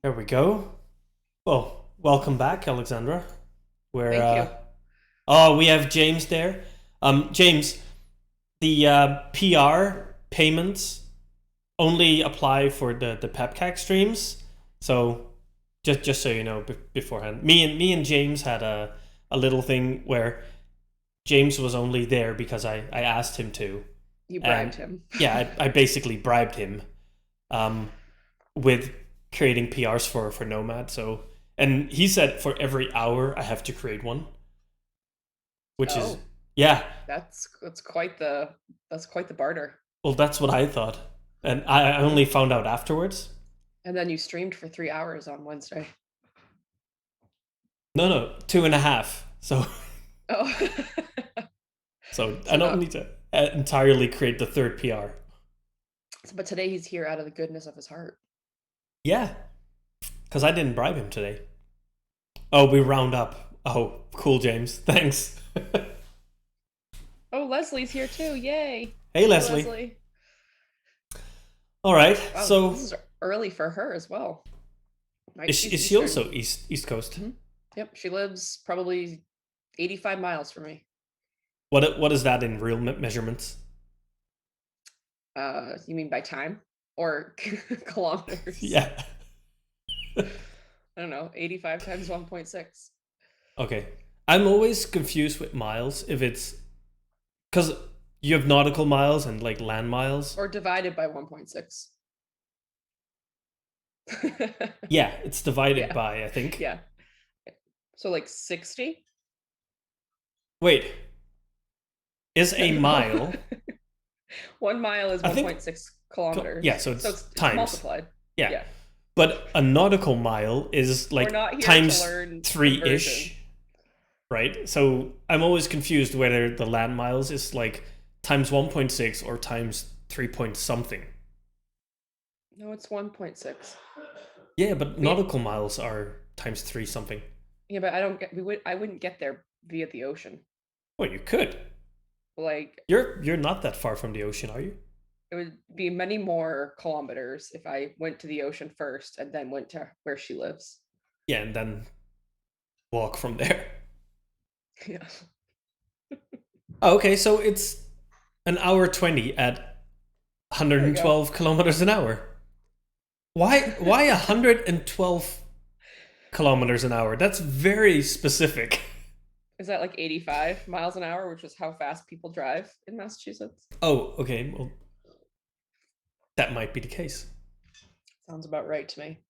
There we go. Well, welcome back, Alexandra. We're Thank you. oh, we have James there. James, the PR payments only apply for the PepCAC streams. So just so you know beforehand, me and James had a little thing where James was only there because I asked him to, You bribed and him. yeah, I basically bribed him um, with creating PRs for Nomad. So, and he said for every hour I have to create one, which is Oh, yeah. that's quite the barter. Well, that's what I thought, and I only found out afterwards. And then you streamed for 3 hours on Wednesday. No, no, two and a half. So, Oh, so I so don't not. need to entirely create the third PR. But today he's here out of the goodness of his heart. Yeah, because I didn't bribe him today. Oh, we round up. Oh, cool, James. Thanks. Oh, Leslie's here too! Yay! Hey, Hey, Leslie. Leslie. All right. Wow, this So, is early for her as well. Right? She's is she Eastern. also East Coast? Yep, she lives probably 85 miles from me. What is that in real measurements? You mean by time or kilometers? Yeah. I don't know. 85 times 1.6. Okay. I'm always confused with miles if it's because you have nautical miles and like land miles. Or divided by 1.6. Yeah, it's divided Yeah, by, I think. yeah. So like 60? Wait, is I a don't know. mile? 1 mile is I think 1.6 yeah, kilometers. so So it's it's times. multiplied. Yeah. Yeah. But a nautical mile is We're like not here to times learn 3-ish, conversion. right? So I'm always confused whether the land miles is like times 1.6 or times 3 point something. No, it's 1.6. Yeah, but We nautical miles are times 3 something. Yeah, but I wouldn't get there via the ocean. Well, you could. Like You're not that far from the ocean, are you? it would be many more kilometers if I went to the ocean first and then went to where she lives. Yeah, and then walk from there. Yeah. Oh, okay, so it's an hour 20 at There we go. 112 kilometers an hour. Why 112 kilometers an hour? That's very specific. Is that like 85 miles an hour, which is how fast people drive in Massachusetts? Oh, okay. Well, that might be the case. Sounds about right to me.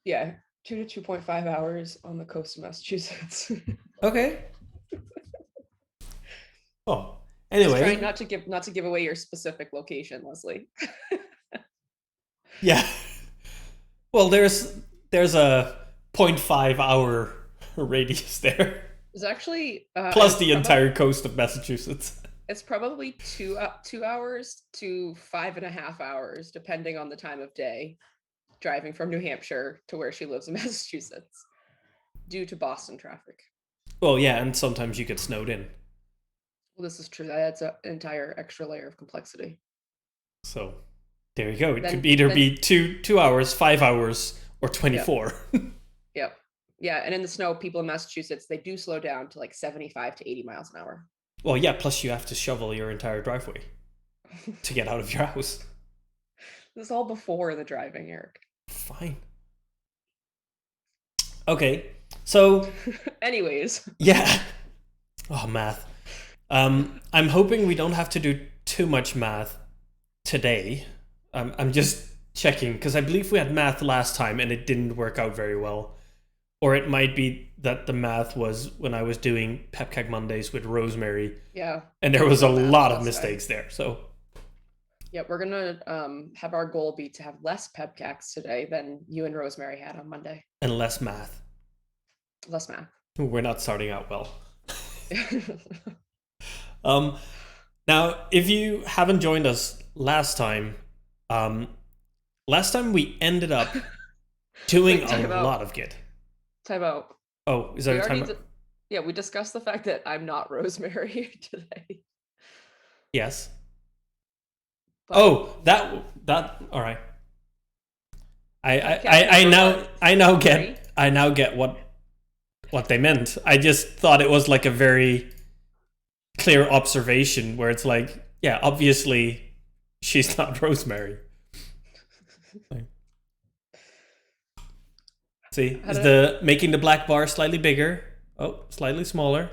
Yeah, 2 to 2.5 hours on the coast of Massachusetts. Okay. Oh, Just trying anyway, not to give away your specific location, Leslie. yeah. Well, there's a zero point 0.5 hour radius there, It's actually plus the entire coast of Massachusetts. it's probably 2 hours to 5.5 hours, depending on the time of day, driving from New Hampshire to where she lives in Massachusetts, due to Boston traffic. Well, yeah, and sometimes you get snowed in. Well, this is true. That adds an entire extra layer of complexity. So there you go. It could Then, either then, be 2 hours, 5 hours, or yeah, 24. yeah, yeah. And in the snow, people in Massachusetts, they do slow down to like 75 to 80 miles an hour. Well, yeah. Plus, you have to shovel your entire driveway to get out of your house. This is all before the driving, Eric. Fine. Okay. So Anyways, yeah. Oh, math. I'm hoping we don't have to do too much math today. I'm just checking because I believe we had math last time and it didn't work out very well. Or it might be that the math was when I was doing Pepcag Mondays with Rosemary, yeah, and there was a terrible math lot of last time. mistakes there. So, Yeah, we're gonna have our goal be to have less pepcaks today than you and Rosemary had on Monday. and less math. Less math. We're not starting out well. Um, Now, if you haven't joined us um, last time we ended up doing Wait, a time lot out. of Git. Time out. Oh, is there We a already time? did. Yeah, we discussed the fact that I'm not Rosemary today. Yes. But Oh, that. All right. I now get what they meant. I just thought it was like a very clear observation where it's like, yeah, obviously she's not Rosemary. See, is the making the black bar slightly bigger? Oh, slightly smaller.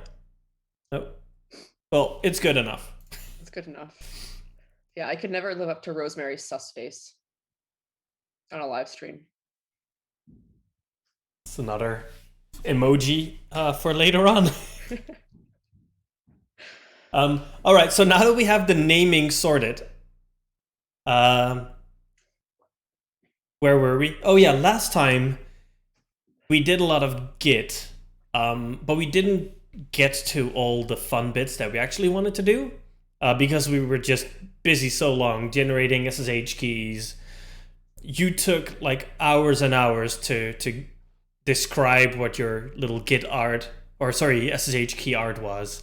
Oh, well, it's good enough. It's good enough. Yeah, I could never live up to Rosemary's sus face on a live stream. It's another emoji for later on. All right, so now that we have the naming sorted, where were we? Oh yeah, last time we did a lot of Git, but we didn't get to all the fun bits that we actually wanted to do because we were just busy so long generating SSH keys. You took like hours and hours to describe what your little Git art, or sorry, SSH key art was.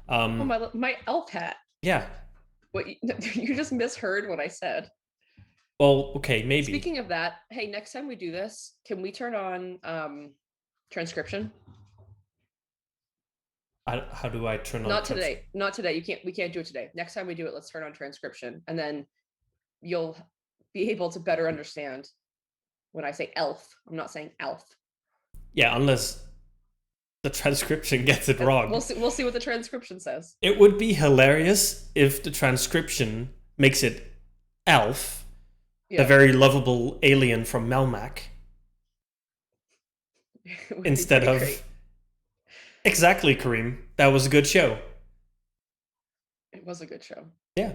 Oh, my elf hat. Yeah. What you just misheard what I said. Well, okay, maybe. Speaking of that, hey, next time we do this, can we turn on transcription? How do I turn on? Not today. Not today. We can't do it today. Next time we do it, let's turn on transcription, and then you'll be able to better understand when I say elf. I'm not saying elf. Yeah, unless the transcription gets it wrong. We'll see what the transcription says. It would be hilarious if the transcription makes it elf, the very lovable alien from Melmac, instead of great. Exactly, Kareem. That was a good show. It was a good show. Yeah.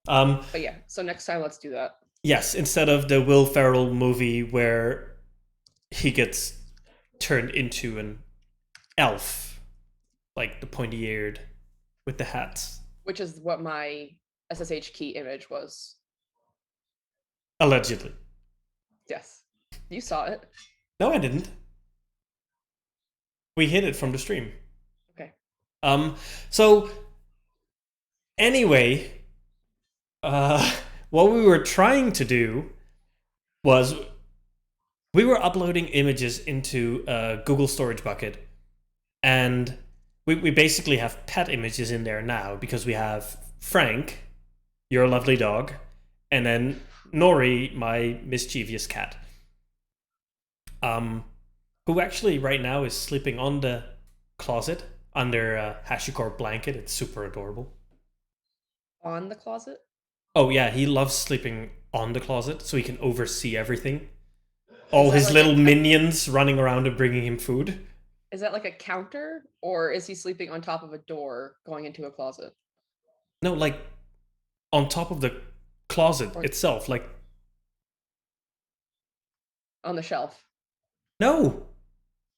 But yeah, so next time let's do that. Yes, instead of the Will Ferrell movie where he gets turned into an elf, like the pointy-eared with the hats. Which is what my SSH key image was. Allegedly. Yes. You saw it. No, I didn't. We hid it from the stream. Okay. So anyway, what we were trying to do was we were uploading images into a Google storage bucket, and we basically have pet images in there now because we have Frank, your lovely dog, and then Nori, my mischievous cat, who actually right now is sleeping on the closet under a HashiCorp blanket. It's super adorable. On the closet? Oh yeah, he loves sleeping on the closet so he can oversee everything. All his little minions running around and bringing him food. Is that like a counter, or is he sleeping on top of a door going into a closet? No, like on top of the closet itself, like on the shelf. No,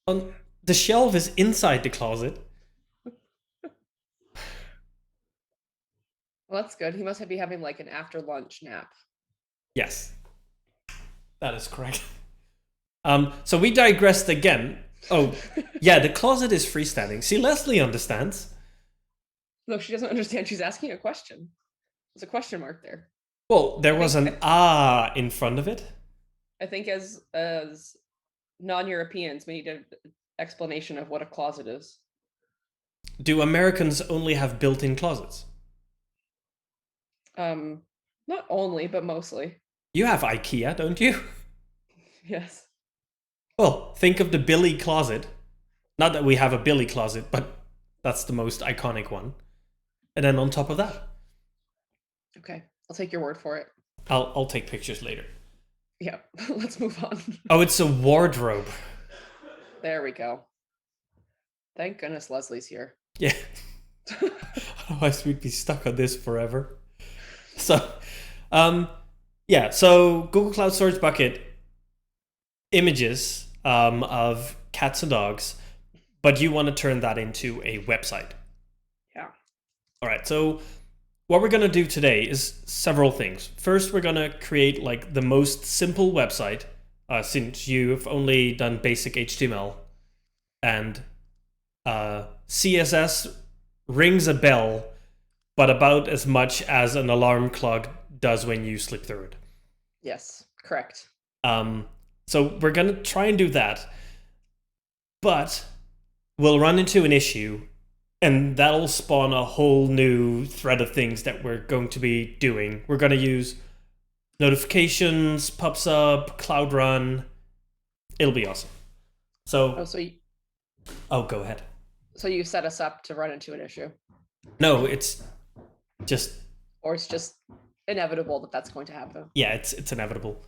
on the shelf is inside the closet. Well, that's good. He must be having like an after lunch nap. Yes, that is correct. So we digressed again. Oh, yeah, the closet is freestanding. See, Leslie understands. No, she doesn't understand. She's asking a question. There's a question mark there. Well, there was an in front of it. I think as non-Europeans, we need an explanation of what a closet is. Do Americans only have built-in closets? Not only, but mostly. You have IKEA, don't you? Yes. Well, think of the Billy closet. Not that we have a Billy closet, but that's the most iconic one. And then on top of that. Okay, I'll take your word for it. I'll take pictures later. Yeah, let's move on. Oh, it's a wardrobe. There we go. Thank goodness Leslie's here. Yeah. Otherwise we'd be stuck on this forever. So, yeah, so Google Cloud Storage Bucket images of cats and dogs, but you want to turn that into a website. Yeah. All right, so what we're going to do today is several things. First, we're going to create like the most simple website, since you've only done basic HTML, and CSS rings a bell, but about as much as an alarm clock does when you slip through it. Yes. Correct. So we're gonna try and do that, but we'll run into an issue, and that'll spawn a whole new thread of things that we're going to be doing. We're gonna use notifications, PubSub, Cloud Run. It'll be awesome. Oh, So, go ahead. so you set us up to run into an issue, No, it's just or it's just inevitable that that's going to happen. yeah, it's inevitable.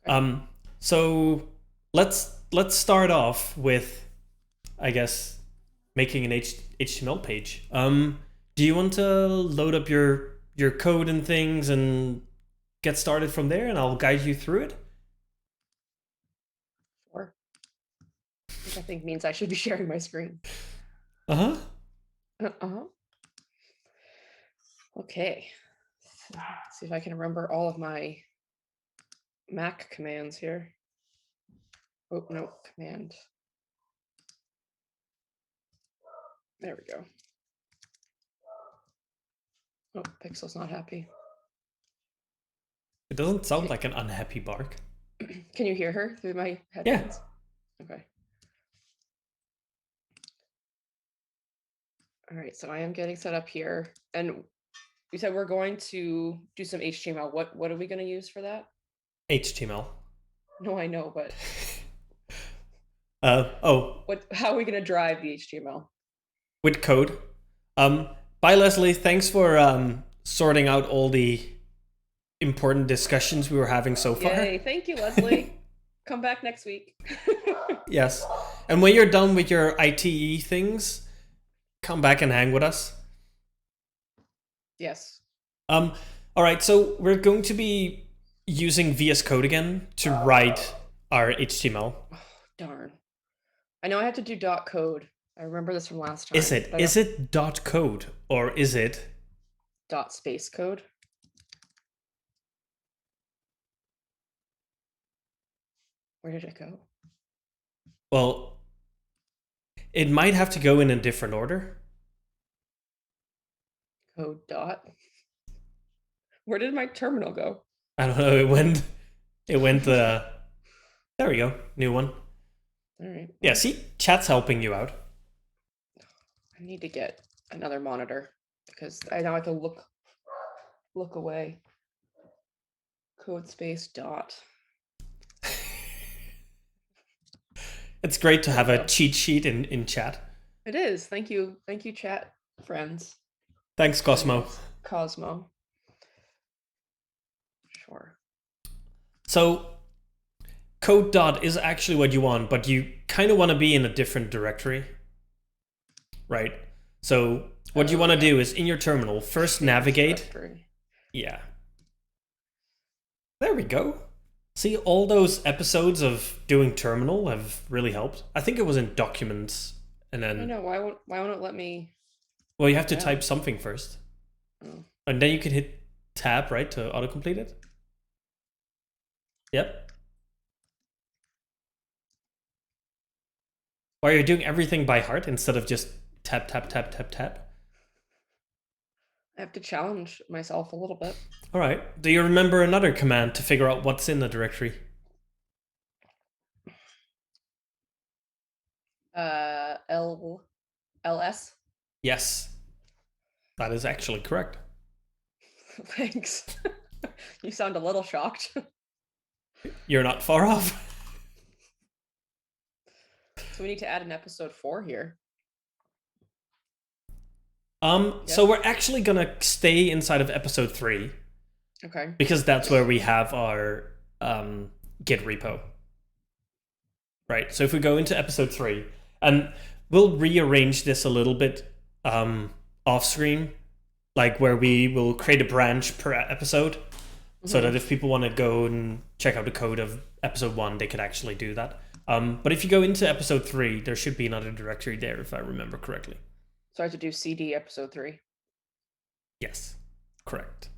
Okay. So let's start off with, I guess, making an HTML page. Do you want to load up your code and things and get started from there, and I'll guide you through it? Sure. Which I think means I should be sharing my screen. Uh-huh. Uh-huh. Okay. Let's see if I can remember all of my Mac commands here. Oh, no, command. There we go. Oh, Pixel's not happy. It doesn't sound like an unhappy bark. Can you hear her through my headphones? Yeah. Okay. All right, so I am getting set up here. And we said we're going to do some HTML. What are we going to use for that? HTML. No, I know, but how are we going to drive the HTML? With code. Bye, Leslie. Thanks for sorting out all the important discussions we were having so far. Yay, thank you, Leslie. Come back next week. Yes. And when you're done with your ITE things, come back and hang with us. Yes. All right, so we're going to be using VS Code again to write our HTML. Oh, darn. I know I have to do .code. I remember this from last time. Is it .code or is it .space code? Where did it go? Well, it might have to go in a different order. Code dot. Where did my terminal go? I don't know. It went. There we go. New one. All right. Yeah. See, chat's helping you out. I need to get another monitor because I now have to look away. Code space dot. It's great to have a cheat sheet in chat. It is. Thank you, chat friends. Thanks, Cosmo. Cosmo. Sure. So, code dot is actually what you want, but you kind of want to be in a different directory, right? So, what you want to do is in your terminal, first navigate. Yeah. There we go. See, all those episodes of doing terminal have really helped. I think it was in documents, and then I know why won't it let me? Well, you have to type something first, and then you can hit tab, right, to autocomplete it. Yep. Or you're doing everything by heart instead of just tap tap tap tap tap. I have to challenge myself a little bit. All right. Do you remember another command to figure out what's in the directory? LS. Yes. That is actually correct. Thanks. You sound a little shocked. You're not far off. So we need to add an episode 4 here. So we're actually gonna stay inside of episode 3. Okay. Because that's where we have our Git repo. Right. So if we go into episode 3, and we'll rearrange this a little bit off screen, like where we will create a branch per episode, so that if people want to go and check out the code of episode 1, they could actually do that. But if you go into episode 3, there should be another directory there, if I remember correctly. So I have to do CD episode 3. Yes, correct.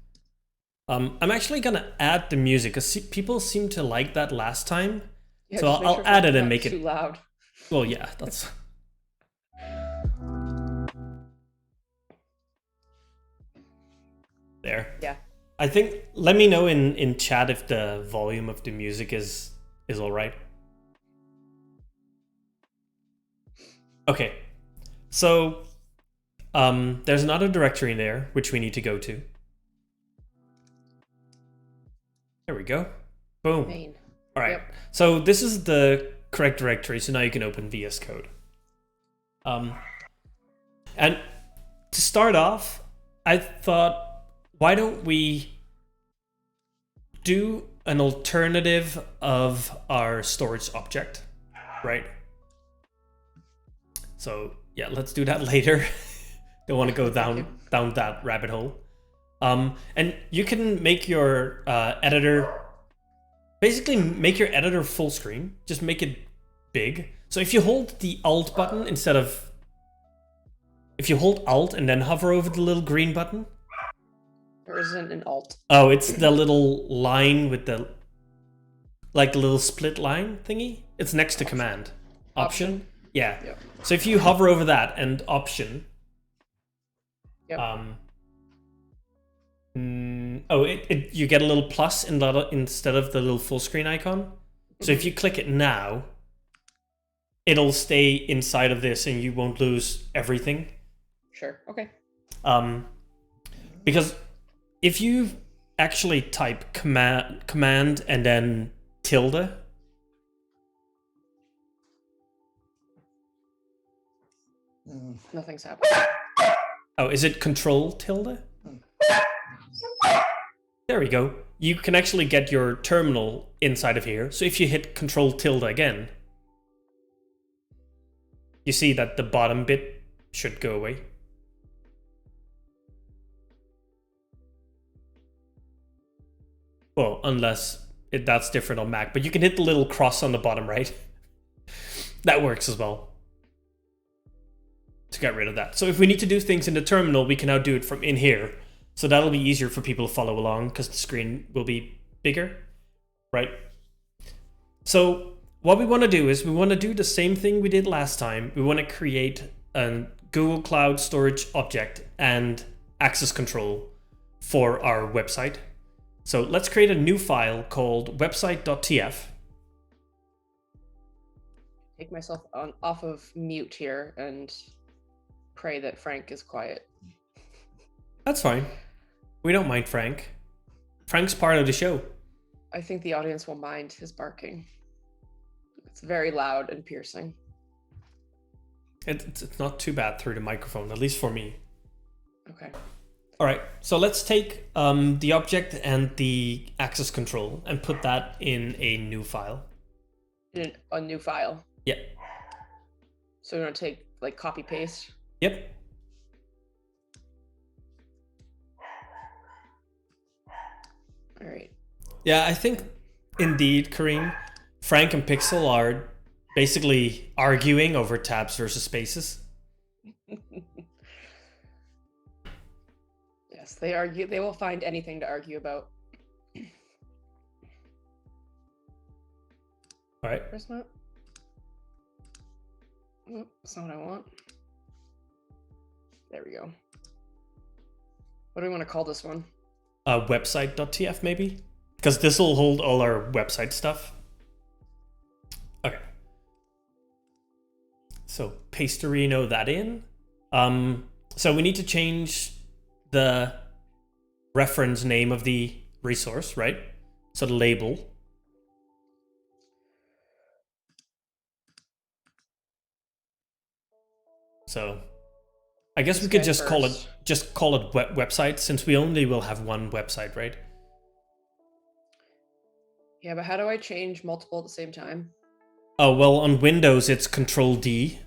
I'm actually gonna add the music because people seem to like that last time, Yeah, so I'll add it and make it too loud. Well, yeah, that's. There. Yeah. I think let me know in chat if the volume of the music is all right. Okay, so there's another directory in there which we need to go to. There we go. Boom. Main. All right. Yep. So this is the correct directory. So now you can open VS Code. And to start off, I thought, why don't we do an alternative of our storage object, right? So yeah, let's do that later. Don't want to go down that rabbit hole. And you can make your editor, basically make your editor full screen. Just make it big. So if you hold the Alt button if you hold Alt and then hover over the little green button. There isn't an Alt. Oh, it's the little line with the, like the little split line thingy. It's next to Command. Option. Yeah. Yep. So if you hover over that and Option. Yep. You get a little plus instead of the little full screen icon. So if you click it now, it'll stay inside of this and you won't lose everything. Sure. Okay. Because if you actually type command and then tilde, Nothing's happening. oh, is it control tilde? There we go. You can actually get your terminal inside of here. So if you hit control tilde again, you see that the bottom bit should go away. Well, unless that's different on Mac, but you can hit the little cross on the bottom right. That works as well. To get rid of that. So if we need to do things in the terminal, we can now do it from in here. So that'll be easier for people to follow along because the screen will be bigger, right? So what we want to do is we want to do the same thing we did last time. We want to create a Google Cloud Storage object and access control for our website. So let's create a new file called website.tf. Take myself off of mute here and pray that Frank is quiet. That's fine. We don't mind Frank. Frank's part of the show. I think the audience will mind his barking. It's very loud and piercing. It's not too bad through the microphone, at least for me. Okay. All right, so let's take the object and the access control and put that in a new file. In a new file? Yeah. So we're going to take, like, copy paste? Yep. All right. Yeah, I think indeed, Kareem, Frank and Pixel are basically arguing over tabs versus spaces. Yes, they argue. They will find anything to argue about. All right. Where's that? Oh, that's not what I want. There we go. What do we want to call this one? Website.tf maybe? Because this will hold all our website stuff. Okay. So pastorino that in. So we need to change the reference name of the resource, right? So the label. So I guess we could just call it website, since we only will have one website, right? Yeah, but how do I change multiple at the same time? Oh, well, on Windows it's Control D.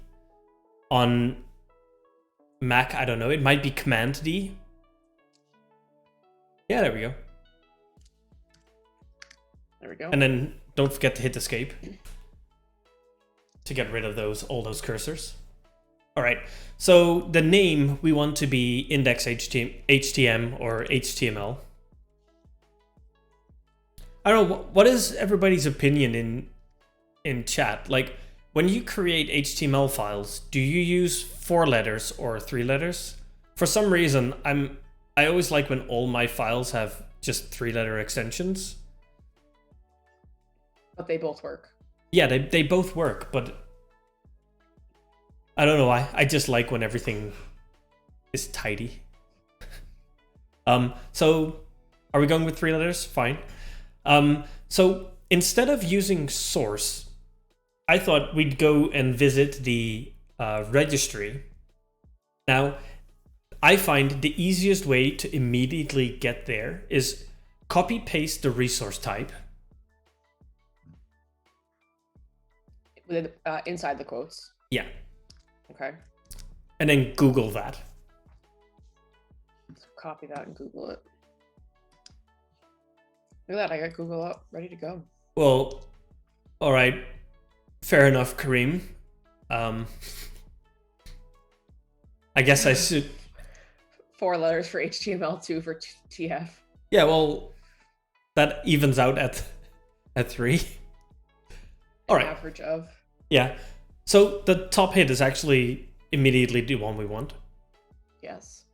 On Mac, I don't know, it might be Command D. Yeah, there we go. There we go. And then don't forget to hit escape to get rid of all those cursors. All right, so the name we want to be index HTML or HTML. I don't know, what is everybody's opinion in chat? Like, when you create HTML files, do you use 4 letters or 3 letters? For some reason, I always like when all my files have just 3-letter extensions. But they both work. Yeah, they both work, but I don't know why. I just like when everything is tidy. So are we going with 3 letters? Fine. So instead of using source, I thought we'd go and visit the registry. Now, I find the easiest way to immediately get there is copy paste the resource type. With inside the quotes. Yeah. Okay. And then Google that. So copy that and Google it. Look at that, I got Google up, ready to go. Well, all right. Fair enough, Kareem. I guess I should... 4 letters for HTML, 2 for TF. Yeah, well, that evens out at 3. All right. Average of. Yeah. So the top hit is actually immediately the one we want. Yes.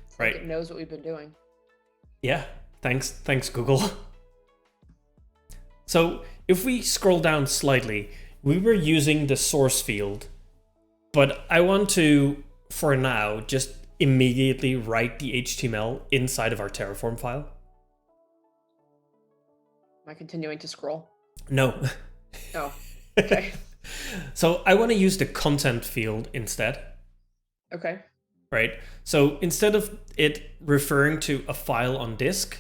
It's Right. Like it knows what we've been doing. Yeah. Thanks, Google. So if we scroll down slightly, we were using the source field, but I want to, for now, just immediately write the HTML inside of our Terraform file. Am I continuing to scroll? No. Oh, okay. So I want to use the content field instead. Okay. Right? So instead of it referring to a file on disk,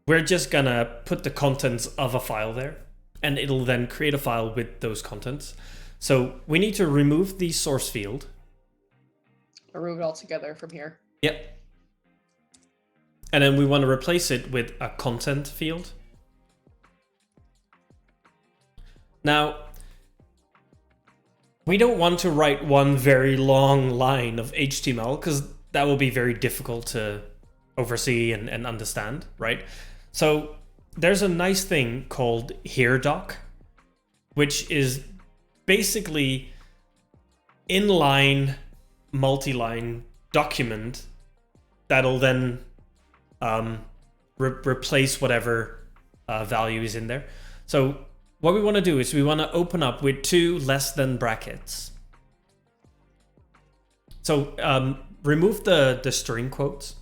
we're just gonna put the contents of a file there, and it'll then create a file with those contents. So we need to remove the source field. Remove it all together from here. Yep. And then we want to replace it with a content field. Now, we don't want to write one very long line of HTML because that will be very difficult to oversee and understand, right? So there's a nice thing called HereDoc, which is basically inline, multi-line document that'll then replace whatever value is in there. So what we want to do is we want to open up with 2 less than brackets. So remove the string quotes.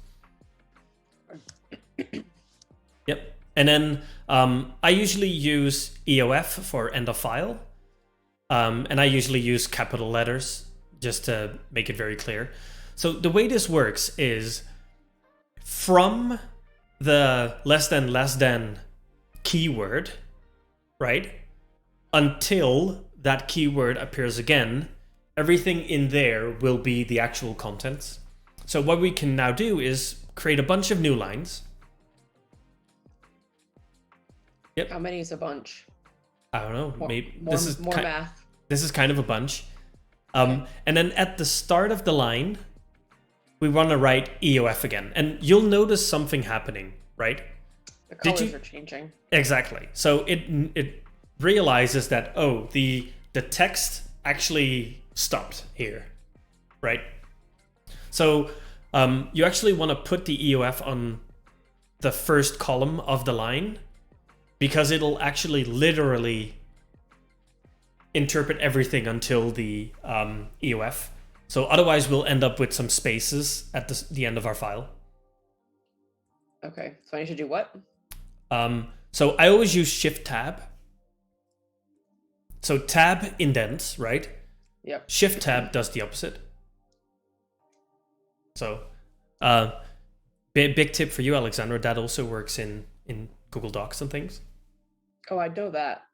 Yep. And then I usually use EOF for end of file. And I usually use capital letters just to make it very clear. So the way this works is from the less than keyword, right? Until that keyword appears again, everything in there will be the actual contents. So what we can now do is create a bunch of new lines. Yep. How many is a bunch? I don't know. Maybe More math. This is kind of a bunch. And then at the start of the line, we want to write EOF again. And you'll notice something happening, right? The colors are changing. Exactly. So it realizes that, oh, the text actually stopped here, right? So you actually want to put the EOF on the first column of the line because it'll actually literally interpret everything until the EOF. So otherwise we'll end up with some spaces at the end of our file. Okay, so I need to do what? So I always use Shift Tab. So Tab indents, right? Yep. Shift Tab does the opposite. So big tip for you, Alexandra, that also works in Google Docs and things. Oh, I know that.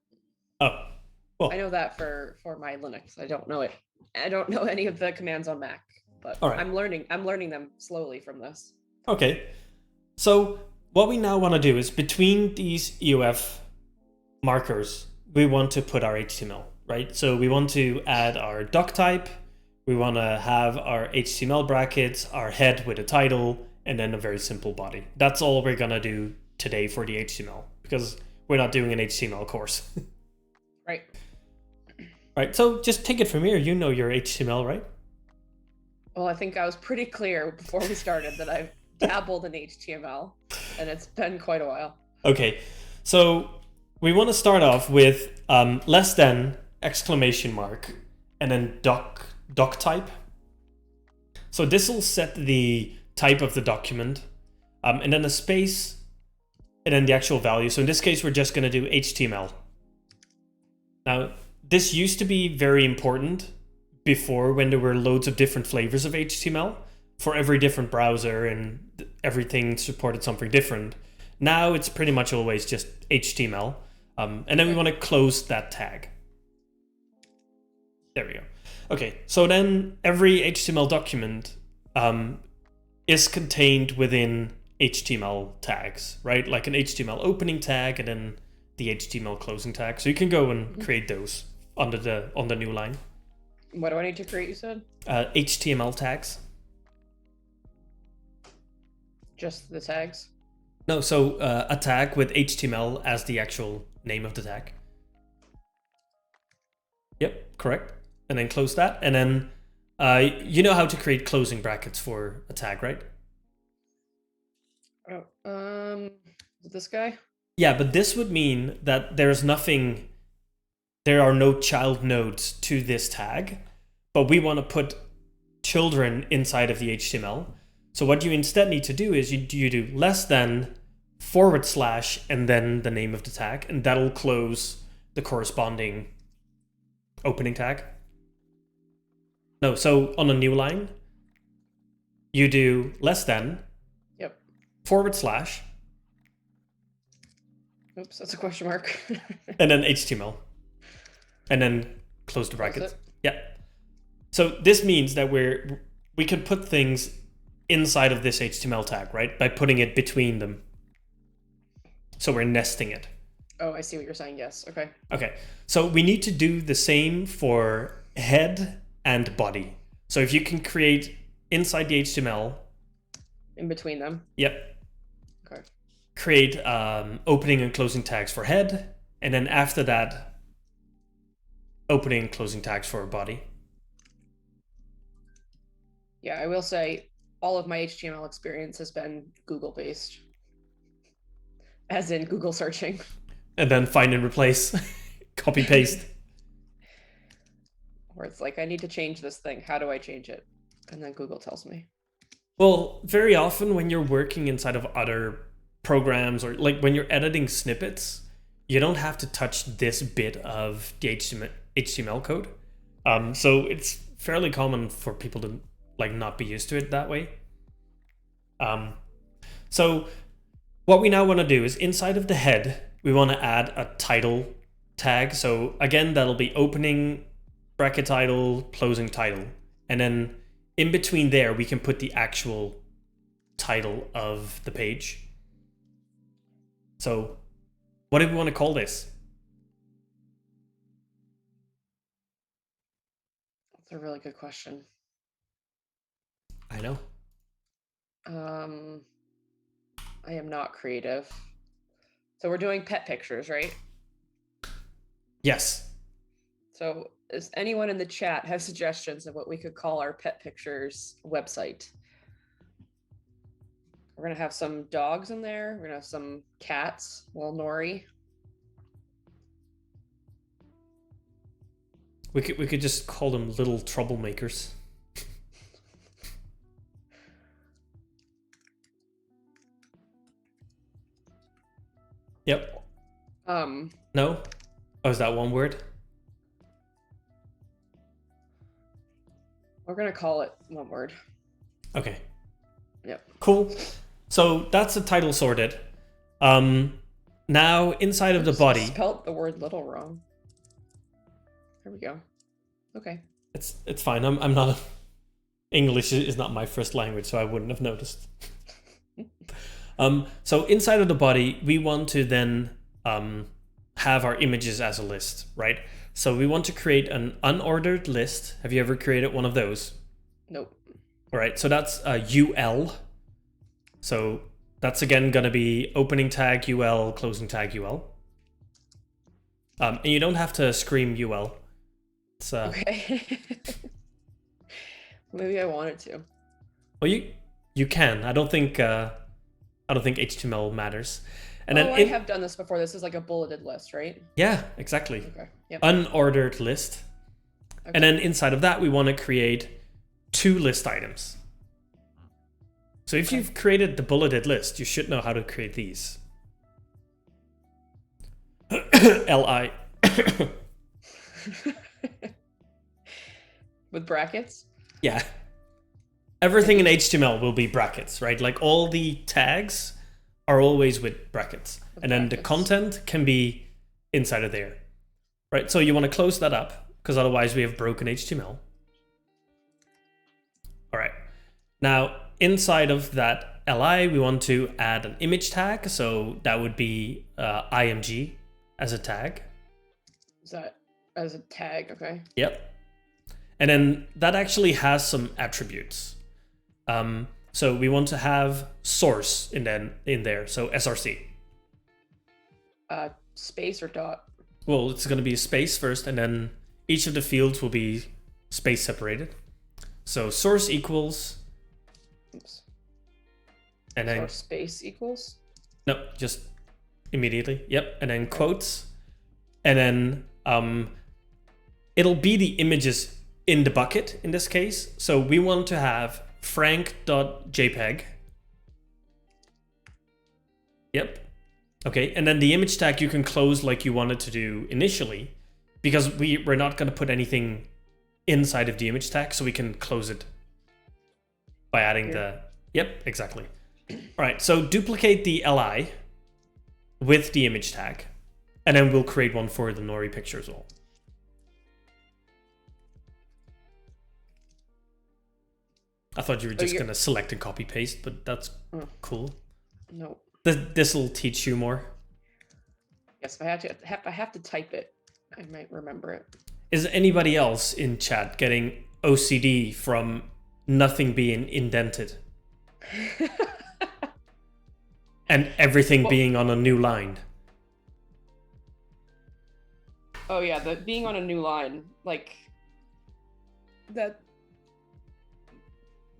Oh, well. I know that for my Linux. I don't know it. I don't know any of the commands on Mac, but All right. I'm learning them slowly from this. Okay. So what we now want to do is between these EOF markers, we want to put our HTML, right? So we want to add our doc type. We want to have our HTML brackets, our head with a title, and then a very simple body. That's all we're going to do today for the HTML because we're not doing an HTML course. Right. Right. So just take it from here. You know your HTML, right? Well, I think I was pretty clear before we started that I've dabbled in HTML. and it's been quite a while. Okay, so we want to start off with less than exclamation mark and then doc type. So this will set the type of the document, and then a space, and then the actual value. So in this case, we're just going to do HTML. Now, this used to be very important before, when there were loads of different flavors of HTML for every different browser and everything supported something different. Now it's pretty much always just HTML. And then we want to close that tag. There we go. Okay, so then every HTML document is contained within HTML tags, right? Like an HTML opening tag and then the HTML closing tag. So you can go and create those on the new line. What do I need to create, you said? HTML tags. Just the tags? No, so a tag with HTML as the actual name of the tag. Yep, correct. And then close that. And then you know how to create closing brackets for a tag, right? Oh, this guy? Yeah, but this would mean that there are no child nodes to this tag, but we want to put children inside of the HTML. So what you instead need to do is you do less than / and then the name of the tag, and that'll close the corresponding opening tag. No, so on a new line, you do less than Yep. / Oops, that's a question mark. and then HTML, and then close the brackets. it. Yeah. So this means that we could put things inside of this HTML tag, right? By putting it between them. So we're nesting it. Oh, I see what you're saying. Yes. Okay. Okay. So we need to do the same for head and body. So if you can create inside the HTML. In between them. Yep. Okay. Create opening and closing tags for head, and then after that, opening and closing tags for body. Yeah, I will say all of my HTML experience has been Google based, as in Google searching. And then find and replace, copy paste. Where it's like, I need to change this thing. How do I change it? And then Google tells me. Well, very often when you're working inside of other programs, or like when you're editing snippets, you don't have to touch this bit of the HTML code. So it's fairly common for people to like not be used to it that way. So what we now want to do is inside of the head, we want to add a title tag. So again, that'll be opening bracket title, closing title. And then in between there, we can put the actual title of the page. So what do we want to call this? That's a really good question. I know. I am not creative. So we're doing pet pictures, right? Yes. So does anyone in the chat have suggestions of what we could call our pet pictures website? We're going to have some dogs in there. We're going to have some cats. Well, Nori. We could just call them little troublemakers. Yep. No? Oh, is that one word? We're going to call it one word. Okay. Yep. Cool. So that's the title sorted. Now inside of the body. Spelled the word little wrong. There we go. Okay. It's fine. I'm not. English is not my first language, so I wouldn't have noticed. So inside of the body, we want to then have our images as a list, right? So we want to create an unordered list. Have you ever created one of those? Nope. All right. So that's UL. So that's again going to be opening tag UL, closing tag UL. And you don't have to scream UL. It's, okay. Maybe I wanted to. Well, you can. I don't think I don't think HTML matters. And I have done this before. This is like a bulleted list, right? Yeah, exactly. Okay. Yep. Unordered list. Okay. And then inside of that, we want to create 2 list items. So if you've created the bulleted list, you should know how to create these. LI. With brackets? Yeah. Everything in HTML will be brackets, right? Like all the tags are always with brackets. And then the content can be inside of there, right? So you want to close that up because otherwise we have broken HTML. All right. Now, inside of that li, we want to add an image tag. So that would be img as a tag. Is that as a tag? Okay. Yep. And then that actually has some attributes. So we want to have source in there. So src. Space or dot? Well, it's going to be a space first, and then each of the fields will be space separated. So source equals. Oops. And then source space equals? No, just immediately. Yep. And then quotes. And then it'll be the images in the bucket in this case. So we want to have frank.jpg. Yep. Okay, and then the image tag you can close like you wanted to do initially, because we're not going to put anything inside of the image tag, so we can close it by adding the... Yep, exactly. All right, so duplicate the li with the image tag, and then we'll create one for the Nori picture as well. I thought you were just going to select and copy paste, but that's cool. No. This will teach you more. Yes, if I have to type it, I might remember it. Is anybody else in chat getting OCD from nothing being indented? And everything being on a new line? Oh yeah, the being on a new line, like that.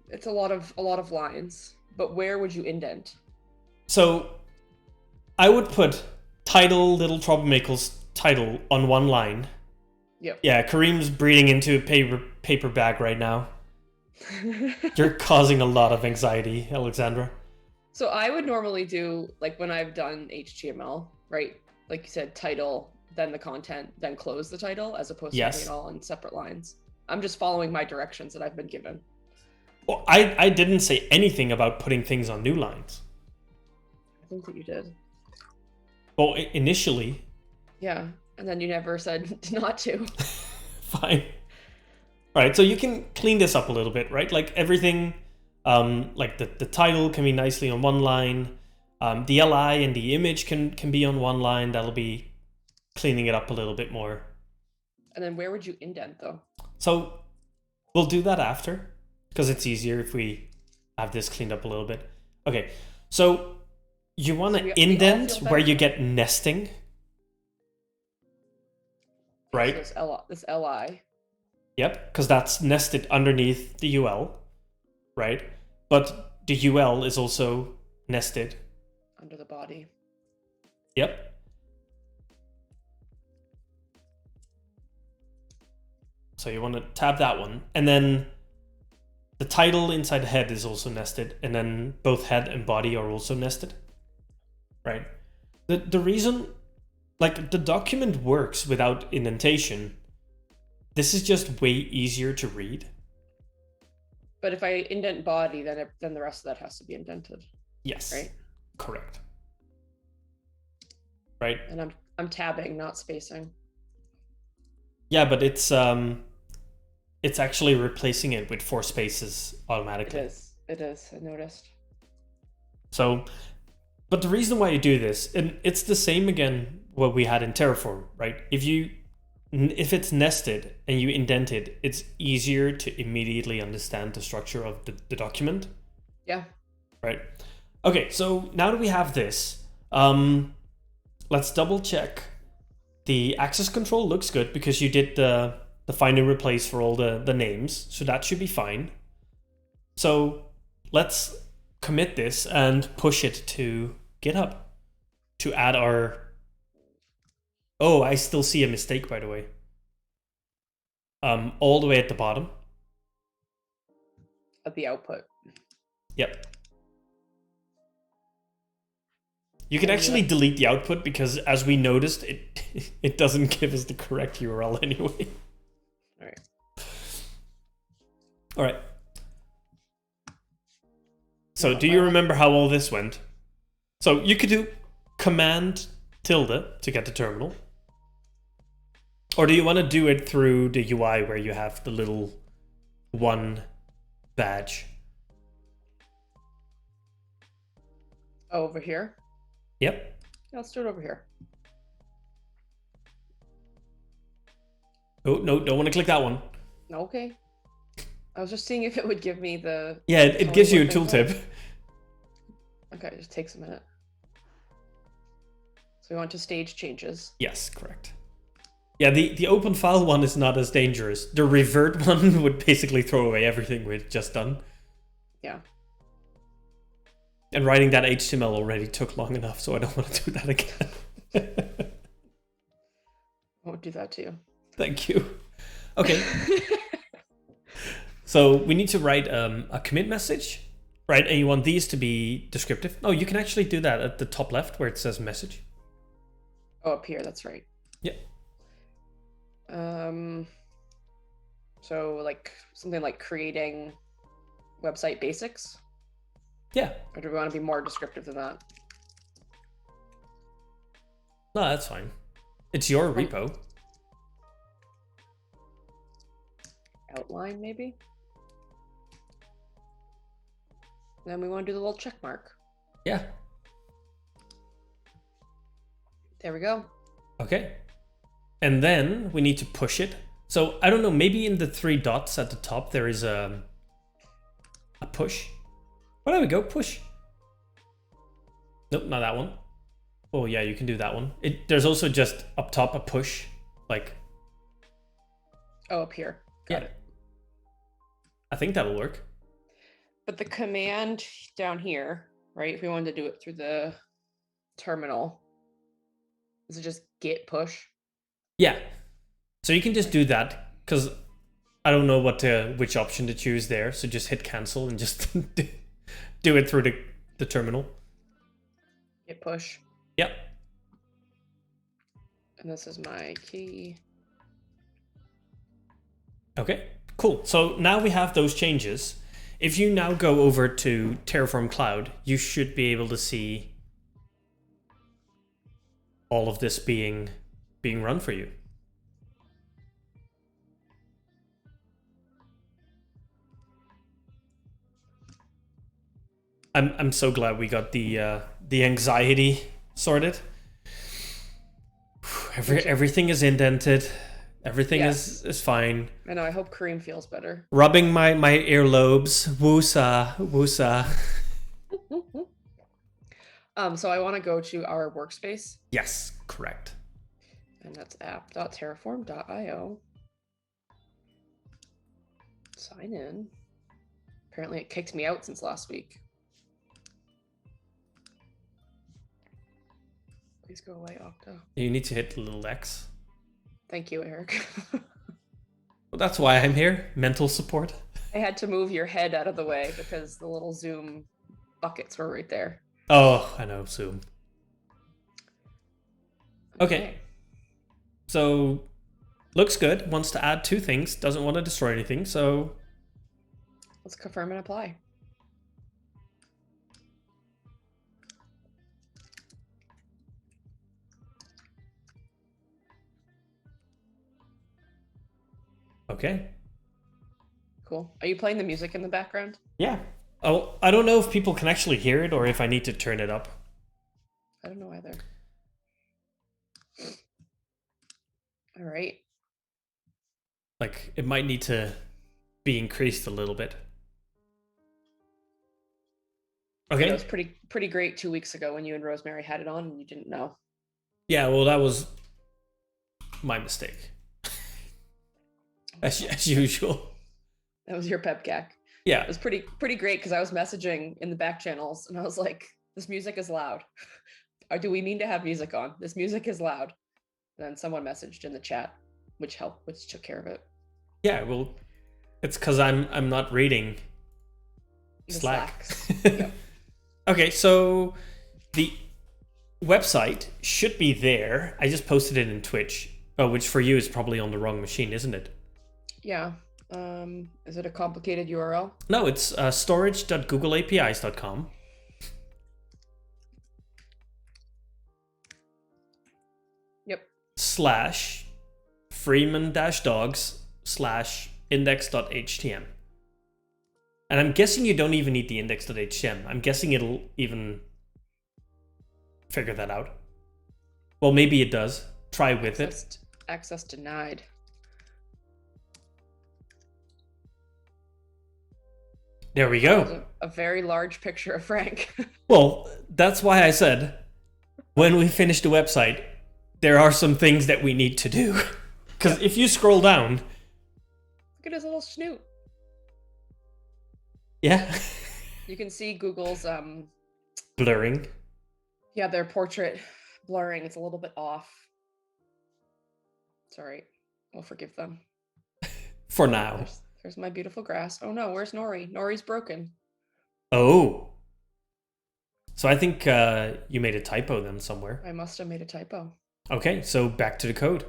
It's a lot of lines, but where would you indent? So I would put title, Little Troublemaker's title on one line. Yep. Yeah, Kareem's breathing into a paper bag right now. You're causing a lot of anxiety, Alexandra. So I would normally do, like when I've done HTML, right? Like you said, title, then the content, then close the title, as opposed to putting it all in separate lines. I'm just following my directions that I've been given. Well, I didn't say anything about putting things on new lines. I think that you did. Well, initially. Yeah, and then you never said not to. Fine. All right, so you can clean this up a little bit, right? Like everything, like the title can be nicely on one line. The li and the image can be on one line. That'll be cleaning it up a little bit more. And then where would you indent, though? So we'll do that after, because it's easier if we have this cleaned up a little bit. Okay, so you want to indent where you get nesting, right? So this li. Yep, because that's nested underneath the UL, right? But the UL is also nested under the body. Yep. So you want to tab that one, and then the title inside the head is also nested, and then both head and body are also nested, right? The reason, like, the document works without indentation. This is just way easier to read. But if I indent body, then the rest of that has to be indented. Yes. Right? Correct. Right? And I'm tabbing, not spacing. Yeah, but it's actually replacing it with 4 spaces automatically. It is. I noticed. So, but the reason why you do this, and it's the same again what we had in Terraform, right? If it's nested and you indent it, it's easier to immediately understand the structure of the document. Yeah. Right. Okay, so now that we have this, let's double check. The access control looks good because you did the find and replace for all the names, so that should be fine. So let's commit this and push it to GitHub to add our... Oh, I still see a mistake, by the way. All the way at the bottom. Of the output. Yep. You can actually delete the output because, as we noticed, it doesn't give us the correct URL anyway. All right. All right. So do you remember how all this went? So you could do Command tilde to get the terminal. Or do you want to do it through the UI where you have the little one badge? Over here? Yep. Yeah, let's do it over here. Oh, no, don't want to click that one. Okay. I was just seeing if it would give me the... Yeah, it gives you a tooltip. Okay, it just takes a minute. So we want to stage changes. Yes, correct. Yeah, the open file one is not as dangerous. The revert one would basically throw away everything we'd just done. Yeah. And writing that HTML already took long enough, so I don't want to do that again. I won't do that to you. Thank you. Okay. So we need to write a commit message, right? And you want these to be descriptive. Oh, you can actually do that at the top left where it says message. Oh, up here, that's right. Yeah. So like something like creating website basics? Yeah. Or do we want to be more descriptive than that? No, that's fine. It's your repo. Outline, maybe? Then we want to do the little check mark. Yeah. There we go. Okay. And then we need to push it. So I don't know, maybe in the 3 dots at the top there is a push. Oh, there we go, push. Nope, not that one. Oh yeah, you can do that one. There's also just up top a push, like. Oh, up here. Got it. I think that'll work. But the command down here, right? If we wanted to do it through the terminal, is it just git push? Yeah. So you can just do that because I don't know which option to choose there. So just hit cancel and just do it through the terminal. Git push. Yep. And this is my key. Okay, cool. So now we have those changes. If you now go over to Terraform Cloud, you should be able to see all of this being run for you. I'm so glad we got the anxiety sorted. Everything is indented. Everything is fine. I know, I hope Kareem feels better. Rubbing my earlobes. Woosa, woosa. So I want to go to our workspace. Yes, correct. And that's app.terraform.io. Sign in. Apparently it kicked me out since last week. Please go away, Octa. You need to hit the little X. Thank you, Eric. Well, that's why I'm here. Mental support. I had to move your head out of the way because the little Zoom buckets were right there. Oh, I know, Zoom. Okay. So, looks good. Wants to add 2 things. Doesn't want to destroy anything, so... Let's confirm and apply. Okay. Cool. Are you playing the music in the background? Yeah. Oh, I don't know if people can actually hear it or if I need to turn it up. I don't know either. All right. Like, it might need to be increased a little bit. Okay. It was pretty great 2 weeks ago when you and Rosemary had it on and you didn't know. Yeah, well, that was my mistake. As usual. That was your pep gag. Yeah. It was pretty great because I was messaging in the back channels and I was like, this music is loud. Or do we mean to have music on? This music is loud. And then someone messaged in the chat, which took care of it. Yeah, well, it's because I'm not reading Slack. Yep. Okay, so the website should be there. I just posted it in Twitch, which for you is probably on the wrong machine, isn't it? Yeah. Is it a complicated URL? No, it's storage.googleapis.com. Yep. / Freeman-dogs / index.htm. And I'm guessing you don't even need the index.htm. I'm guessing it'll even figure that out. Well, maybe it does. Try with it. Access denied. There we go. A very large picture of Frank. Well, that's why I said when we finish the website, there are some things that we need to do. Because if you scroll down... Look at his little snoot. Yeah. You can see Google's... blurring. Yeah, their portrait blurring. It's a little bit off. Sorry. We'll forgive them. For now. There's my beautiful grass. Oh no, where's Nori? Nori's broken. Oh. So I think you made a typo then somewhere. I must have made a typo. Okay, so back to the code.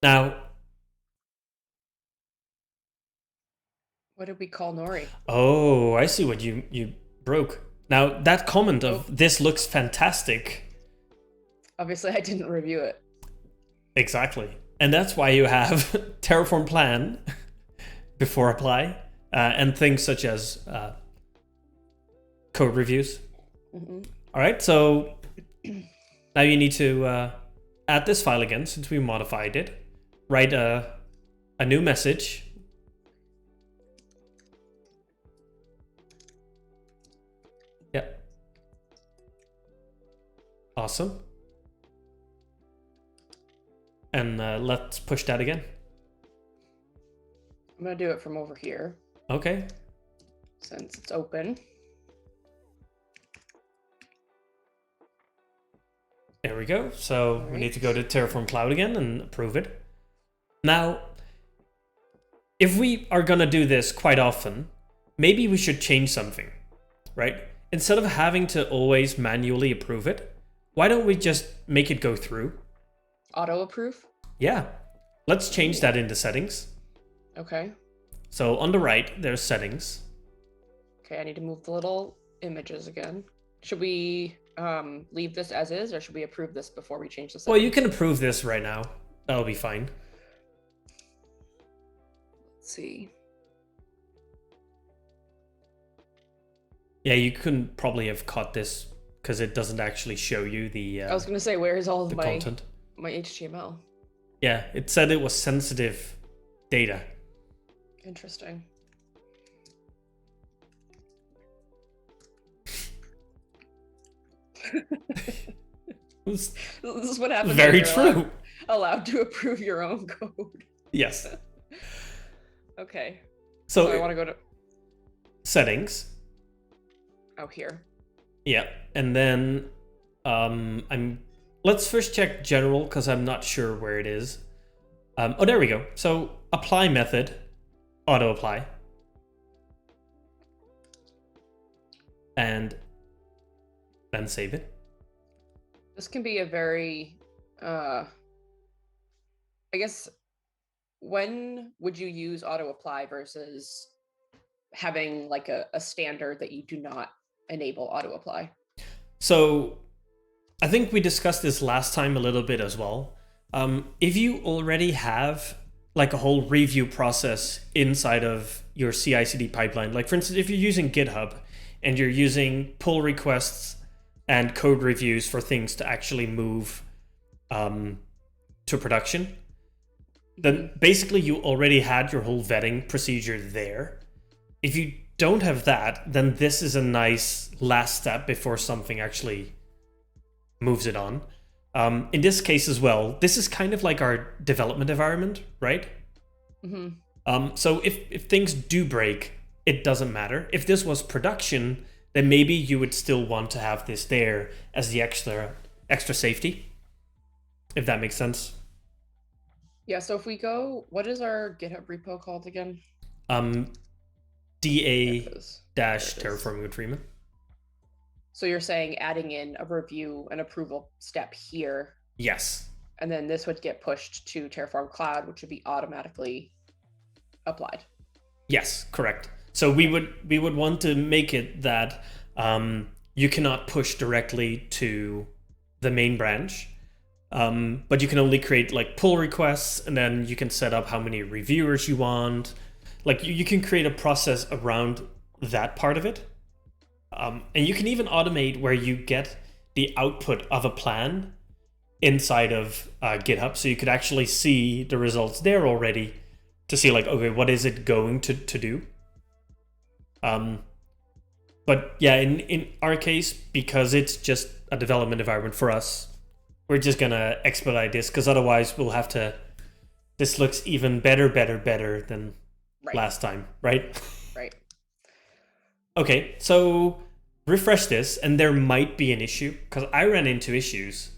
Now... What did we call Nori? Oh, I see what you broke. Now, that comment of this looks fantastic. Obviously, I didn't review it. Exactly. And that's why you have Terraform plan before apply and things such as code reviews. Mm-hmm. All right, so now you need to add this file again since we modified it. Write a new message. Yeah. Awesome. And let's push that again. I'm going to do it from over here. Okay. Since it's open. There we go. So we need to go to Terraform Cloud again and approve it. Now, if we are going to do this quite often, maybe we should change something, right? Instead of having to always manually approve it, why don't we just make it go through? Auto approve? Yeah. Let's change that into settings. Okay. So on the right, there's settings. Okay, I need to move the little images again. Should we leave this as is, or should we approve this before we change the settings? Well, you can approve this right now. That'll be fine. Let's see. Yeah, you couldn't probably have caught this because it doesn't actually show you the I was going to say, where's all of my content? My HTML. Yeah, it said it was sensitive data. Interesting. This is what happens. Very true. Allowed to approve your own code. Yes. Okay. So I want to go to settings. Oh, here. Yeah, and then let's first check general because I'm not sure where it is. Oh, there we go. So apply method, auto apply, and then save it. This can be a very, I guess, when would you use auto apply versus having like a standard that you do not enable auto apply? So I think we discussed this last time a little bit as well. If you already have like a whole review process inside of your CI/CD pipeline, like for instance, if you're using GitHub and you're using pull requests and code reviews for things to actually move to production, then basically you already had your whole vetting procedure there. If you don't have that, then this is a nice last step before something actually moves it on. In this case as well, this is kind of like our development environment, right? Mm-hmm. So if things do break, it doesn't matter. If this was production, then maybe you would still want to have this there as the extra safety, if that makes sense. Yeah, so if we go, what is our GitHub repo called again? DA There it is. Terraforming with Freeman. So you're saying adding in a review and approval step here, Yes. and then this would get pushed to Terraform Cloud, which would be automatically applied. Yes, correct. So we would want to make it that you cannot push directly to the main branch, but you can only create like pull requests, and then you can set up how many reviewers you want. Like you can create a process around that part of it, and you can even automate where you get the output of a plan inside of GitHub, so you could actually see the results there already to see like, okay, what is it going to do? But yeah, in our case, because it's just a development environment for us, we're just gonna expedite this, because otherwise we'll have to, this looks even better than last time, right? Right. Okay, so refresh this, and there might be an issue, because I ran into issues.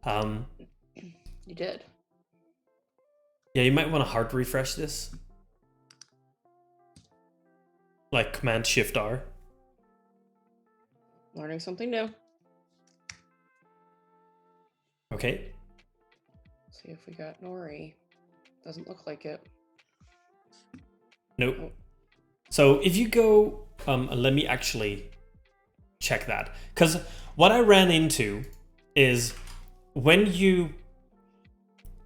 You did. Yeah, you might want to hard refresh this. Like Command-Shift-R. Learning something new. Okay. See if we got Nori. Doesn't look like it. Nope. Oh. So if you go, let me actually check that. Because what I ran into is when you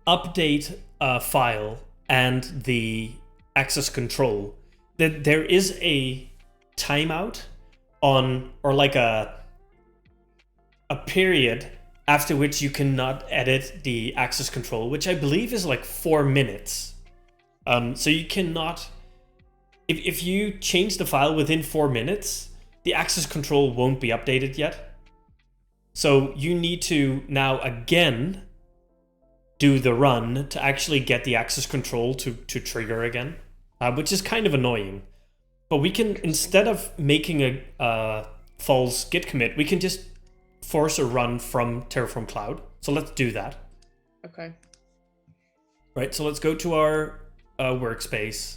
update a file and the access control, that there is a timeout on, or like a period after which you cannot edit the access control, which I believe is like 4 minutes. So you cannot, if you change the file within 4 minutes, the access control won't be updated yet. So you need to now again do the run to actually get the access control to trigger again, which is kind of annoying. But we can, instead of making a false git commit, we can just force a run from Terraform Cloud. So let's do that. Okay. Right, so let's go to our workspace,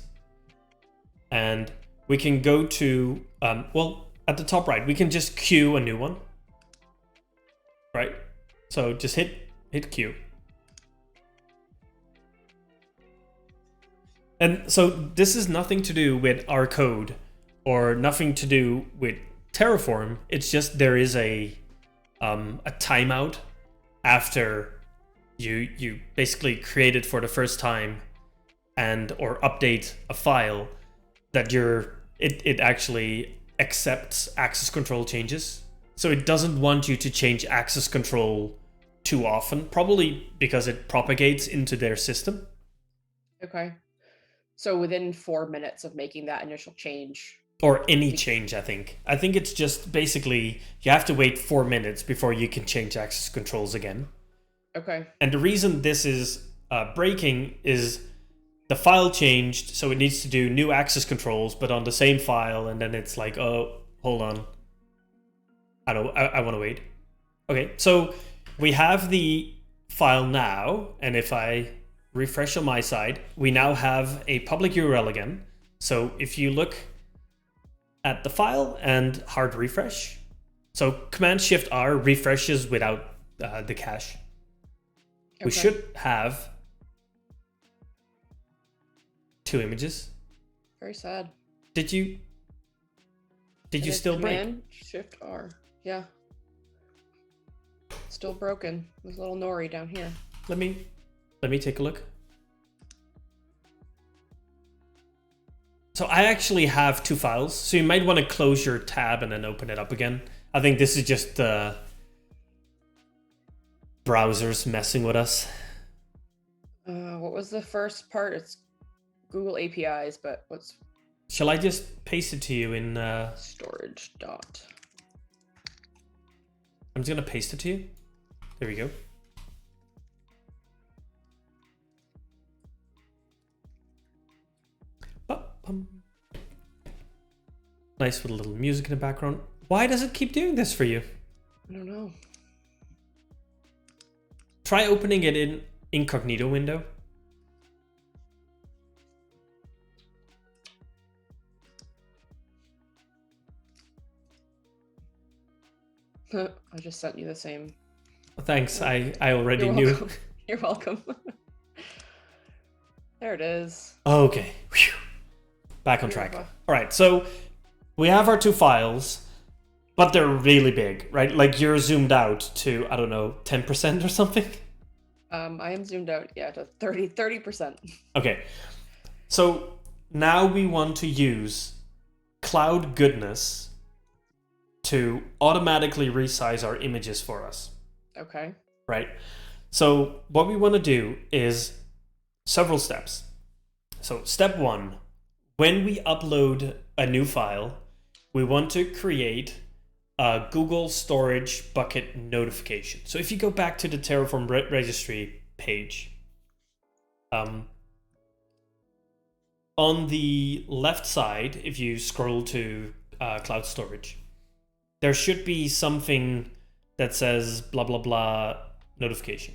and we can go to, well, at the top right, we can just queue a new one. Right, so just hit queue. And so this is nothing to do with our code or nothing to do with Terraform. It's just there is a timeout after you basically create it for the first time and or update a file that it actually accepts access control changes. So it doesn't want you to change access control too often, probably because it propagates into their system. Okay. So within 4 minutes of making that initial change. Or any change, I think. I think it's just basically you have to wait 4 minutes before you can change access controls again. Okay. And the reason this is breaking is the file changed, so it needs to do new access controls, but on the same file, and then it's like, oh, hold on. I want to wait. Okay, so we have the file now, and if I refresh on my side, we now have a public URL again. So if you look at the file and hard refresh, so Command-Shift-R refreshes without the cache. Okay. We should have 2 images. Very sad. Did you still break? Command-Shift-R. Yeah. Still broken. There's a little Nori down here. Let me take a look. So I actually have 2 files, so you might want to close your tab and then open it up again. I think this is just browsers messing with us. What was the first part? It's Google APIs, but what's... Shall I just paste it to you in... storage dot. I'm just going to paste it to you. There we go. bum. Nice with a little music in the background. Why does it keep doing this for you? I don't know. Try opening it in incognito window. I just sent you the same. Thanks, I already You're knew. welcome. You're welcome. There it is. Okay. Whew. Back on track. Beautiful. All right, so we have our two files, but they're really big, right? Like you're zoomed out to, I don't know, 10% or something? I am zoomed out, yeah, to 30%. Okay. So now we want to use Cloud Goodness to automatically resize our images for us. Okay. Right? So what we want to do is several steps. So step 1, when we upload a new file, we want to create a Google Storage Bucket notification. So if you go back to the Terraform registry page, on the left side, if you scroll to cloud storage, there should be something that says blah, blah, blah notification.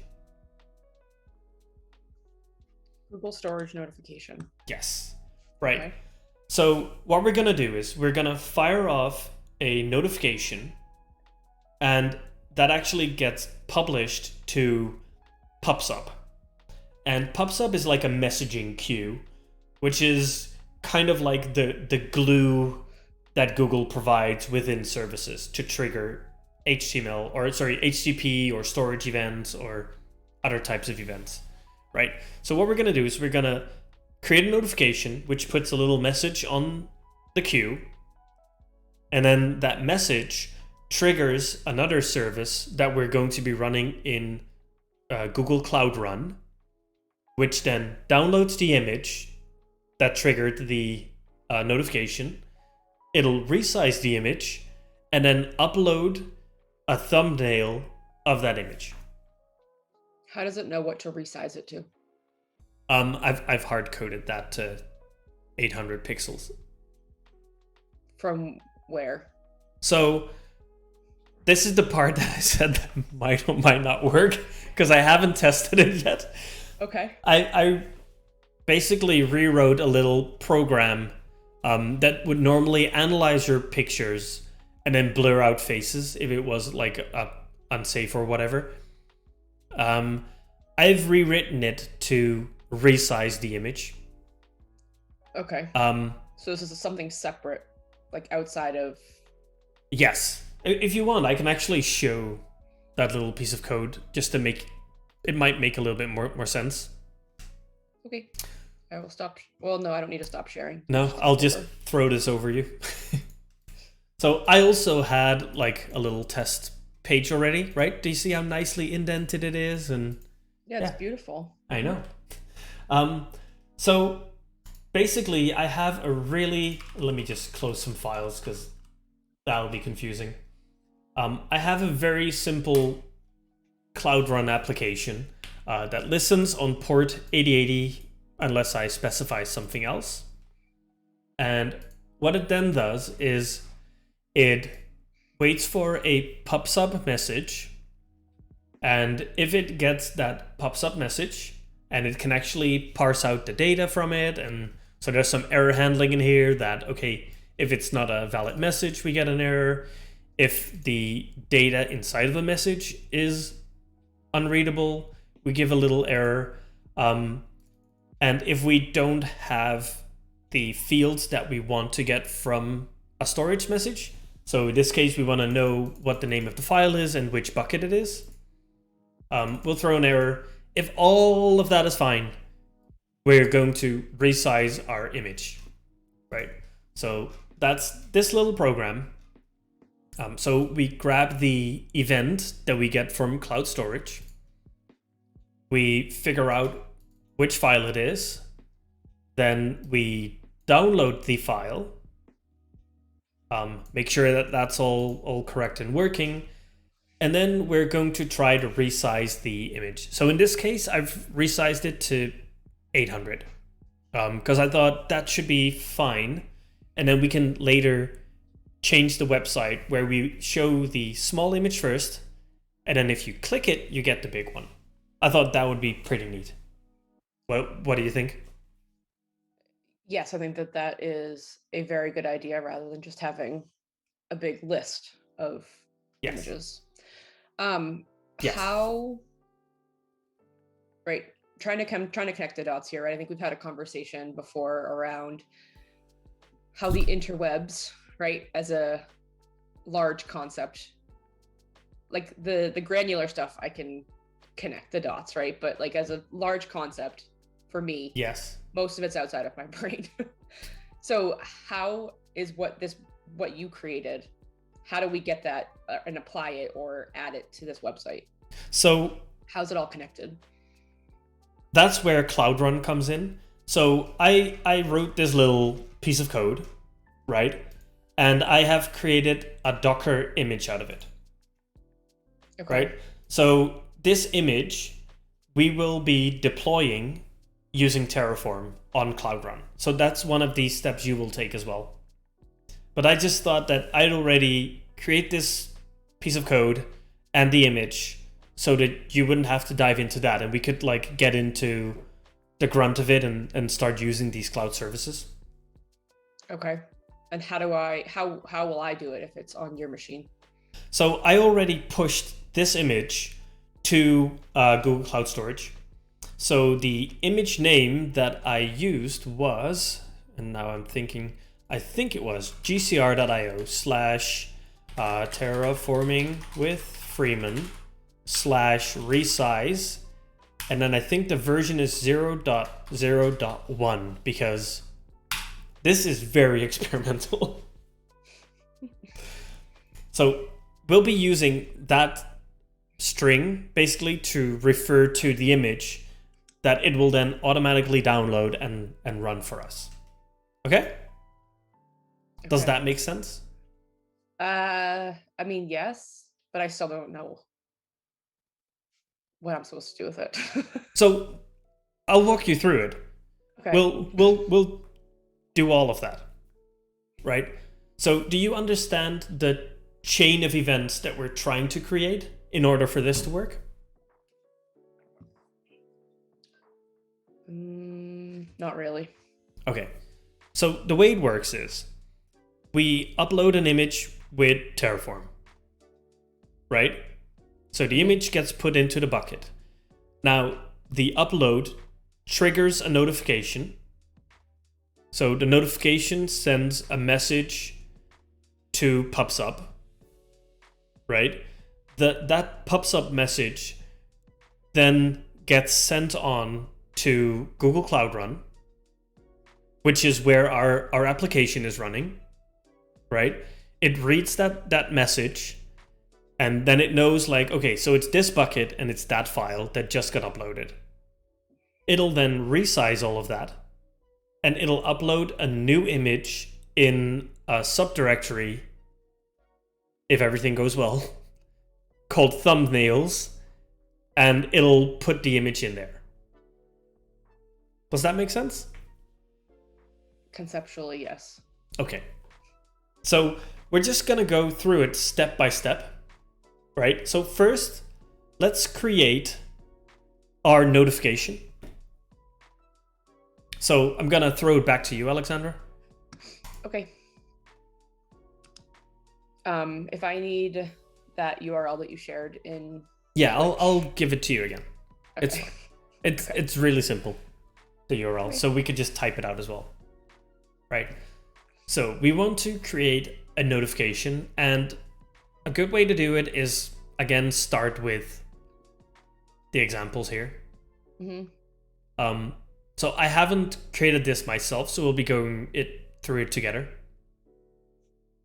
Google Storage notification. Yes. Right. Okay. So what we're going to do is we're going to fire off a notification, and that actually gets published to PubSub. And PubSub is like a messaging queue, which is kind of like the glue that Google provides within services to trigger HTTP or storage events or other types of events, right? So what we're going to do is we're going to create a notification which puts a little message on the queue, and then that message triggers another service that we're going to be running in Google Cloud Run, which then downloads the image that triggered the notification. It'll resize the image and then upload a thumbnail of that image. How does it know what to resize it to? I've hard coded that to 800 pixels. From where? So this is the part that I said that might or might not work because I haven't tested it yet. Okay. I basically rewrote a little program that would normally analyze your pictures and then blur out faces if it was like unsafe or whatever. I've rewritten it to resize the image. Okay. So this is something separate, like outside of... Yes. If you want, I can actually show that little piece of code just to make... It might make a little bit more sense. Okay. I will stop. Well, no, I don't need to stop sharing. No, I'll just throw this over you. So I also had like a little test page already, right? Do you see how nicely indented it is? And yeah, it's beautiful. I know. So basically I have a really... Let me just close some files because that'll be confusing. I have a very simple Cloud Run application that listens on port 8080 unless I specify something else. And what it then does is it waits for a PubSub message, and if it gets that PubSub message and it can actually parse out the data from it, and so there's some error handling in here that, okay, if it's not a valid message, we get an error. If the data inside of the message is unreadable, we give a little error. And if we don't have the fields that we want to get from a storage message, so in this case, we want to know what the name of the file is and which bucket it is, we'll throw an error. If all of that is fine, we're going to resize our image, right? So that's this little program. So we grab the event that we get from cloud storage. We figure out which file it is. Then we download the file. Make sure that that's all correct and working. And then we're going to try to resize the image. So in this case, I've resized it to 800. because I thought that should be fine, and then we can later change the website where we show the small image first, and then if you click it, you get the big one. I thought that would be pretty neat. What do you think? Yes, I think that that is a very good idea rather than just having a big list of Yes. images. Um, Yes. how right, trying to connect the dots here, right? I think we've had a conversation before around how the interwebs, right, as a large concept, like the granular stuff, I can connect the dots, right? But like as a large concept, for me, Yes. most of it's outside of my brain. So how is what you created? How do we get that and apply it or add it to this website? So How's it all connected? that's where Cloud Run comes in. So I wrote this little piece of code, right? And I have created a Docker image out of it. Okay. Right? So this image we will be deploying using Terraform on Cloud Run. So that's one of these steps you will take as well. But I just thought that I'd already create this piece of code and the image so that you wouldn't have to dive into that, and we could like get into the grunt of it and start using these cloud services. Okay. And how will I do it if it's on your machine? So I already pushed this image to Google Cloud Storage. So the image name that I used was, and now I'm thinking, I think it was gcr.io slash terraforming with Freeman slash resize. And then I think the version is 0.0.1 because this is very experimental. So we'll be using that string basically to refer to the image that it will then automatically download and run for us. Okay? Does that make sense? I mean, yes, but I still don't know what I'm supposed to do with it. So I'll walk you through it. Okay. We'll do all of that. Right? So do you understand the chain of events that we're trying to create in order for this to work? Not really. Okay. So the way it works is we upload an image with Terraform, right? So the image gets put into the bucket. Now, the upload triggers a notification. So the notification sends a message to PubSub, right? That PubSub message then gets sent on to Google Cloud Run, which is where our application is running, right? It reads that message, and then it knows like, okay, so it's this bucket and it's that file that just got uploaded. It'll then resize all of that, and it'll upload a new image in a subdirectory, if everything goes well, called thumbnails, and it'll put the image in there. Does that make sense? Conceptually, yes. Okay. So we're just going to go through it step by step, right? So first, let's create our notification. So I'm going to throw it back to you, Alexandra. Okay. If I need that URL that you shared in... Yeah, I'll give it to you again. Okay. It's really simple, the URL. Okay. So we could just type it out as well. Right? So we want to create a notification, and a good way to do it is, again, start with the examples here. Mm-hmm. So I haven't created this myself, so we'll be going through it together.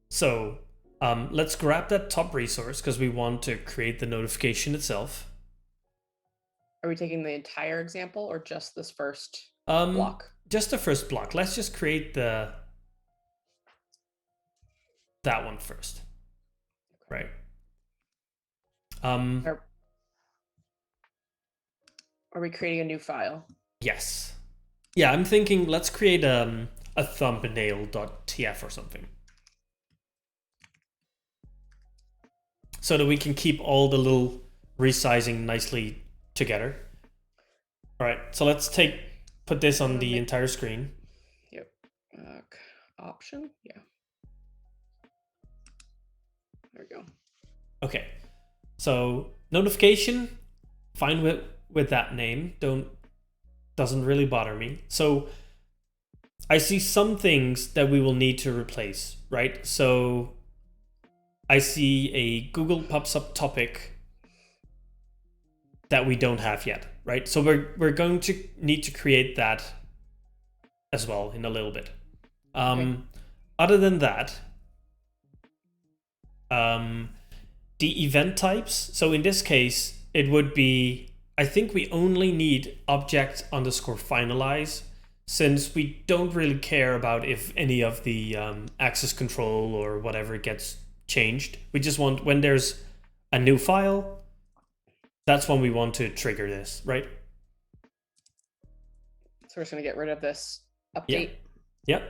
So let's grab that top resource because we want to create the notification itself. Are we taking the entire example or just this first block? Just the first block. Let's just create that one first. Right. Are we creating a new file? Yes. Yeah, I'm thinking let's create a thumbnail.tf or something. So that we can keep all the little resizing nicely together. All right, so let's put this on the entire screen. Yep. Option. Yeah. There we go. Okay. So notification, fine with that name. Doesn't really bother me. So I see some things that we will need to replace, right? So I see a Google pops up topic that we don't have yet, right? So we're going to need to create that as well in a little bit. Okay. Other than that, the event types. So in this case, it would be, I think we only need object_finalize, since we don't really care about if any of the access control or whatever gets changed. We just want, when there's a new file, that's when we want to trigger this, right? So we're just going to get rid of this update. Yep.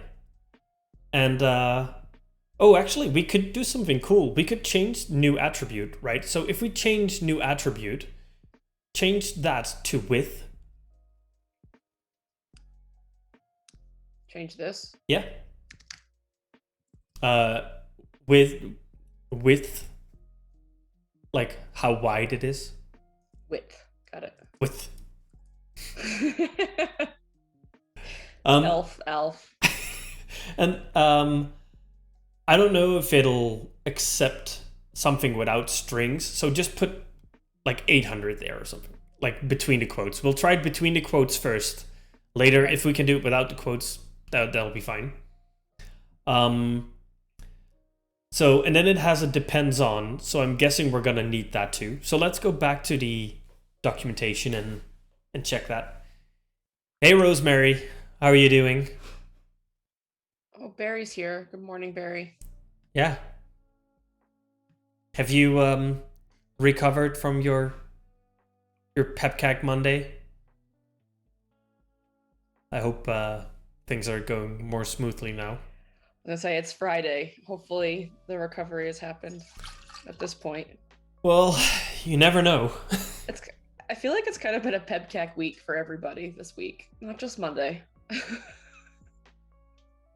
And oh, actually, we could do something cool. We could change new attribute, right? So if we change new attribute, change that to width. Change this. Yeah. Width, like how wide it is. Width. Got it. Width. Elf. And I don't know if it'll accept something without strings, so just put like 800 there or something, like between the quotes. We'll try it between the quotes first. Later, if we can do it without the quotes, that'll be fine. So, and then it has a depends on, so I'm guessing we're gonna need that too. So let's go back to the documentation and check that. Hey, Rosemary, how are you doing? Oh, Barry's here. Good morning, Barry. Yeah. Have you recovered from your PepCag Monday? I hope things are going more smoothly now. I'm gonna say it's Friday. Hopefully the recovery has happened at this point. Well, you never know. I feel like it's kind of been a PepCag week for everybody this week, not just Monday.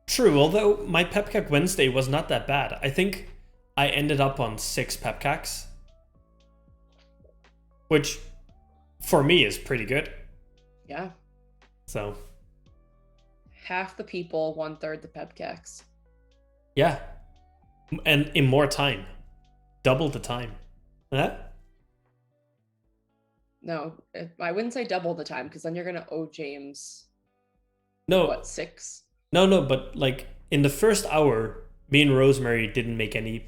True, although my PepCag Wednesday was not that bad. I think I ended up on 6 PepCags, which for me is pretty good. Yeah. So half the people, 1/3 the PepCags. Yeah. And in more time. Double the time. Huh? No, I wouldn't say double the time, because then you're gonna owe James No. what, 6? No, but like in the first hour, me and Rosemary didn't make any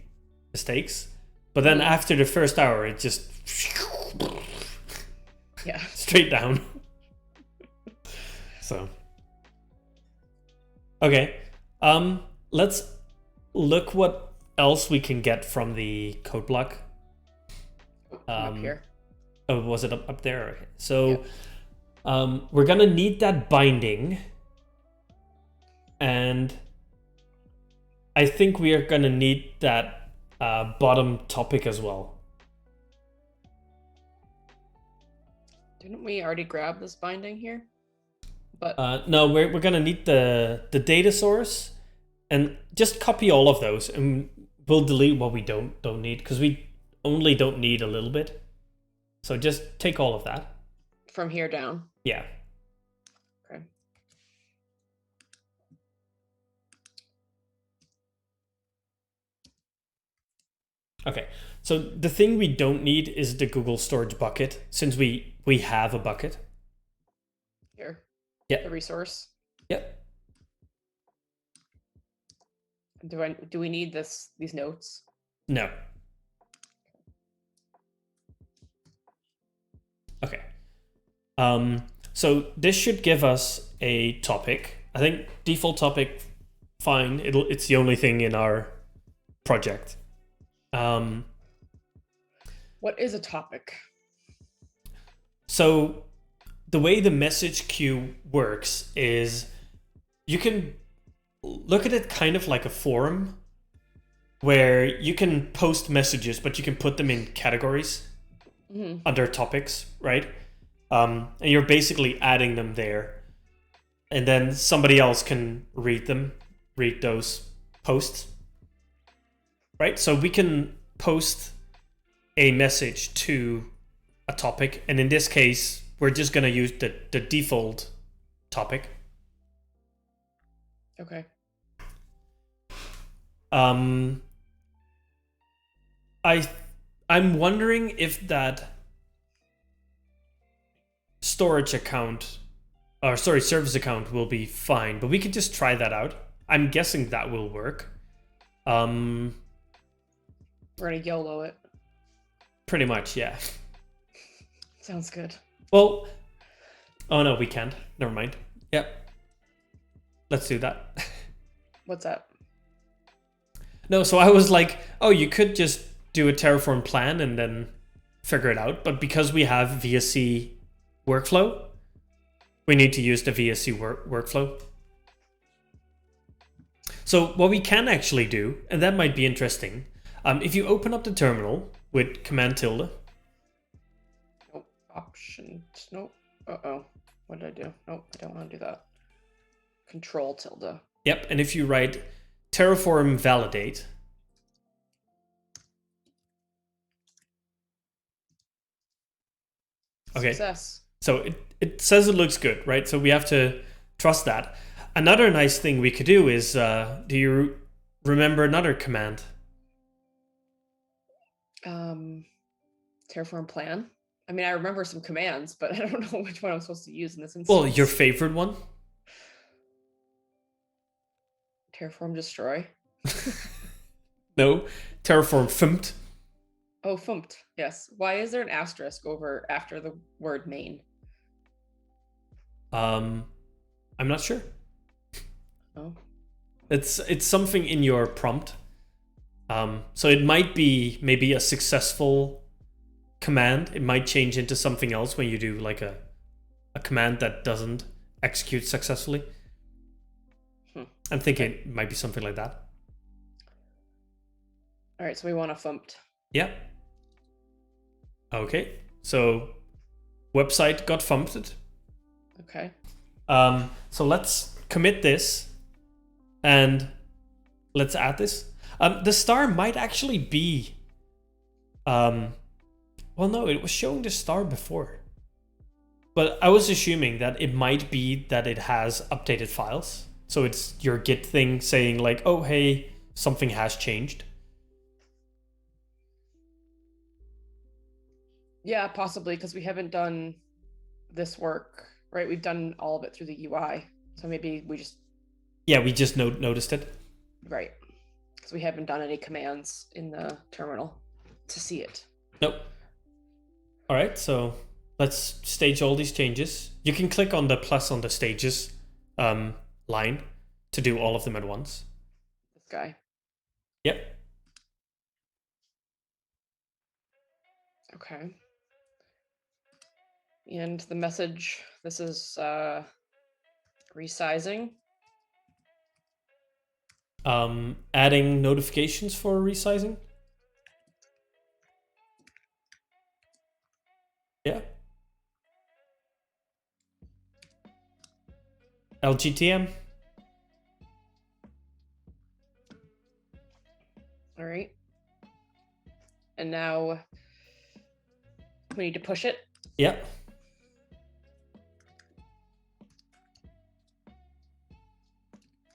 mistakes. But then after the first hour, it just straight down. So okay. Let's look what else we can get from the code block. Up here. Oh, was it up there? Okay. So we're gonna need that binding. And I think we are gonna need that bottom topic as well. Didn't we already grab this binding here? But no, we're gonna need the data source, and just copy all of those, and we'll delete what we don't need, because we only don't need a little bit. So just take all of that from here down. Yeah. Okay. Okay. So the thing we don't need is the Google Storage bucket, since we have a bucket. Here. Yeah. The resource. Yep. Do we need these notes? No. Okay. So this should give us a topic. I think default topic, fine. It's the only thing in our project. What is a topic? So the way the message queue works is you can look at it kind of like a forum where you can post messages, but you can put them in categories under topics, right? And you're basically adding them there. And then somebody else can read those posts, right? So we can post a message to a topic. And in this case, we're just going to use the default topic. Okay. I'm wondering if that storage account, or sorry, service account will be fine, but we can just try that out. I'm guessing that will work. We're gonna YOLO it. Pretty much, yeah. Sounds good. Well, oh no, we can't. Never mind. Yep. Let's do that. What's up? No, so I was like, oh, you could just do a Terraform plan and then figure it out. But because we have VSC workflow, we need to use the VSC workflow. So what we can actually do, and that might be interesting, if you open up the terminal with Command tilde. Nope. Option. Nope. Uh-oh. What did I do? Nope, I don't want to do that. Control tilde. Yep, and if you write Terraform validate, okay. Success. So it says it looks good, right? So we have to trust that. Another nice thing we could do is, do you remember another command? Terraform plan. I mean, I remember some commands, but I don't know which one I'm supposed to use in this instance. Well, your favorite one? Terraform destroy. No, Terraform fumpt. Oh, fumpt. Yes. Why is there an asterisk over after the word main? I'm not sure. Oh. It's something in your prompt. So it might be maybe a successful command. It might change into something else when you do like a command that doesn't execute successfully. I'm thinking it might be something like that. All right, so we want a fumped. Yep. Okay, so website got fumped. Okay. So let's commit this and let's add this. The star might actually be, well, no, it was showing the star before, but I was assuming that it might be that it has updated files. So it's your Git thing saying like, oh, hey, something has changed. Yeah, possibly, because we haven't done this work, right? We've done all of it through the UI. So maybe we just... Yeah, we just noticed it. Right. Because we haven't done any commands in the terminal to see it. Nope. All right, so let's stage all these changes. You can click on the plus on the stages line to do all of them at once. This guy. Yep. Okay. And the message, this is resizing. Adding notifications for resizing. Yeah. LGTM. All right. And now we need to push it. Yep.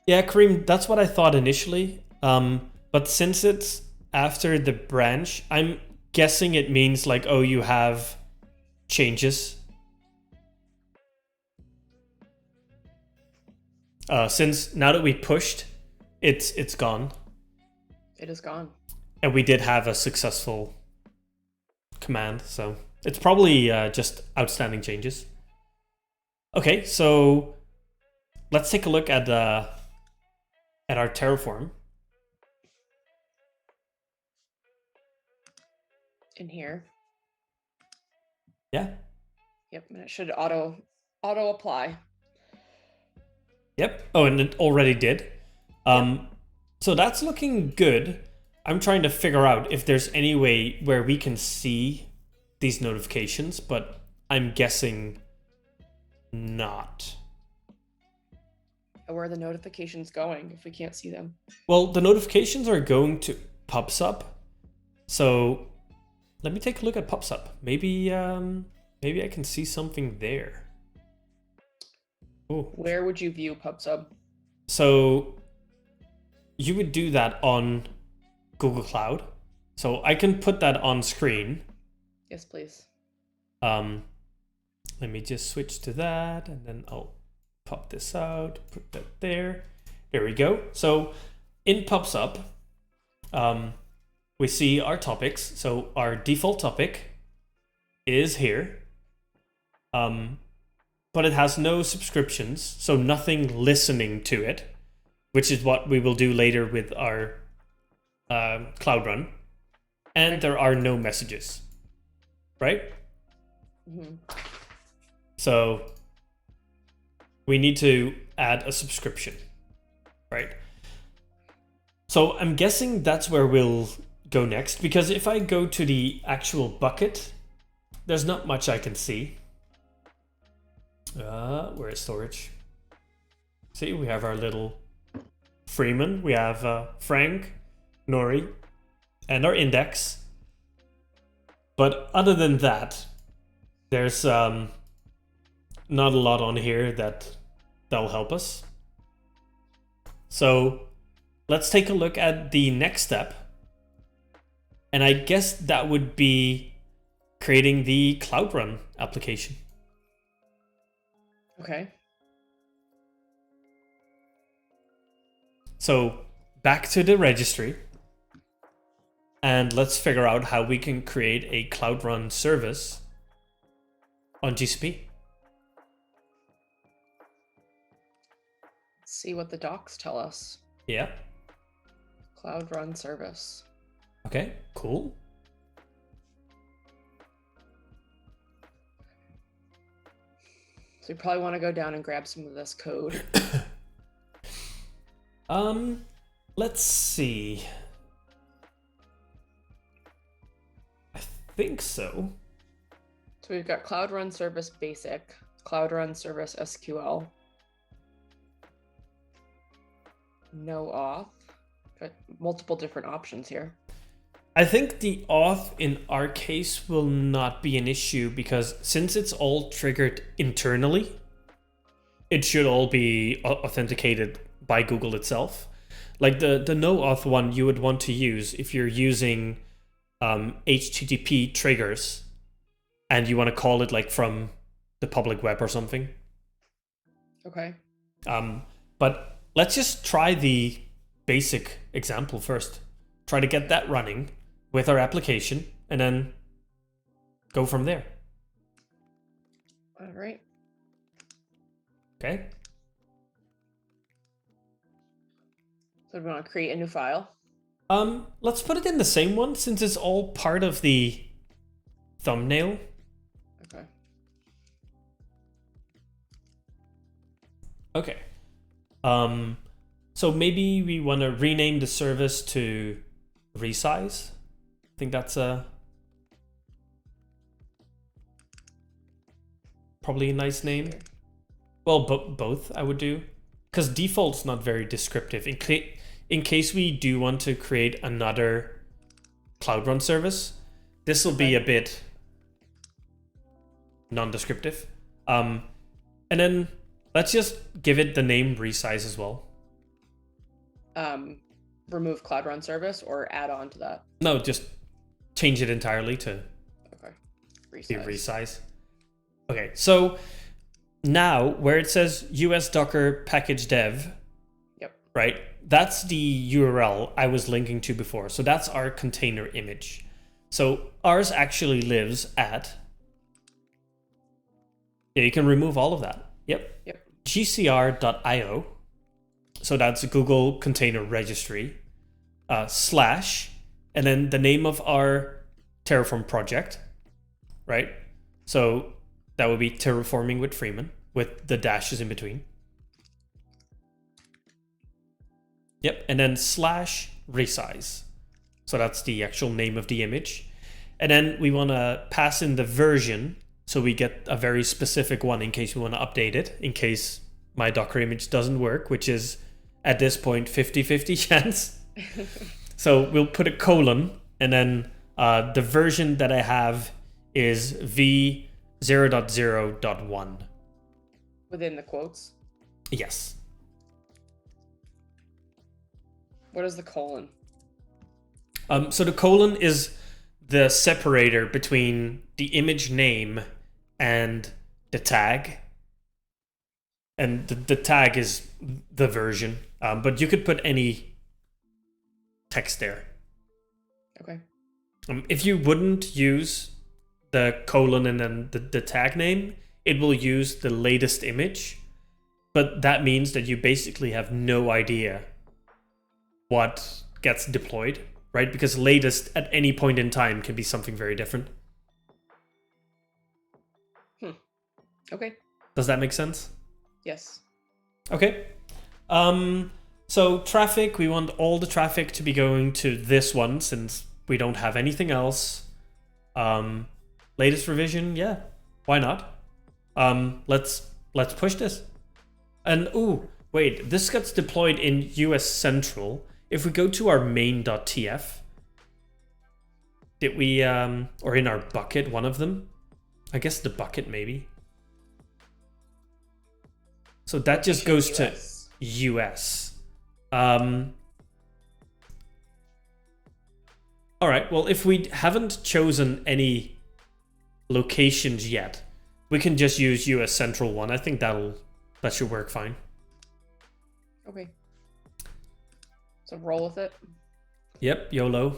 Yeah, Kareem, that's what I thought initially. But since it's after the branch, I'm guessing it means like, oh, you have changes. Since now that we pushed, it's gone. It is gone. And we did have a successful command, so it's probably just outstanding changes. Okay, so let's take a look at our Terraform. In here. Yeah. Yep, and it should auto apply. Yep. Oh, and it already did. So that's looking good. I'm trying to figure out if there's any way where we can see these notifications, but I'm guessing not. Where are the notifications going if we can't see them? Well, the notifications are going to PubSub. So let me take a look at PubSub. Maybe I can see something there. Oh. Where would you view PubSub? So you would do that on Google Cloud. So I can put that on screen. Yes, please. Let me just switch to that, and then I'll pop this out, put that there. There we go. So in PubSub, we see our topics. So our default topic is here. But it has no subscriptions, so nothing listening to it, which is what we will do later with our Cloud Run. And there are no messages, right? Mm-hmm. So we need to add a subscription, right? So I'm guessing that's where we'll go next, because if I go to the actual bucket, there's not much I can see. Where is storage? See, we have our little Freeman, we have Frank, Nori, and our index. But other than that, there's not a lot on here that'll help us. So let's take a look at the next step. And I guess that would be creating the Cloud Run application. Okay. So back to the registry, and let's figure out how we can create a Cloud Run service on GCP. Let's see what the docs tell us. Yeah. Cloud Run service. Okay, cool. So we probably want to go down and grab some of this code. Let's see. I think so. So we've got Cloud Run Service Basic, Cloud Run Service SQL, no auth. Got multiple different options here. I think the auth in our case will not be an issue, because since it's all triggered internally, it should all be authenticated by Google itself. Like the no auth one you would want to use if you're using HTTP triggers and you want to call it like from the public web or something. Okay. But let's just try the basic example first. Try to get that running with our application, and then go from there. All right. Okay. So we want to create a new file. Let's put it in the same one, since it's all part of the thumbnail. Okay. Okay. So maybe we want to rename the service to resize. I think that's probably a nice name. Well, both I would do, because default's not very descriptive. In case we do want to create another Cloud Run service, this will be a bit non-descriptive. And then let's just give it the name resize as well. Remove Cloud Run service or add on to that? No, just change it entirely to resize. Okay, so now where it says US Docker package dev, yep, right? That's the URL I was linking to before. So that's our container image. So ours actually lives at, yeah, you can remove all of that. Yep. gcr.io. So that's Google Container Registry, / and then the name of our Terraform project, right? So That would be Terraforming with Freeman, with the dashes in between. Yep, and then slash resize. So that's the actual name of the image. And then we want to pass in the version, so we get a very specific one in case we want to update it, in case my Docker image doesn't work, which is at this point 50-50 chance. So we'll put a colon, and then the version that I have is v0.0.1. Within the quotes? Yes. What is the colon? So the colon is the separator between the image name and the tag. And the tag is the version. But you could put any text there. Okay. If you wouldn't use the colon and then the tag name, it will use the latest image. But that means that you basically have no idea what gets deployed, right? Because latest at any point in time can be something very different. Okay. Does that make sense? Yes. Okay. So traffic, we want all the traffic to be going to this one since we don't have anything else. Latest revision, yeah, why not? Let's push this. And wait, this gets deployed in US Central. If we go to our main.tf, did we or in our bucket, one of them? I guess the bucket maybe. So that just goes to US. All right, well, if we haven't chosen any locations yet, we can just use US Central 1. I think that should work fine. Okay. So roll with it. Yep, YOLO.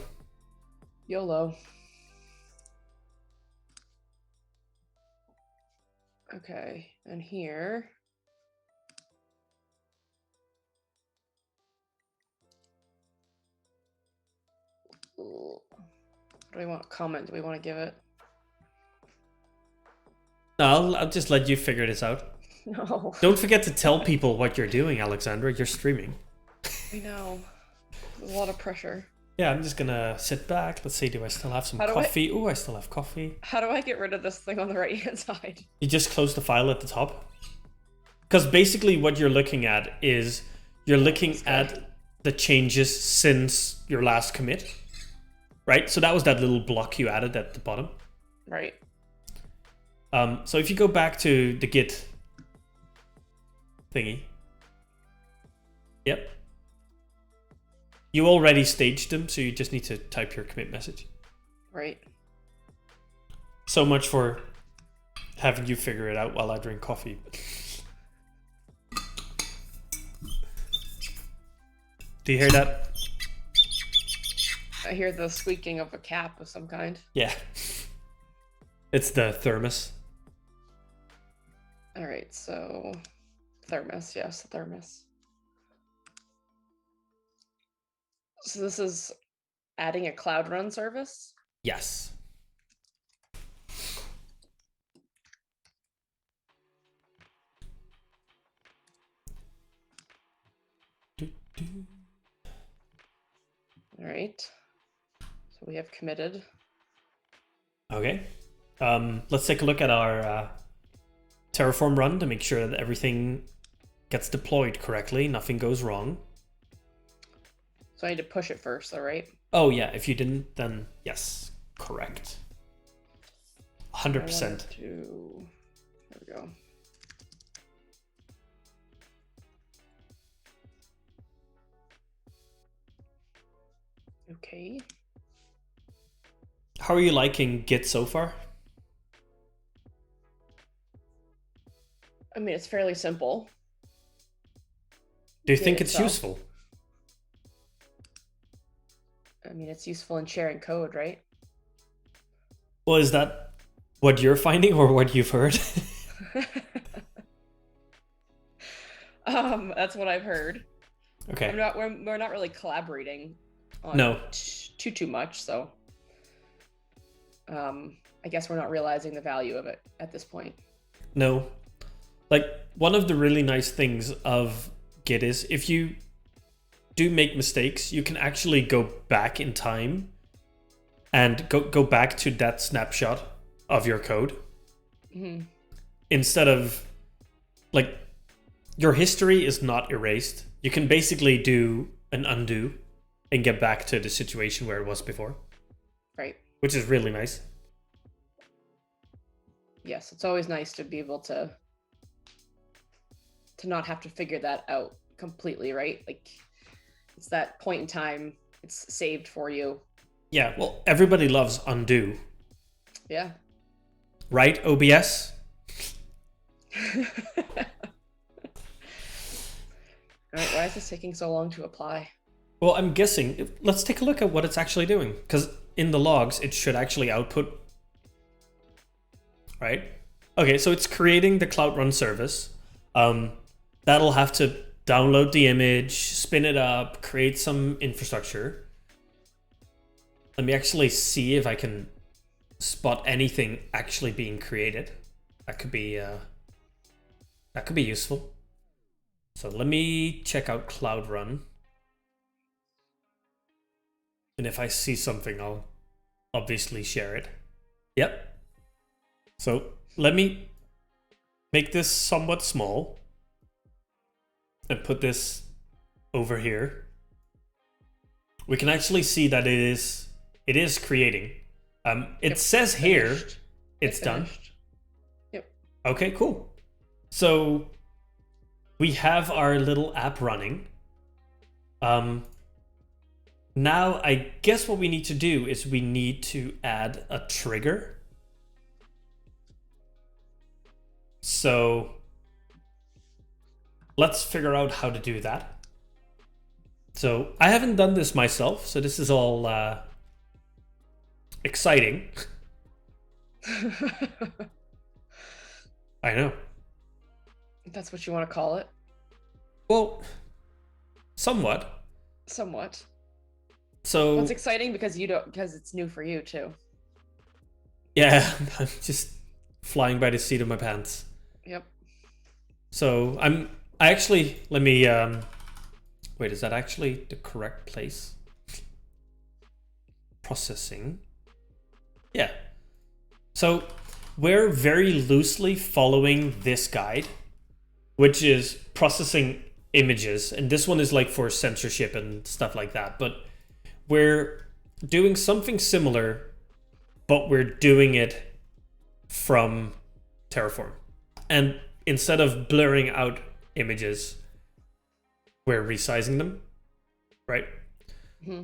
YOLO. Okay, and here. What do we want? Comment? Do we want to give it? No, I'll just let you figure this out. No. Don't forget to tell people what you're doing, Alexandra. You're streaming. I know. There's a lot of pressure. Yeah, I'm just gonna sit back. Let's see, do I still have some coffee? Oh, I still have coffee. How do I get rid of this thing on the right-hand side? You just close the file at the top. Because basically what you're looking at is you're looking at the changes since your last commit. Right? So that was that little block you added at the bottom. Right. So if you go back to the Git thingy. Yep. You already staged them, so you just need to type your commit message. Right. So much for having you figure it out while I drink coffee. Do you hear that? I hear the squeaking of a cap of some kind. Yeah. It's the thermos. All right, so thermos, yes, thermos. So this is adding a Cloud Run service? Yes. All right. So we have committed. Okay. Let's take a look at our Terraform run to make sure that everything gets deployed correctly, nothing goes wrong. So I need to push it first, all right? Oh yeah, if you didn't, then yes, correct. 100%. There we go. Okay. How are you liking Git so far? I mean, it's fairly simple. Do you think it's useful? I mean, it's useful in sharing code, right? Well, is that what you're finding or what you've heard? That's what I've heard. Okay. We're not really collaborating on too much, so I guess we're not realizing the value of it at this point. No. Like, one of the really nice things of Git is if you do make mistakes, you can actually go back in time and go back to that snapshot of your code. Mm-hmm. Instead of, like, your history is not erased. You can basically do an undo and get back to the situation where it was before. Right. Which is really nice. Yes, it's always nice to be able to not have to figure that out completely, right? Like, it's that point in time, it's saved for you. Yeah, well, everybody loves undo. Yeah. Right, OBS? All right, why is this taking so long to apply? Well, I'm guessing, let's take a look at what it's actually doing. Because in the logs, it should actually output. Right? Okay, so it's creating the Cloud Run service. That'll have to download the image, spin it up, create some infrastructure. Let me actually see if I can spot anything actually being created. That could be useful. So let me check out Cloud Run. And if I see something, I'll obviously share it. Yep. So let me make this somewhat small and put this over here. We can actually see that it is creating. It says here it's done. Yep. Okay, cool. So we have our little app running. Now I guess what we need to do is we need to add a trigger. So let's figure out how to do that. So I haven't done this myself, so this is all exciting. I know. That's what you want to call it? Well, somewhat. Somewhat. So well, it's exciting because it's new for you too. Yeah, I'm just flying by the seat of my pants. Yep. So let me wait, is that actually the correct place? Processing. Yeah. So we're very loosely following this guide, which is processing images. And this one is like for censorship and stuff like that. But we're doing something similar, but we're doing it from Terraform. And instead of blurring out images, we're resizing them, right? Mm-hmm.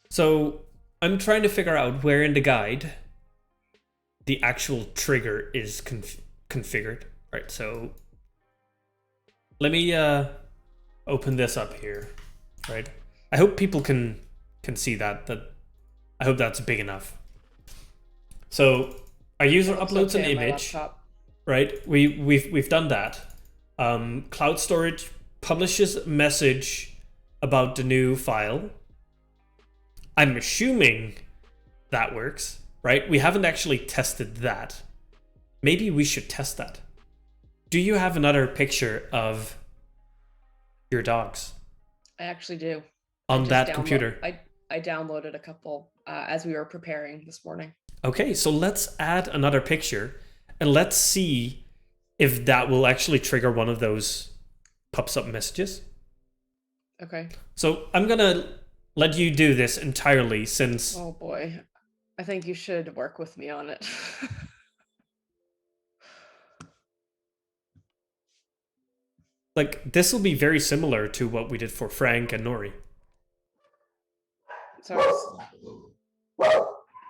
So I'm trying to figure out where in the guide the actual trigger is configured, right? So let me open this up here, right? I hope people can see that. I hope that's big enough. So our user uploads an image, right? We've done that. Cloud storage publishes a message about the new file. I'm assuming that works, right? We haven't actually tested that. Maybe we should test that. Do you have another picture of your dogs? I actually do. On that computer? I downloaded a couple as we were preparing this morning. Okay, so let's add another picture and let's see if that will actually trigger one of those pops up messages. Okay. So I'm gonna let you do this entirely since... Oh boy. I think you should work with me on it. Like, this will be very similar to what we did for Frank and Nori. So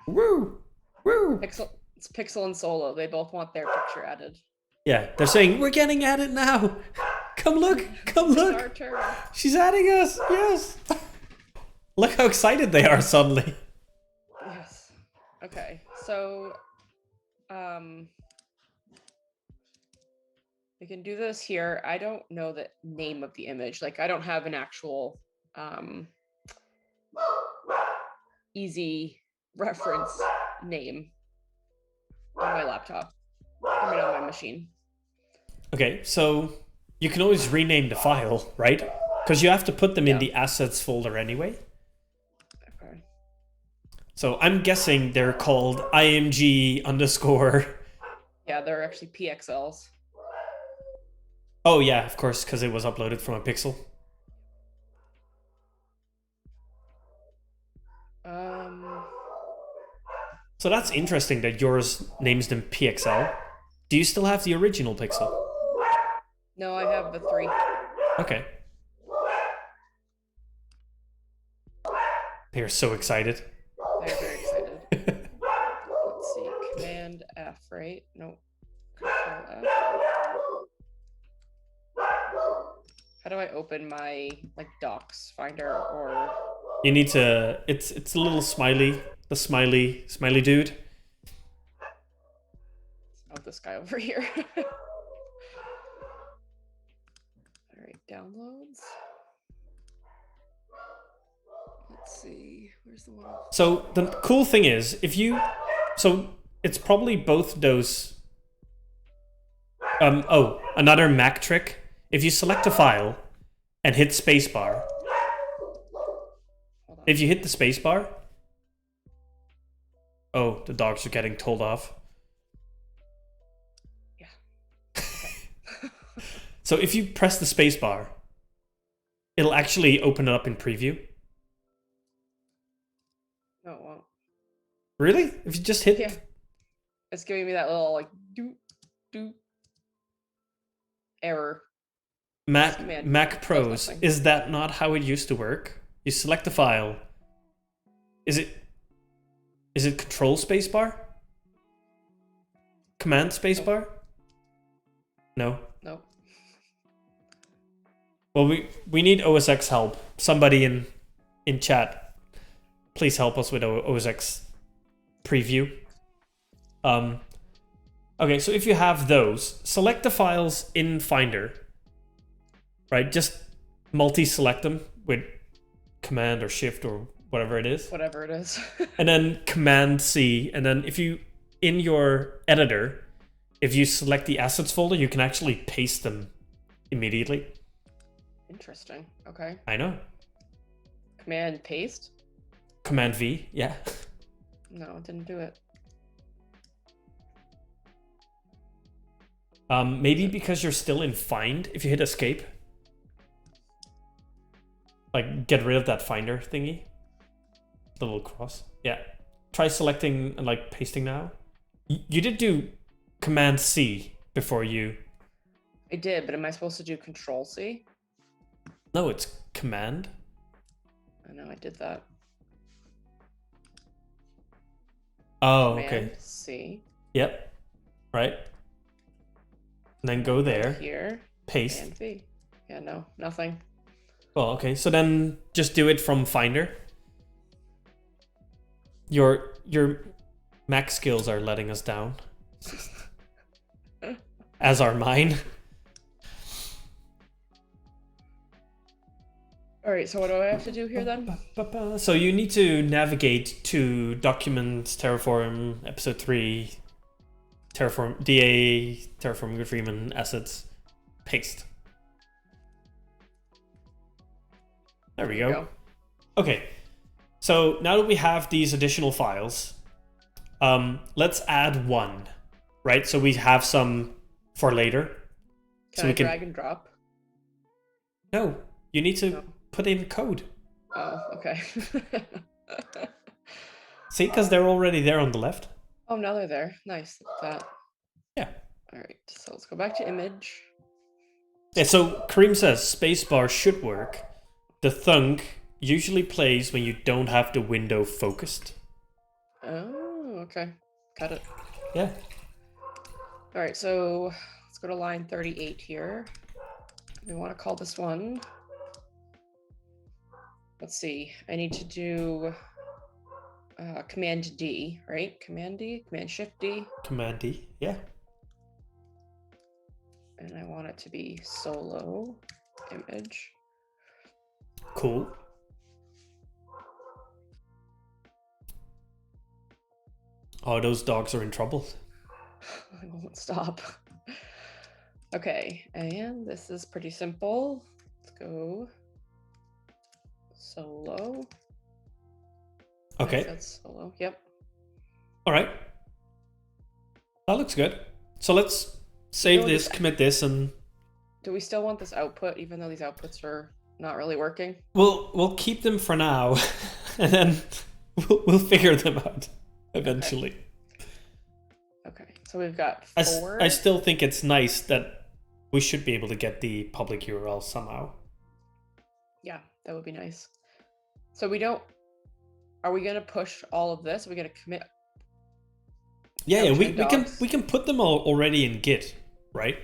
Woo! Woo! it's Pixel and Solo. They both want their picture added. Yeah, they're saying, we're getting at it now. Come look, come look. Our turn. She's adding us, yes. Look how excited they are suddenly. Yes. Okay, so we can do this here. I don't know the name of the image. Like, I don't have an actual easy reference name on my laptop. I mean, on my machine. Okay, so you can always rename the file, right? Because you have to put them in Yeah. the assets folder anyway. Okay. So I'm guessing they're called img underscore. Yeah, they're actually PXLs. Oh yeah, of course, because it was uploaded from a pixel. So that's interesting that yours names them PXL. Do you still have the original pixel? No, I have the 3. Okay. They're so excited. They're very excited. Let's see. Command F, right? No. Control F. How do I open my docs finder or You need to. It's a little smiley. The smiley dude. this guy over here? All right, downloads. Let's see. Where's the one? So the cool thing is, if you, so it's probably both those. Oh, another Mac trick. If you select a file and hit spacebar, if you hit the spacebar, oh, the dogs are getting told off. Yeah. Okay. So if you press the spacebar, it'll actually open it up in preview. No, it won't. Really? If you just hit... Yeah. It's giving me that little do error. Mac Pros, is that not how it used to work? You select the file. Is it control spacebar? Command spacebar? No. No. Well, we need OS X help. Somebody in chat, please help us with OS X preview. Okay, so if you have those, select the files in Finder. Right, just multi-select them with Command or Shift or whatever it is. Whatever it is. And then Command C, and then if you, in your editor, if you select the assets folder, you can actually paste them immediately. Interesting. Okay. I know. Command paste? Command V, yeah. No, it didn't do it. Maybe because you're still in Find, if you hit Escape. Like, get rid of that Finder thingy. The little cross. Yeah. Try selecting and, like, pasting now. You did do Command C before you... I did, but am I supposed to do Control C? No, it's Command. I know, I did that. Oh, Command okay. C. Yep. Right. And then go there. Here. Paste. And V. Yeah, no, nothing. Well, okay. So then just do it from Finder. Your Mac skills are letting us down. As are mine. All right, so what do I have to do here then? So you need to navigate to Documents, Terraform, Episode 3, Terraform, DA, Terraforming with Freeman, Assets, Paste. There we go. Okay, so now that we have these additional files, let's add one, right? So we have some for later. Can I drag and drop? No, you need to put in code. Oh, okay. See, because they're already there on the left. Oh, now they're there. Nice. That. Yeah. All right, so let's go back to image. Yeah, so Kareem says spacebar should work. The thunk usually plays when you don't have the window focused. Oh, okay. Got it. Yeah. All right, so let's go to line 38 here. We want to call this one. Let's see. I need to do Command D, right? Command D, Command Shift D. Command D, yeah. And I want it to be solo image. Cool. Oh, those dogs are in trouble. I won't stop. Okay, and this is pretty simple. Let's go solo. Okay. That's solo. Yep. All right. That looks good. So let's save this, commit this, and do we still want this output, even though these outputs are not really working? we'll keep them for now, and then we'll figure them out eventually. Okay. So we've got 4. I still think it's nice that we should be able to get the public URL somehow. Yeah, that would be nice. So we don't. Are we gonna push all of this? Are we gonna commit? Yeah, we can put them all already in Git, right?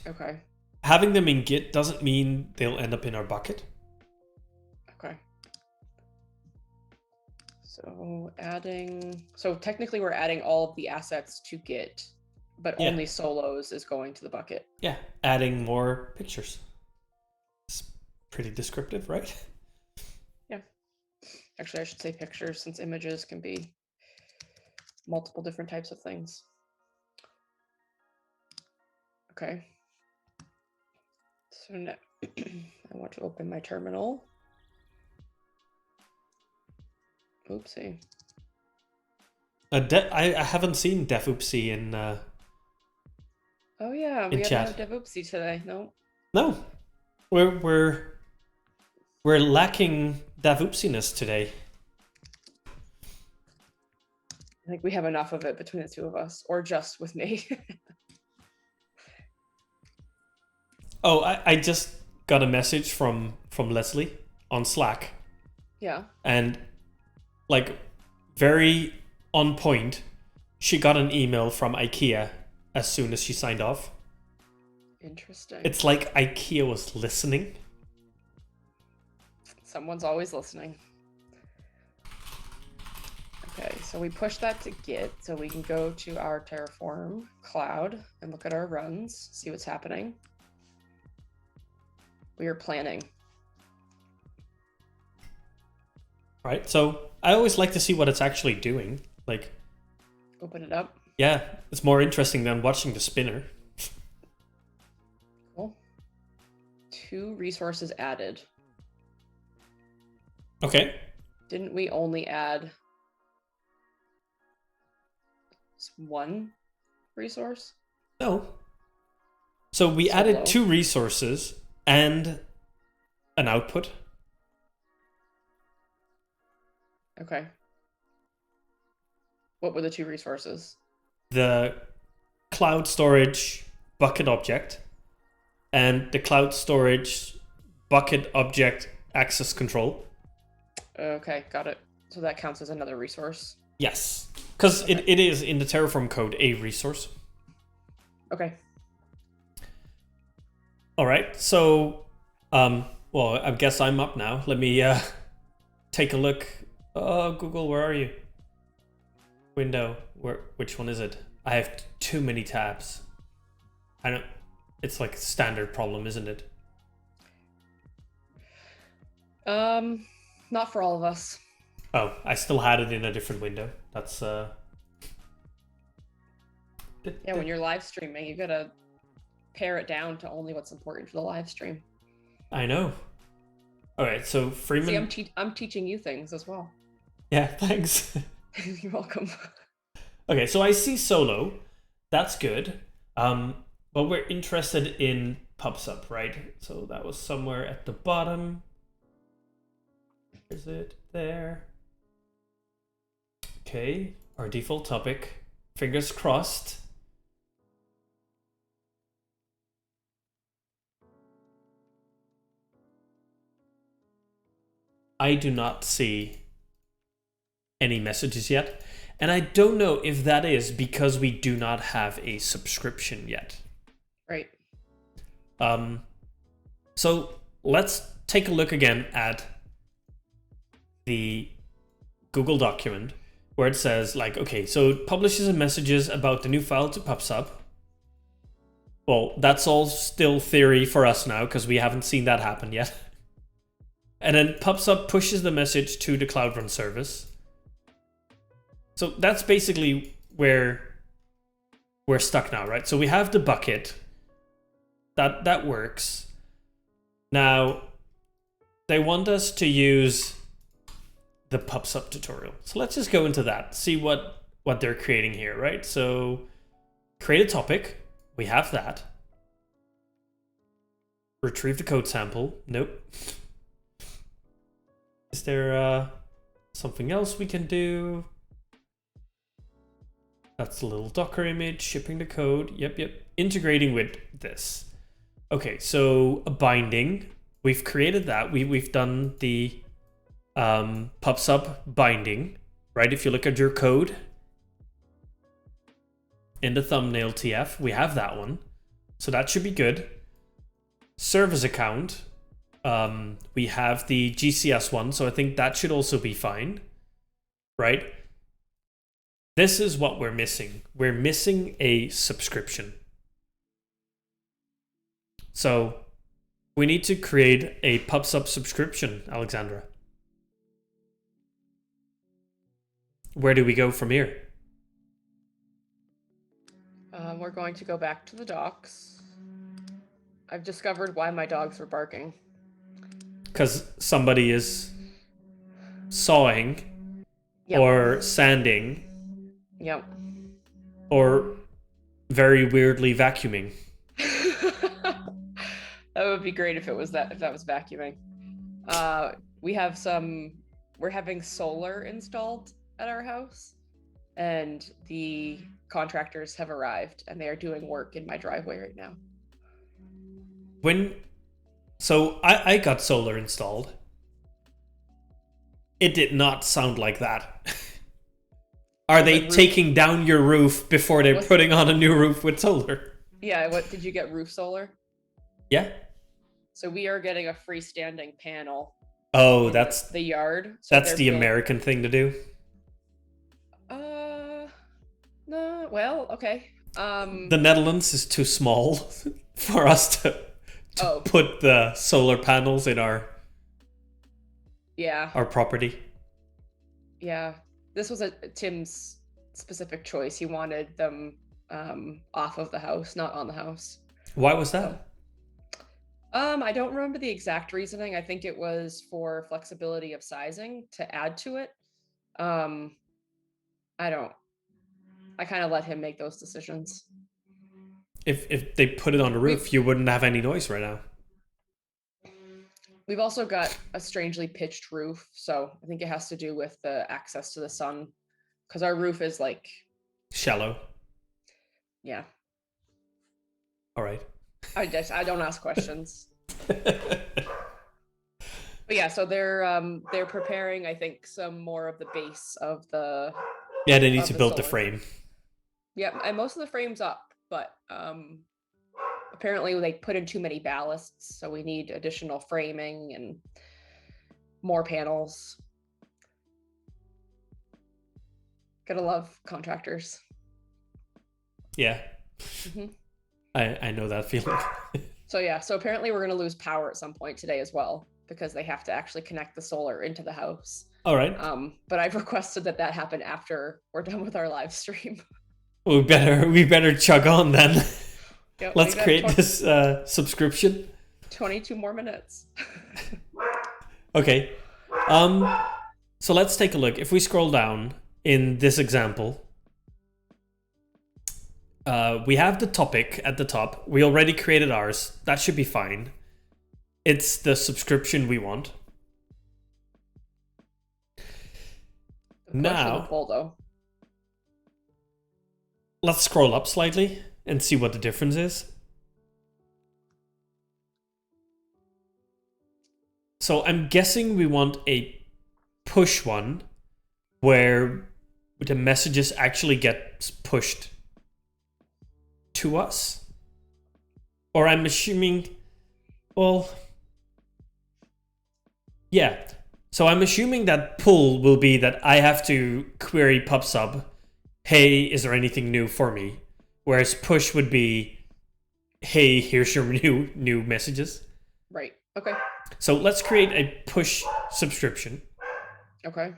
Okay. Having them in Git doesn't mean they'll end up in our bucket. Okay. So so technically we're adding all of the assets to Git, but only solos is going to the bucket. Yeah, adding more pictures. It's pretty descriptive, right? Yeah. Actually, I should say pictures, since images can be multiple different types of things. Okay. So now I want to open my terminal. Oopsie. I haven't seen defoopsie in Oh yeah, we haven't had devoopsie today. No. No. We're lacking devoopsiness today. I think we have enough of it between the two of us, or just with me. Oh, I just got a message from Leslie on Slack. Yeah. And like very on point, she got an email from IKEA as soon as she signed off. Interesting. It's like IKEA was listening. Someone's always listening. Okay, so we push that to Git so we can go to our Terraform cloud and look at our runs, see what's happening. We are planning. Right, so I always like to see what it's actually doing. Like, open it up. Yeah, it's more interesting than watching the spinner. Cool. 2 resources added. Okay. Didn't we only add 1 resource? No. So we added 2 resources and an output. Okay. What were the 2 resources? The cloud storage bucket object and the cloud storage bucket object access control. Okay, got it. So that counts as another resource? Yes, because it is in the Terraform code a resource. Okay. All right, so, well, I guess I'm up now. Let me take a look. Google, where are you? Window, which one is it? I have too many tabs. I don't. It's like a standard problem, isn't it? Not for all of us. Oh, I still had it in a different window. That's Yeah, when you're live streaming, you gotta pare it down to only what's important for the live stream. I know. All right, so Freeman. See, I'm teaching you things as well. Yeah, thanks. You're welcome. Okay, so I see solo. That's good. But we're interested in pubsub, right? So that was somewhere at the bottom. Is it there? Okay, our default topic. Fingers crossed. I do not see any messages yet. And I don't know if that is because we do not have a subscription yet. Right. So let's take a look again at the Google document where it says like, okay, so it publishes messages about the new file to PubSub. Well, that's all still theory for us now because we haven't seen that happen yet. And then PubSub pushes the message to the Cloud Run service. So that's basically where we're stuck now, right? So we have the bucket, That works. Now, they want us to use the PubSub tutorial. So let's just go into that, see what they're creating here, right? So create a topic. We have that. Retrieve the code sample. Nope. Is there something else we can do? That's a little Docker image, shipping the code. Yep. Integrating with this. Okay, so a binding. We've created that. We've done the PubSub binding, right? If you look at your code in the thumbnail TF, we have that one. So that should be good. Service account. We have the GCS one, so I think that should also be fine, right? This is what we're missing. We're missing a subscription. So we need to create a PubSub subscription, Alexandra. Where do we go from here? We're going to go back to the docs. I've discovered why my dogs were barking. Because somebody is sawing or sanding or very weirdly vacuuming. That would be great if that was vacuuming. We're having solar installed at our house, and the contractors have arrived and they are doing work in my driveway right now. So I got solar installed. It did not sound like that. Are they taking down your roof before they're putting on a new roof with solar? Yeah, what did you get? Roof solar? Yeah. So we are getting a freestanding panel. Oh, that's the yard. So that's the American thing to do. No, well, okay. The Netherlands is too small for us to put the solar panels in our property. Yeah, this was Tim's specific choice. He wanted them off of the house, not on the house. Why was that? I don't remember the exact reasoning. I think it was for flexibility of sizing to add to it. I kind of let him make those decisions. If they put it on the roof, you wouldn't have any noise right now. We've also got a strangely pitched roof, so I think it has to do with the access to the sun, because our roof is like shallow. Yeah. All right. I don't ask questions. But yeah, so they're preparing, I think, some more of the base of the. Yeah, they need to build the frame. Yeah, and most of the frame's up, but apparently they put in too many ballasts, so we need additional framing and more panels. Gotta love contractors. Yeah. Mm-hmm. I know that feeling. So apparently we're gonna lose power at some point today as well, because they have to actually connect the solar into the house. All right. But I've requested that happen after we're done with our live stream. We better chug on then. Yep, let's create this subscription. 22 more minutes. Okay. So let's take a look. If we scroll down in this example, we have the topic at the top. We already created ours. That should be fine. It's the subscription we want. Now, let's scroll up slightly and see what the difference is. So I'm guessing we want a push one where the messages actually get pushed to us. Or I'm assuming, well, yeah. So I'm assuming that pull will be that I have to query PubSub, hey, is there anything new for me? Whereas push would be, hey, here's your new messages. Right. Okay. So let's create a push subscription. Okay.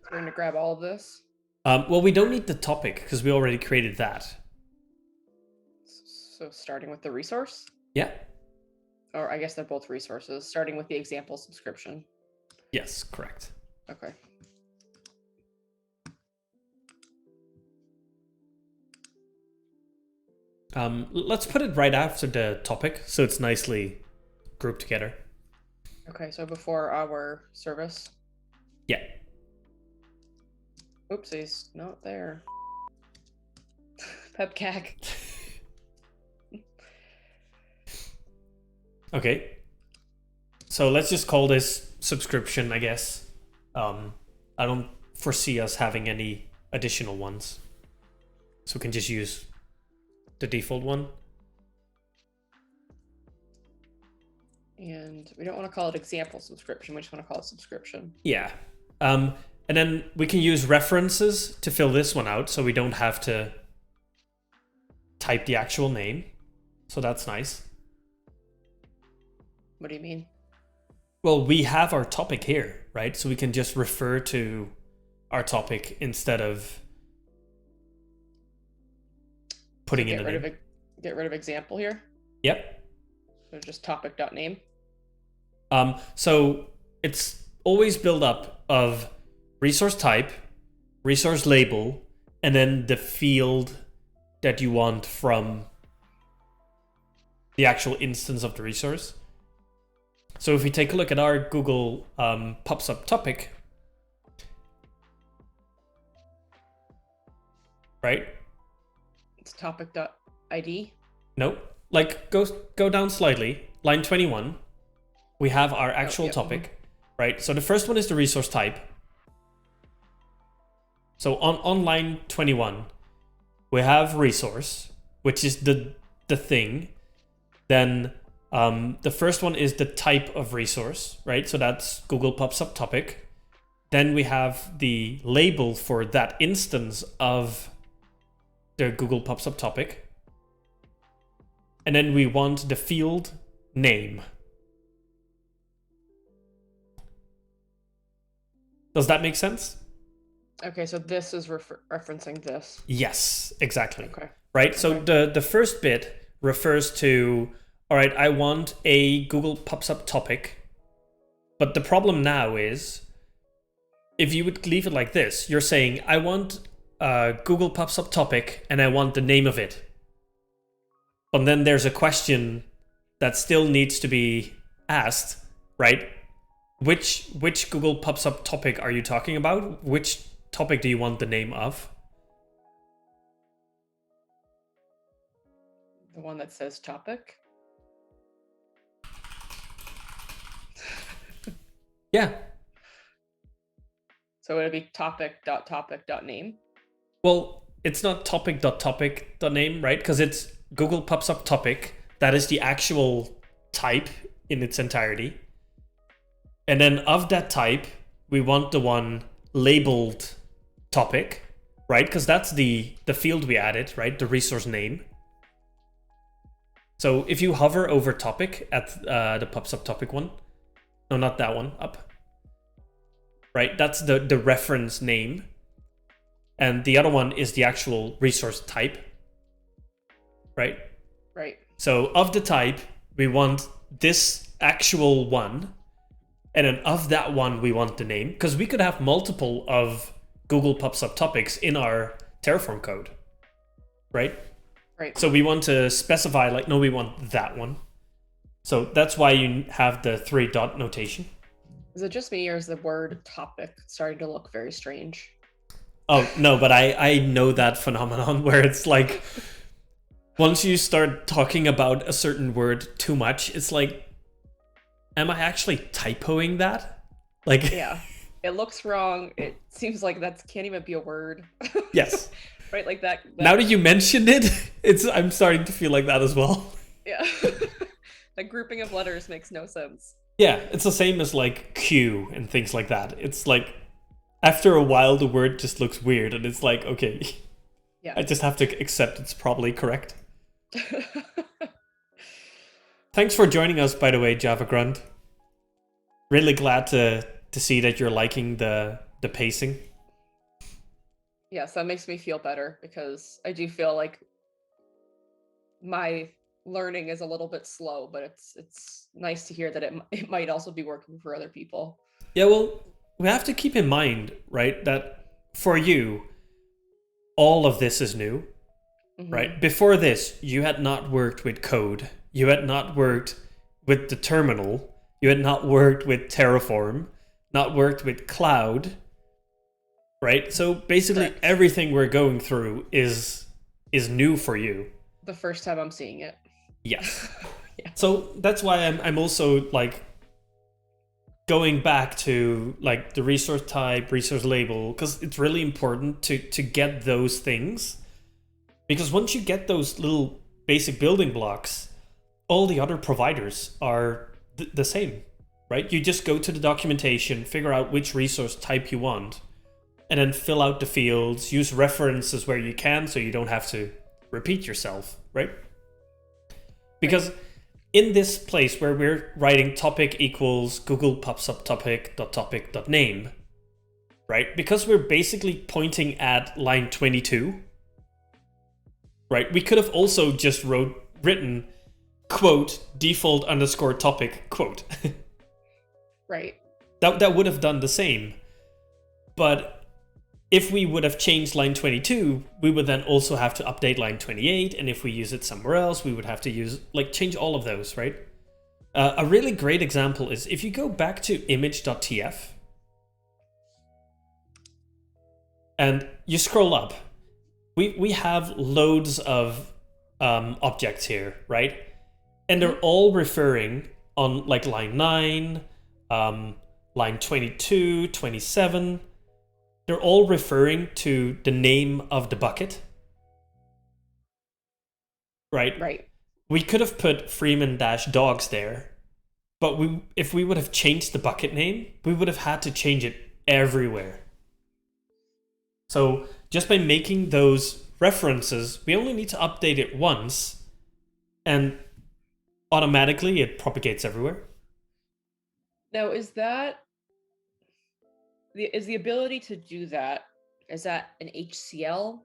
We're going to grab all of this. Well, we don't need the topic because we already created that. So starting with the resource, Yeah. or I guess they're both resources. Starting with the example subscription. Yes, correct. Okay. Let's put it right after the topic, so it's nicely grouped together. Okay, so before our service. Yeah. Oopsies, not there. Pepcac. Okay. So let's just call this subscription, I guess. I don't foresee us having any additional ones. So we can just use the default one. And we don't want to call it example subscription. We just want to call it subscription. Yeah. And then we can use references to fill this one out so we don't have to type the actual name. So that's nice. What do you mean? Well, we have our topic here, right? So we can just refer to our topic instead of putting in a name. Get rid of example here. Yep. So just topic.name. So it's always built up of resource type, resource label, and then the field that you want from the actual instance of the resource. So if we take a look at our Google pops up topic, right? It's topic.id. Nope. Like go down slightly. Line 21. We have our actual topic, right? So the first one is the resource type. So on line 21, we have resource, which is the thing. Then the first one is the type of resource, right? So that's Google pops up topic. Then we have the label for that instance of the Google pops up topic. And then we want the field name. Does that make sense? Okay, so this is referencing this. Yes, exactly. Okay. Right? So the first bit refers to, all right, I want a Google pops up topic. But the problem now is, if you would leave it like this, you're saying, I want Google pops up topic and I want the name of it. But then there's a question that still needs to be asked, right? Which Google pops up topic are you talking about? Which topic do you want the name of? The one that says topic? Yeah. So it'd be topic.topic.name. Well, it's not topic.topic.name, right? Because it's Google pops up topic. That is the actual type in its entirety. And then of that type, we want the one labeled topic, right? Because that's the field we added, right? The resource name. So if you hover over topic at the pops up topic one, no, not that one, up. Right, that's the reference name. And the other one is the actual resource type. Right? Right. So of the type, we want this actual one. And then of that one, we want the name. Because we could have multiple of Google pops up topics in our Terraform code. Right? Right. So we want to specify, like, no, we want that one. So that's why you have the 3 dot notation. Is it just me, or is the word topic starting to look very strange? Oh, no, but I know that phenomenon where it's like, once you start talking about a certain word too much, it's like, am I actually typoing that? Like, yeah, it looks wrong. It seems like that can't even be a word. Yes. Right, like that. Now that you mentioned it, I'm starting to feel like that as well. Yeah. That grouping of letters makes no sense. Yeah, it's the same as like Q and things like that. It's like, after a while, the word just looks weird, and it's like, okay, yeah, I just have to accept it's probably correct. Thanks for joining us, by the way, Java Grunt. Really glad to see that you're liking the pacing. Yes, that makes me feel better, because I do feel like my learning is a little bit slow, but it's nice to hear that it might also be working for other people. Yeah, well, we have to keep in mind, right, that for you, all of this is new, right? Before this, you had not worked with code. You had not worked with the terminal. You had not worked with Terraform, not worked with cloud, right? So basically Correct. everything we're going through is new for you. The first time I'm seeing it. Yes. Yeah. So that's why I'm also like going back to like the resource type, resource label, because it's really important to get those things. Because once you get those little basic building blocks, all the other providers are the same, right? You just go to the documentation, figure out which resource type you want, and then fill out the fields, use references where you can so you don't have to repeat yourself, right? Because in this place where we're writing topic equals Google pops up topic.topic.name, right? Because we're basically pointing at line 22, right? We could have also just written quote default underscore topic quote. Right. That would have done the same. But if we would have changed line 22, we would then also have to update line 28. And if we use it somewhere else, we would have to change all of those, right? A really great example is if you go back to image.tf and you scroll up, we have loads of objects here, right? And they're all referring on like line 9, line 22, 27. They're all referring to the name of the bucket. Right? Right. We could have put Freeman-dogs there, but if we would have changed the bucket name, we would have had to change it everywhere. So just by making those references, we only need to update it once, and automatically it propagates everywhere. Now, is the ability to do that, is that an HCL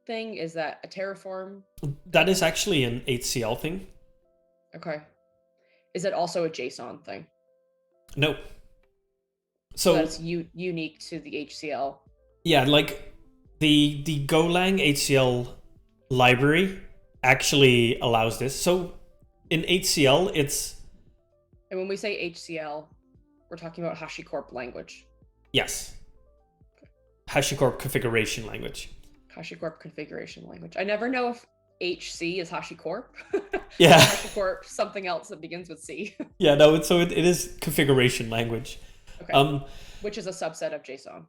thing? Is that a Terraform? That is actually an HCL thing. Okay. Is it also a JSON thing? No. So that's unique to the HCL. Yeah, like the Golang HCL library actually allows this. So in HCL, it's... And when we say HCL, we're talking about HashiCorp language. Yes. HashiCorp configuration language. HashiCorp configuration language. I never know if HC is HashiCorp. Yeah. HashiCorp, something else that begins with C. Yeah, no, it is configuration language. Okay. Which is a subset of JSON.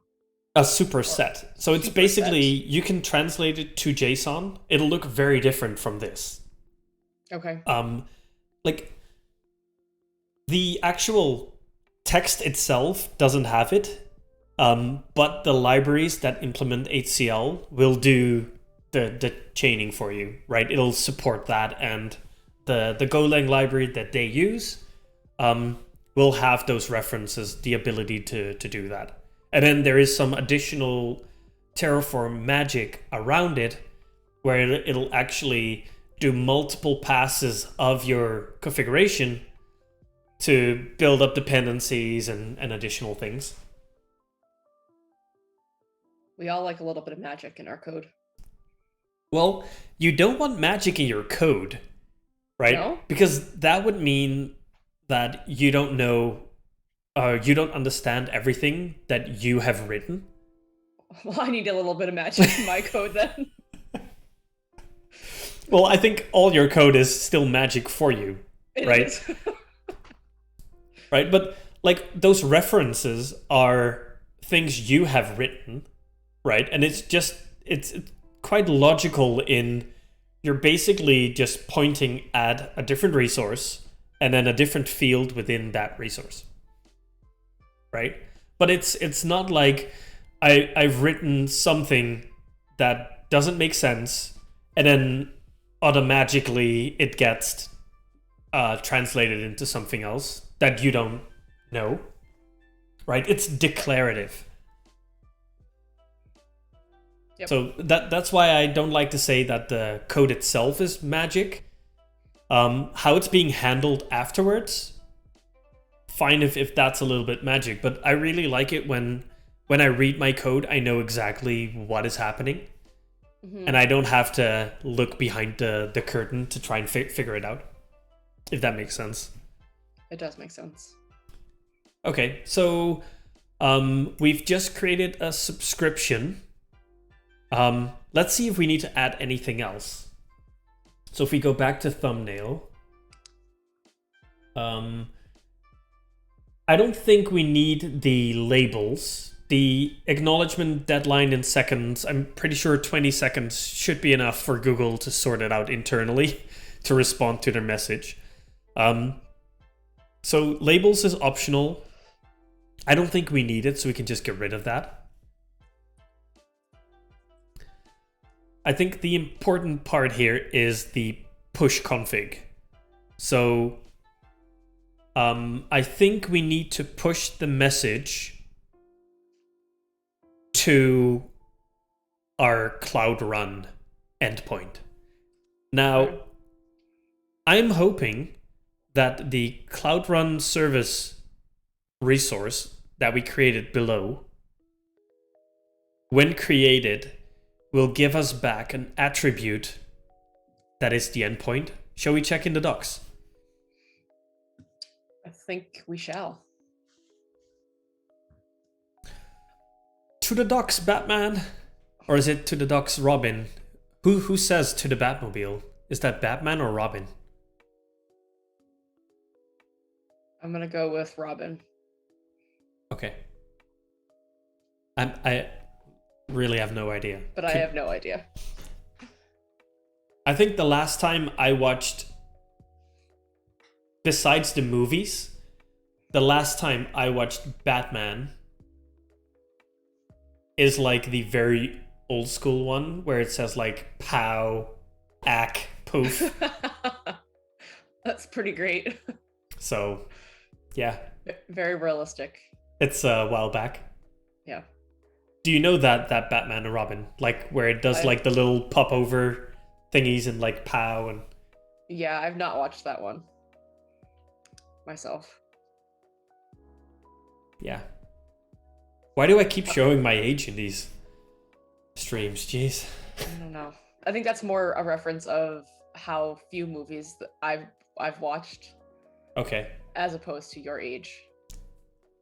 A superset. So it's basically, you can translate it to JSON. It'll look very different from this. Okay. Like the actual text itself doesn't have it. But the libraries that implement HCL will do the chaining for you, right? It'll support that, and the Golang library that they use will have those references, the ability to do that. And then there is some additional Terraform magic around it, where it'll actually do multiple passes of your configuration to build up dependencies and additional things. We all like a little bit of magic in our code. Well, you don't want magic in your code, right? No? Because that would mean that you don't know, you don't understand everything that you have written. Well, I need a little bit of magic in my code then. Well, I think all your code is still magic for you, right? Right, but like those references are things you have written, right? And it's quite logical in you're basically just pointing at a different resource and then a different field within that resource, right? But it's not like I've written something that doesn't make sense and then automatically it gets translated into something else that you don't know, right? It's declarative. Yep. So that's why I don't like to say that the code itself is magic. How it's being handled afterwards, fine if that's a little bit magic, but I really like it when I read my code, I know exactly what is happening. And I don't have to look behind the curtain to try and figure it out, if that makes sense. It does make sense. Okay, so we've just created a subscription. Let's see if we need to add anything else. So if we go back to thumbnail, I don't think we need the labels. The acknowledgement deadline in seconds, I'm pretty sure 20 seconds should be enough for Google to sort it out internally to respond to their message. So labels is optional. I don't think we need it, so we can just get rid of that. I think the important part here is the push config. So I think we need to push the message to our Cloud Run endpoint. Now, I'm hoping that the Cloud Run service resource that we created below, when created, will give us back an attribute that is the endpoint. Shall we check in the docs? I think we shall. To the docks, Batman. Or is it to the docks, Robin? Who says to the Batmobile? Is that Batman or Robin? I'm gonna go with Robin. Okay. I really have no idea. But I have no idea. I think the last time I watched, besides the movies, the last time I watched Batman is like the very old school one where it says like pow, ack, poof. That's pretty great. So, yeah. Very realistic. It's a while back. Yeah. Do you know that Batman and Robin? Like where it does like the little pop over thingies and like pow and... Yeah, I've not watched that one myself. Yeah. Why do I keep showing my age in these streams? Jeez. I don't know. I think that's more a reference of how few movies that I've watched. Okay. As opposed to your age.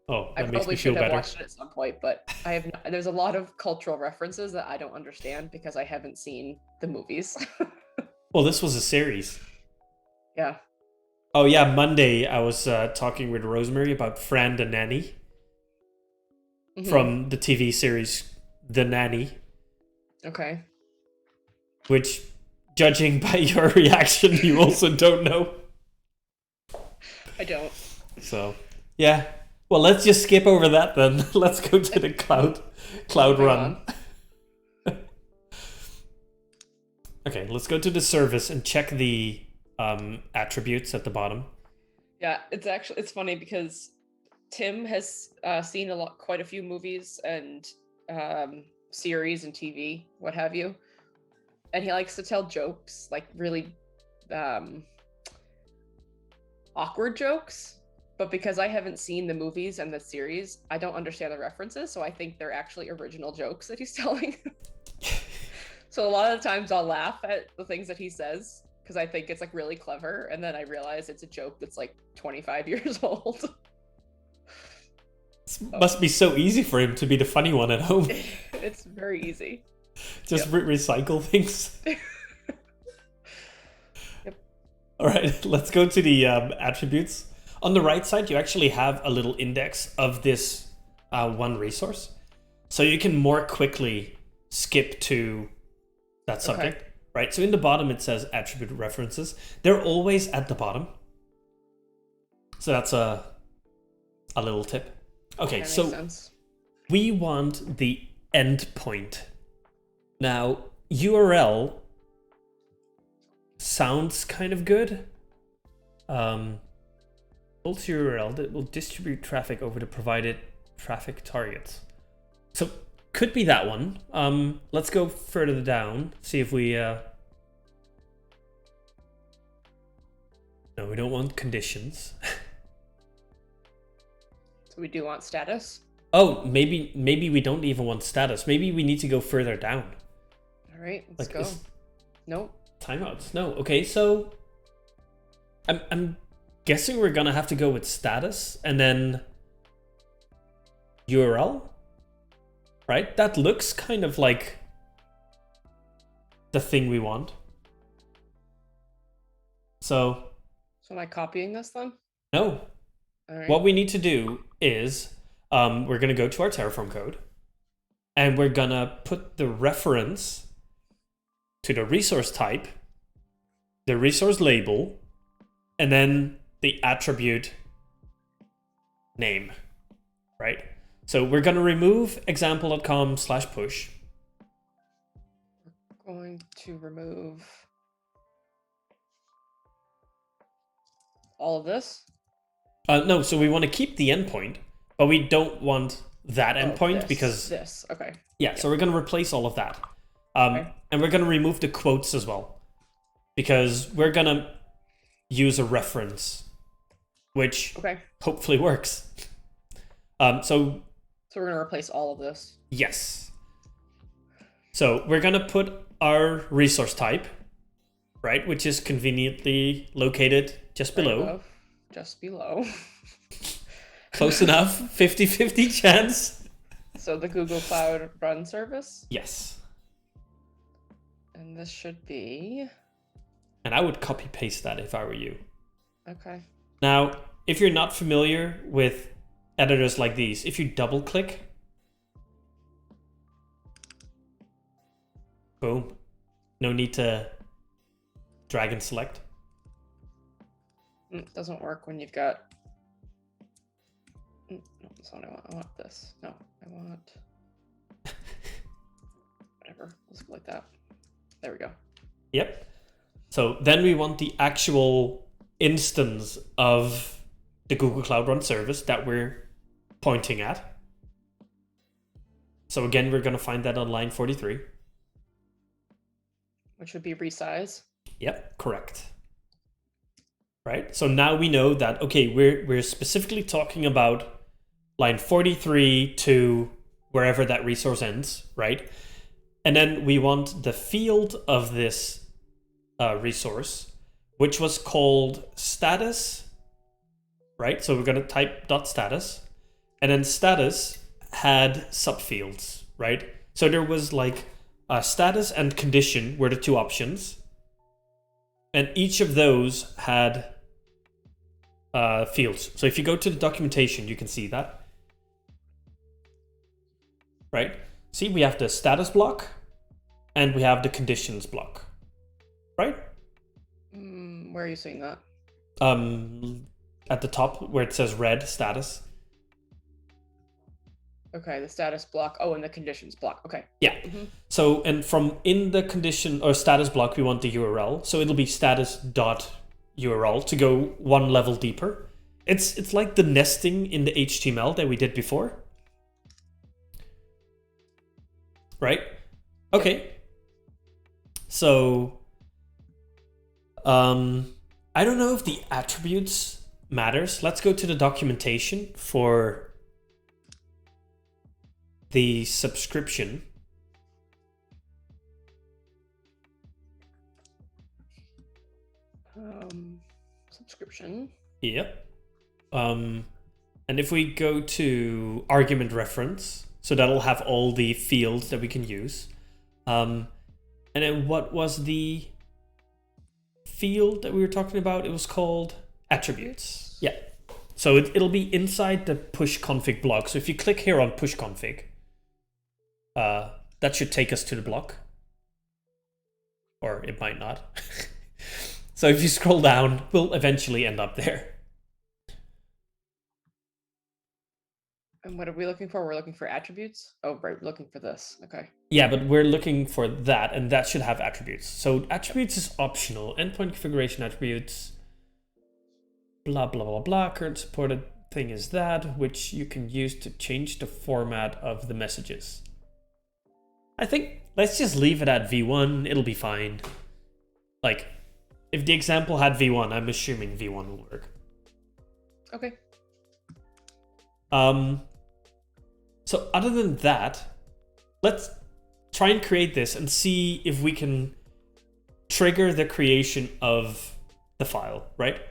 Oh, that I makes probably me feel should have better. watched it at some point, but I have. There's a lot of cultural references that I don't understand because I haven't seen the movies. Well, this was a series. Yeah. Oh yeah, Monday I was talking with Rosemary about Fran the Nanny from the TV series The Nanny. Okay. Which, judging by your reaction, you also don't know. I don't. So, yeah. Well, let's just skip over that then. Let's go to the Cloud Run. Okay, let's go to the service and check the attributes at the bottom. Yeah, it's funny because Tim has seen quite a few movies and series and TV, what have you, and he likes to tell jokes, like really awkward jokes. But because I haven't seen the movies and the series, I don't understand the references, so I think they're actually original jokes that he's telling. So a lot of the times I'll laugh at the things that he says because I think it's like really clever, and then I realize it's a joke that's like 25 years old. Must be so easy for him to be the funny one at home. It's very easy. Just recycle things. Yep. All right, let's go to the attributes. On the right side, you actually have a little index of this one resource. So you can more quickly skip to that subject. Okay. Right? So in the bottom, it says attribute references. They're always at the bottom. So that's a little tip. Okay, so we want the endpoint. Now, URL sounds kind of good. Built URL that will distribute traffic over the provided traffic targets. So could be that one. Let's go further down, see if we... No, we don't want conditions. So we do want status. Oh, maybe we don't even want status. Maybe we need to go further down. All right, let's go. Nope. Timeouts. No. Okay, so I'm guessing we're gonna have to go with status and then URL, right? That looks kind of like the thing we want. So am I copying this then? no. All right. What we need to do is we're gonna go to our Terraform code and we're gonna put the reference to the resource type, the resource label, and then the attribute name, right? So we're going to remove example.com/push. We're going to remove all of this. No, so we want to keep the endpoint, but we don't want that endpoint this, because this. Okay. Yeah, so we're going to replace all of that. Okay. And we're going to remove the quotes as well because we're going to use a reference, which hopefully works. So we're going to replace all of this. Yes. So we're going to put our resource type, right, which is conveniently located just below. Just below. Close enough. 50-50 chance. So the Google Cloud Run service? Yes. And this should be... And I would copy paste that if I were you. Okay. Now, if you're not familiar with editors like these, if you double click, boom. No need to drag and select. It doesn't work when you've got... No, that's not what I want. I want this. No, I want... Whatever. Let's go like that. There we go. Yep. So then we want the actual instance of the Google Cloud Run service that we're pointing at. So again, we're going to find that on line 43. Which would be resize. Yep, correct. Right? So now we know that, okay, we're specifically talking about line 43 to wherever that resource ends, right? And then we want the field of this resource, which was called status, right? So we're going to type .status, and then status had subfields, right? So there was like status and condition were the two options, and each of those had fields. So if you go to the documentation, you can see that, right? See, we have the status block and we have the conditions block, right? Where are you seeing that? At the top where it says red status. Okay, the status block. Oh, and the conditions block. Okay. Yeah. So, and from in the condition or status block, we want the URL. So it'll be status.url to go one level deeper. It's like the nesting in the HTML that we did before. Right? Okay. So, I don't know if the attributes matters. Let's go to the documentation for the subscription. Subscription. Yep. And if we go to argument reference, so that'll have all the fields that we can use. And then what was the field that we were talking about? It was called attributes. Yeah. So it'll be inside the push config block. So if you click here on push config, that should take us to the block. Or it might not. So if you scroll down, we'll eventually end up there. And what are we looking for? We're looking for attributes? Oh, right, we're looking for this. Okay. Yeah, but we're looking for that, and that should have attributes. So attributes is optional. Endpoint configuration attributes, blah, blah, blah, blah. Current supported thing is that, which you can use to change the format of the messages. I think let's just leave it at v1. It'll be fine. Like, if the example had v1, I'm assuming v1 will work. Okay. So other than that, let's try and create this and see if we can trigger the creation of the file, right?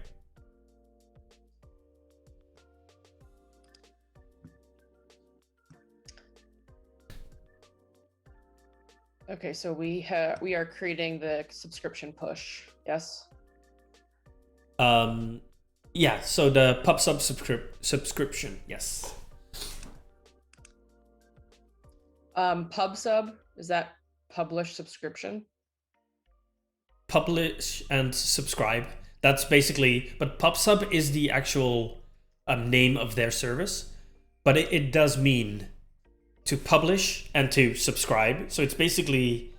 Okay, so we are creating the subscription push. Yes. Yeah. So the pub/sub subscription. Yes. Pub/sub, is that publish subscription? Publish and subscribe. That's basically. But pub/sub is the actual name of their service, but it does mean to publish and to subscribe. So it's basically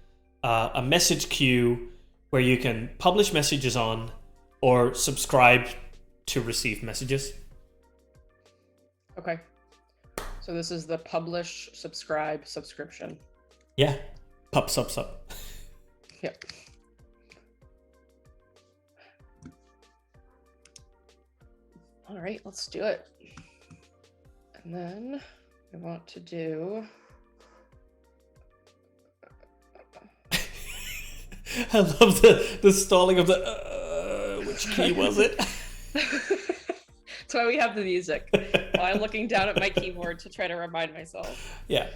a message queue where you can publish messages on or subscribe to receive messages. Okay. So this is the publish, subscribe, subscription. Yeah. Pub/sub. Yep. All right, let's do it. And then I want to do... I love the stalling of the which key was it? That's why we have the music. While I'm looking down at my keyboard to try to remind myself. Yeah.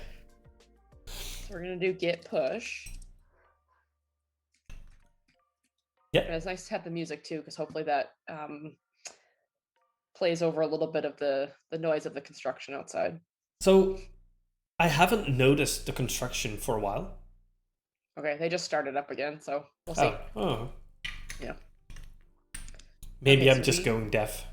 So we're gonna do git push. Yeah. And it's nice to have the music too, because hopefully that plays over a little bit of the noise of the construction outside. So I haven't noticed the construction for a while. Okay, they just started up again, so we'll see. Oh. Yeah. Maybe Okay, I'm so just going deaf.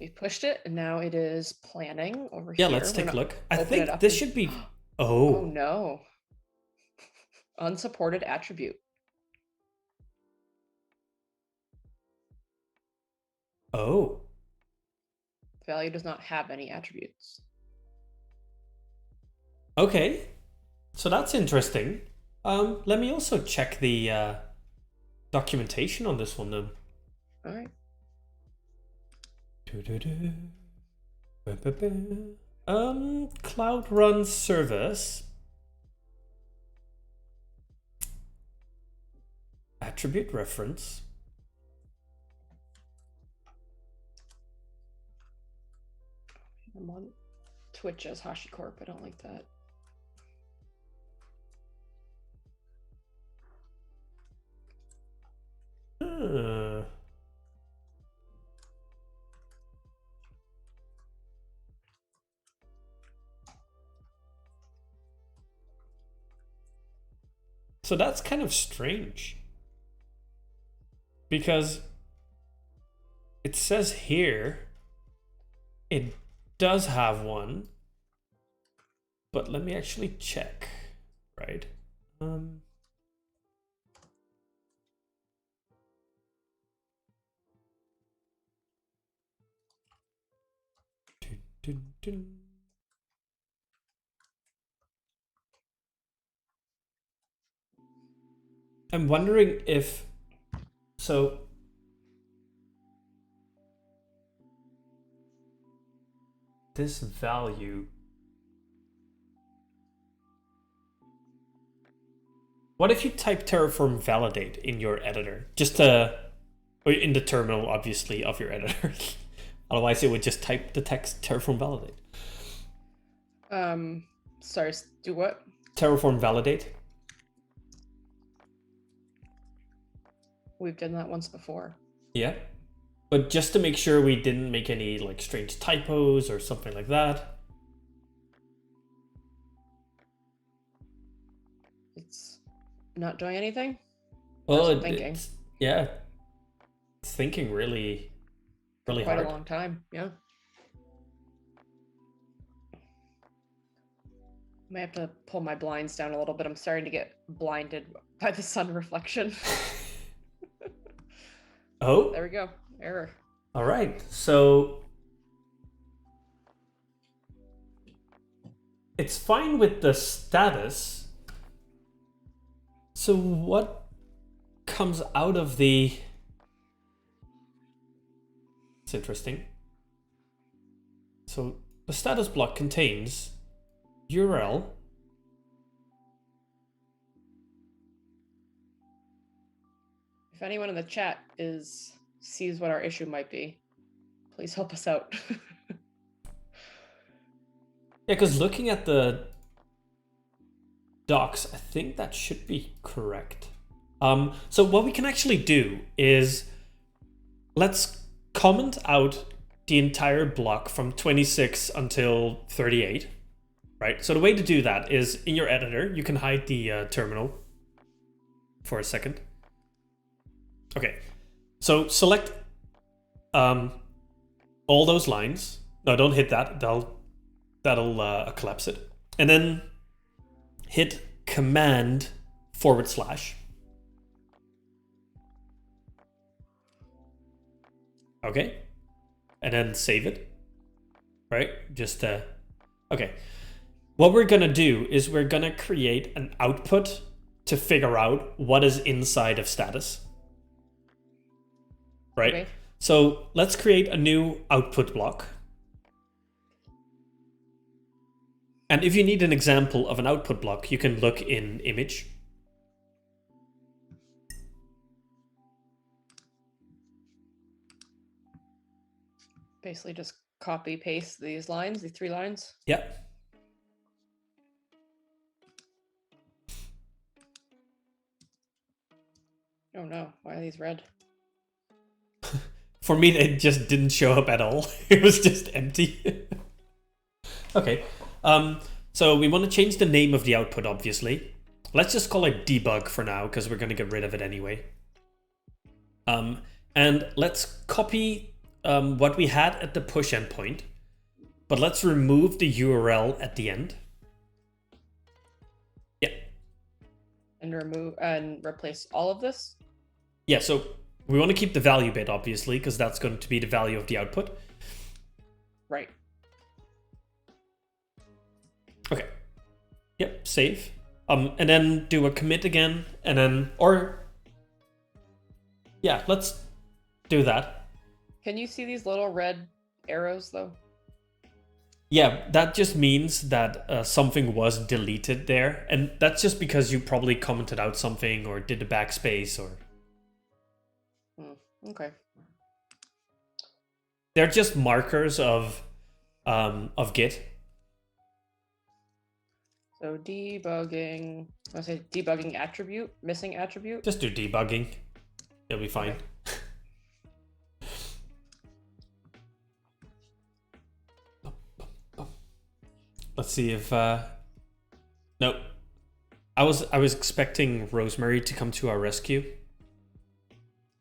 We pushed it, and now it is planning over Yeah, here. let's take a look. I open think it up this and- should be... Oh Oh. no. Unsupported attribute. Oh. Value does not have any attributes. Okay. So that's interesting. Let me also check the documentation on this one then. All right. Cloud Run service. Attribute reference. I'm on Twitch as HashiCorp. I don't like that. So that's kind of strange. Because it says here it does have one. But let me actually check, right? I'm wondering if so this value, what if you type Terraform validate in your editor, just to, or in the terminal obviously of your editor. Otherwise it would just type the text Terraform validate. Sorry, do what? Terraform validate. We've done that once before. Yeah. But just to make sure we didn't make any like strange typos or something like that. It's not doing anything? Well, That's thinking. Yeah. It's thinking really Quite hard. a long time, yeah. Might have to pull my blinds down a little bit. I'm starting to get blinded by the sun reflection. Oh, There we go. Error. all right. So it's fine with the status. So what comes out of the... It's interesting. So the status block contains URL, If anyone in the chat sees what our issue might be, please help us out. Yeah, because looking at the docs, I think that should be correct. So what we can actually do is let's comment out the entire block from 26 until 38, right? So the way to do that is in your editor, you can hide the terminal for a second. Okay, so select all those lines. No, don't hit that. That'll collapse it. And then hit Command / Okay. And then save it. Right? Just okay. What we're gonna do is we're gonna create an output to figure out what is inside of status. Right? Okay. So let's create a new output block. And if you need an example of an output block, you can look in image. Basically just copy paste these 3 lines. Yep. Oh no, why are these red? For me, it just didn't show up at all. It was just empty. Okay. So we want to change the name of the output, obviously. Let's just call it debug for now, because we're going to get rid of it anyway. And let's copy what we had at the push endpoint, but let's remove the URL at the end. Yeah. And remove and replace all of this? Yeah, so we want to keep the value bit, obviously, because that's going to be the value of the output. Right. Okay. Yep, save. And then do a commit again, and then, or, yeah, let's do that. Can you see these little red arrows though? Yeah, that just means that something was deleted there, and that's just because you probably commented out something or did the backspace or... Okay. They're just markers of Git. So debugging, I say debugging attribute, missing attribute. Just do debugging. It'll be fine. Okay. Let's see if nope. I was expecting Rosemary to come to our rescue.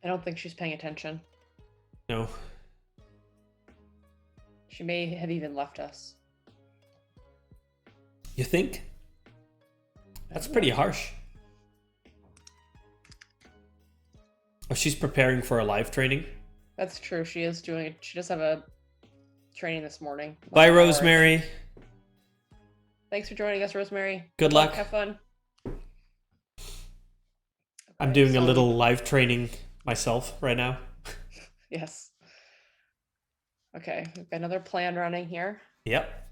I don't think she's paying attention. No. She may have even left us. You think? That's pretty harsh. Oh, she's preparing for a live training. That's true. She does have a training this morning. Bye, Rosemary. Thanks for joining us, Rosemary. Good luck. Have fun. I'm doing a little live training myself right now. Yes. Okay, we've got another plan running here. Yep.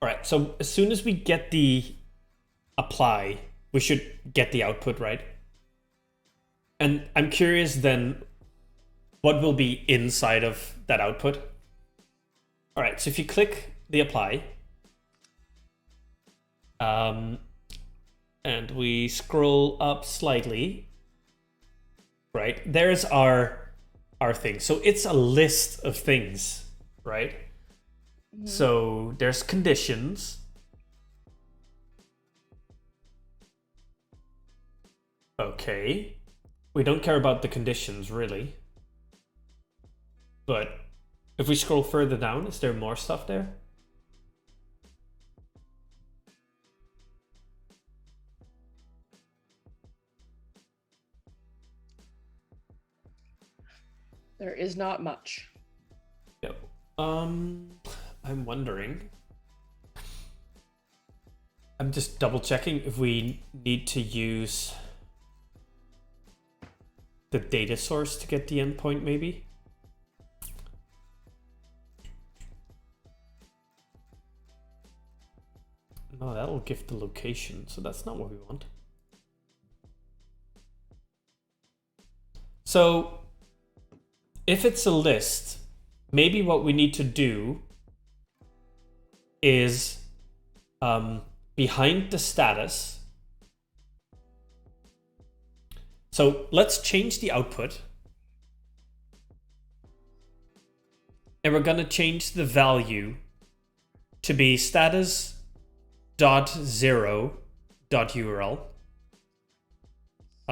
All right, so as soon as we get the apply, we should get the output, right? And I'm curious then, what will be inside of that output? All right, so if you click the apply, and we scroll up slightly, right? There's our thing. So it's a list of things, right? Mm-hmm. So there's conditions. Okay. We don't care about the conditions, really. But if we scroll further down, is there more stuff there? There is not much. Yep. I'm wondering. I'm just double checking if we need to use the data source to get the endpoint, maybe. No, that'll give the location, so that's not what we want. So if it's a list, maybe what we need to do is behind the status. So let's change the output. And we're going to change the value to be status.0.url.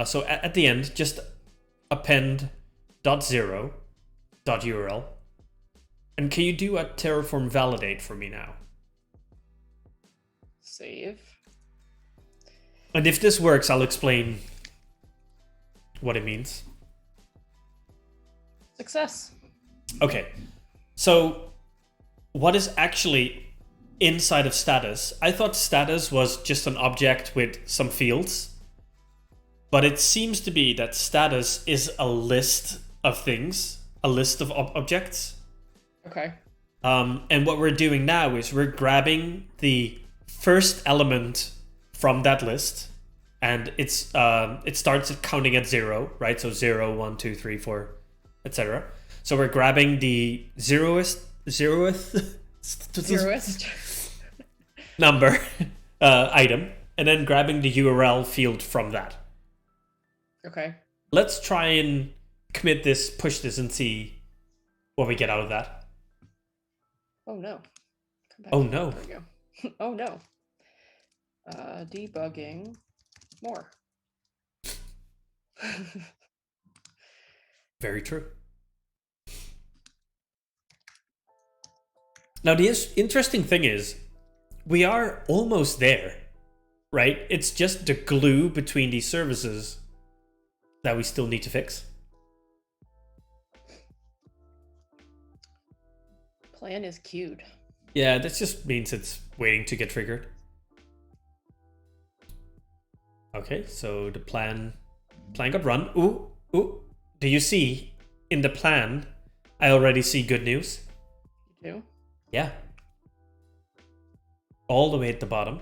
So at the end, just append .0.url. And can you do a Terraform validate for me now? Save. And if this works, I'll explain what it means. Success. Okay. So what is actually inside of status? I thought status was just an object with some fields. But it seems to be that status is a list of things, a list of objects. Okay. And what we're doing now is we're grabbing the first element from that list, and it starts counting at 0, right? So 0, 1, 2, 3, 4, etc. So we're grabbing the zeroth number item, and then grabbing the URL field from that. Okay. Let's try and commit this, push this, and see what we get out of that. Oh no. Oh no. There we go. Oh no. Debugging more. Very true. Now the interesting thing is, we are almost there, right? It's just the glue between these services that we still need to fix. Plan is queued. Yeah, that just means it's waiting to get triggered. Okay, so the plan got run. Ooh. Do you see in the plan? I already see good news. You do? Yeah. All the way at the bottom.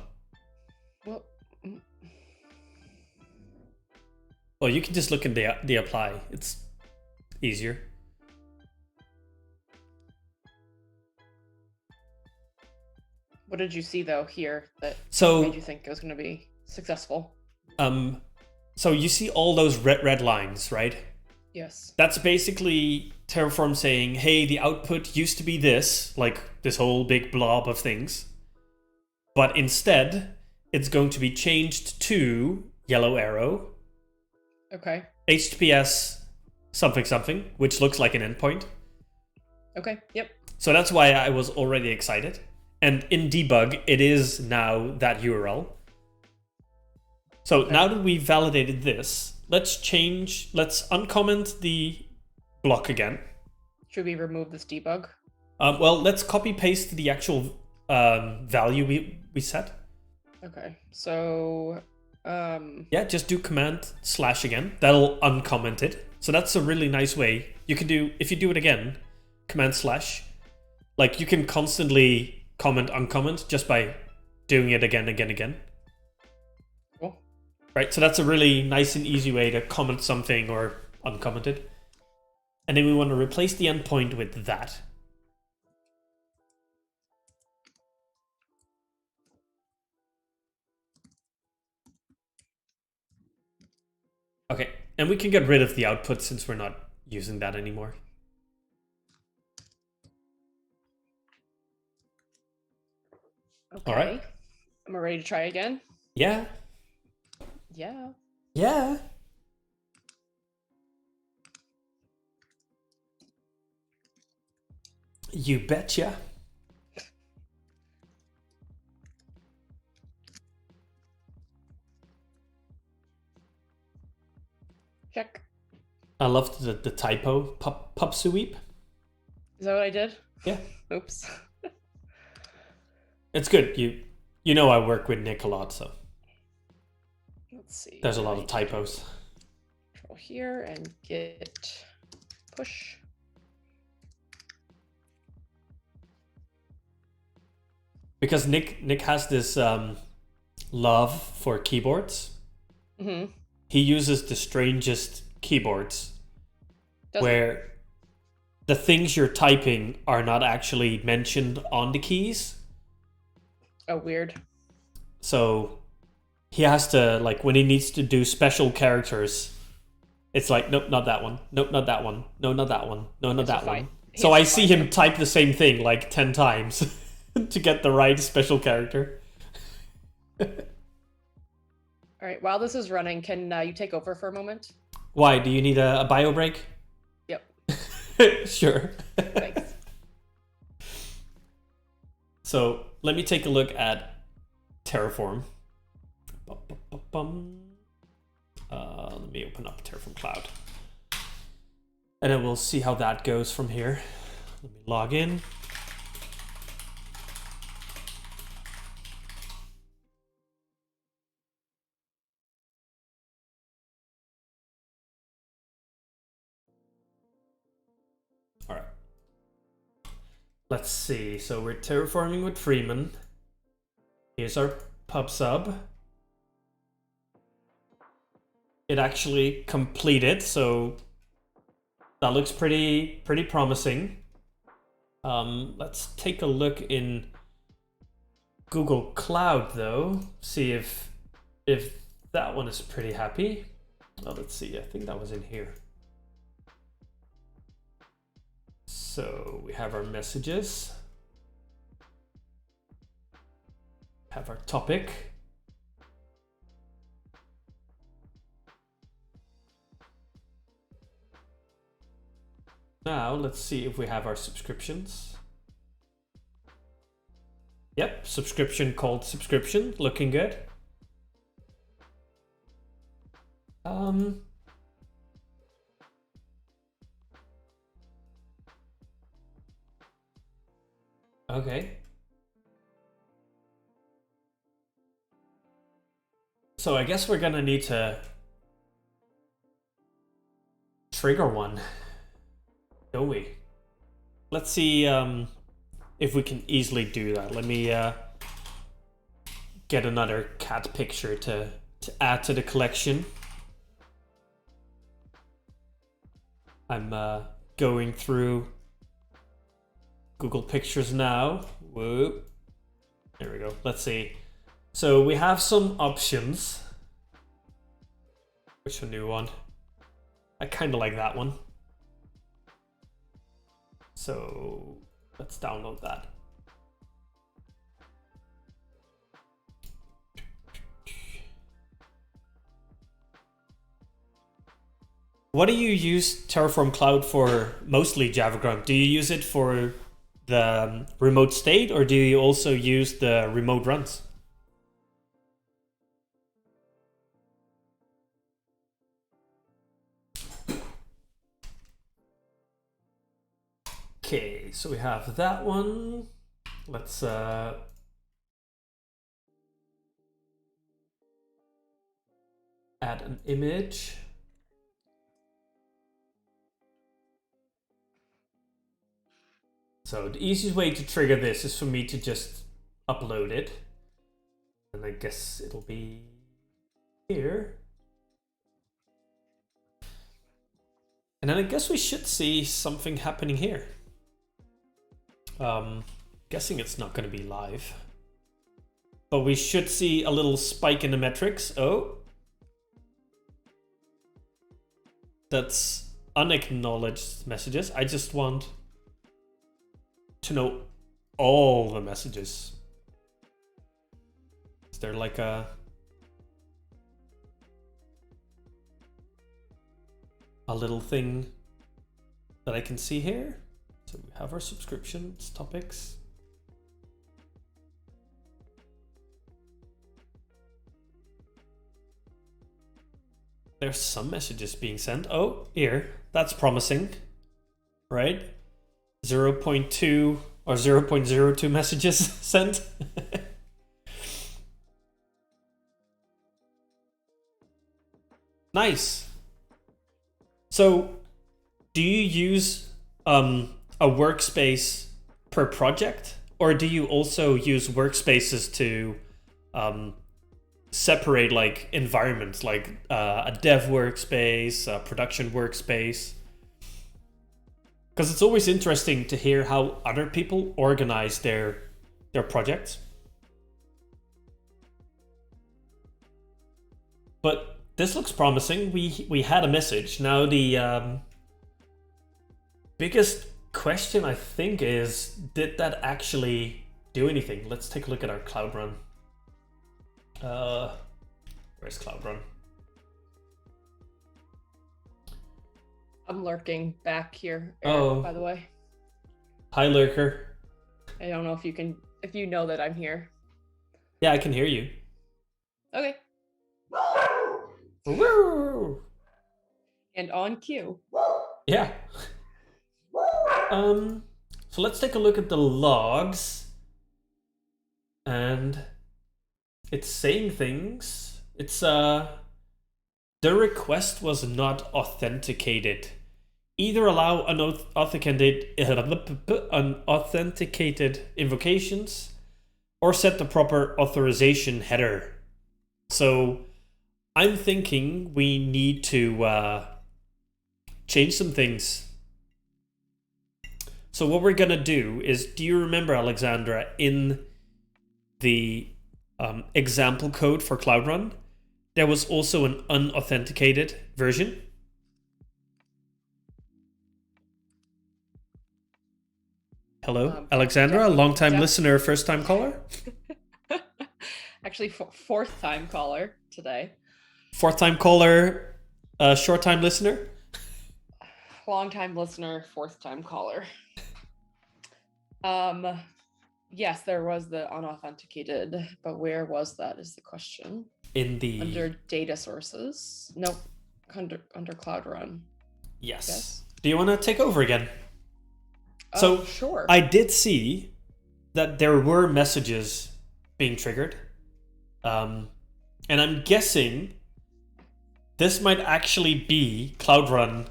Well, you can just look in the apply. It's easier. What did you see though here that made you think it was going to be successful? So you see all those red lines, right? Yes. That's basically Terraform saying, hey, the output used to be this, like this whole big blob of things. But instead, it's going to be changed to yellow arrow. Okay. HTTPS something, which looks like an endpoint. Okay, yep. So that's why I was already excited. And in debug, it is now that URL. So now that we've validated this, let's uncomment the block again. Should we remove this debug? Well, let's copy paste the actual value we set. Okay, so yeah, just do command / again. That'll uncomment it. So that's a really nice way. You can do, if you do it again, command /. Like you can constantly comment uncomment just by doing it again. Cool. Right, so that's a really nice and easy way to comment something or uncomment it. And then we want to replace the endpoint with that. Okay, and we can get rid of the output since we're not using that anymore. Okay. All right. Am I ready to try again? Yeah. Yeah. Yeah. You betcha. Check. I loved the typo pub sweep. Is that what I did? Yeah. Oops. It's good. You know I work with Nick a lot, so Let's see. there's a lot of typos. Control here and git push. Because Nick has this love for keyboards. Mm-hmm. He uses the strangest keyboards where the things you're typing are not actually mentioned on the keys. Oh, weird. So he has to, like, when he needs to do special characters, it's like, nope, not that one. Nope, not that one. No, not that one. No, not that one. So I see him type the same thing like 10 times to get the right special character. All right, while this is running, can you take over for a moment? Why? Do you need a bio break? Yep. Sure. Thanks. So let me take a look at Terraform. Let me open up Terraform Cloud. And then we'll see how that goes from here. Let me log in. All right. Let's see. So we're terraforming with Freeman. Here's our pub sub. It actually completed, so that looks pretty promising. Let's take a look in Google Cloud though. See if that one is pretty happy. Well, let's see. I think that was in here. So we have our messages, have our topic. Now let's see if we have our subscriptions. Yep, subscription called subscription, looking good. Okay. So I guess we're gonna need to trigger one, don't we? Let's see if we can easily do that. Let me get another cat picture to add to the collection. I'm going through Google Pictures now. Whoop. There we go. Let's see. So we have some options. Which a new one? I kind of like that one. So let's download that. What do you use Terraform Cloud for mostly, JavaGrunt? Do you use it for the remote state, or do you also use the remote runs? Okay, so we have that one. Let's add an image. So the easiest way to trigger this is for me to just upload it. And I guess it'll be here. And then I guess we should see something happening here. Guessing it's not going to be live. But we should see a little spike in the metrics. Oh. That's unacknowledged messages. I just want to know all the messages. Is there like a little thing that I can see here? So we have our subscriptions, topics. There's some messages being sent. Oh, here, that's promising, right? 0.2 or 0.02 messages sent. Nice. So, do you use a workspace per project, or do you also use workspaces to separate like environments, like a dev workspace, a production workspace? Because it's always interesting to hear how other people organize their projects. But this looks promising. We had a message. Now the biggest question I think is, did that actually do anything? Let's take a look at our Cloud Run. Where's Cloud Run? I'm lurking back here, Eric, by the way. Hi, lurker. I don't know if you know that I'm here. Yeah, I can hear you. Okay. Woo! And on cue. Yeah. So let's take a look at the logs. And it's saying things. It's the request was not authenticated. Either allow unauthenticated invocations or set the proper authorization header. So I'm thinking we need to change some things. So what we're gonna do is, do you remember, Alexandra, in the example code for Cloud Run, there was also an unauthenticated version? Hello, Alexandra, long-time listener, first-time caller? Actually, fourth-time caller today. Fourth-time caller, short-time listener? Long-time listener, fourth-time caller. Yes, there was the unauthenticated, but where was that is the question. Under data sources. Nope. Under Cloud Run. Yes. Do you want to take over again? So sure. I did see that there were messages being triggered. And I'm guessing this might actually be Cloud Run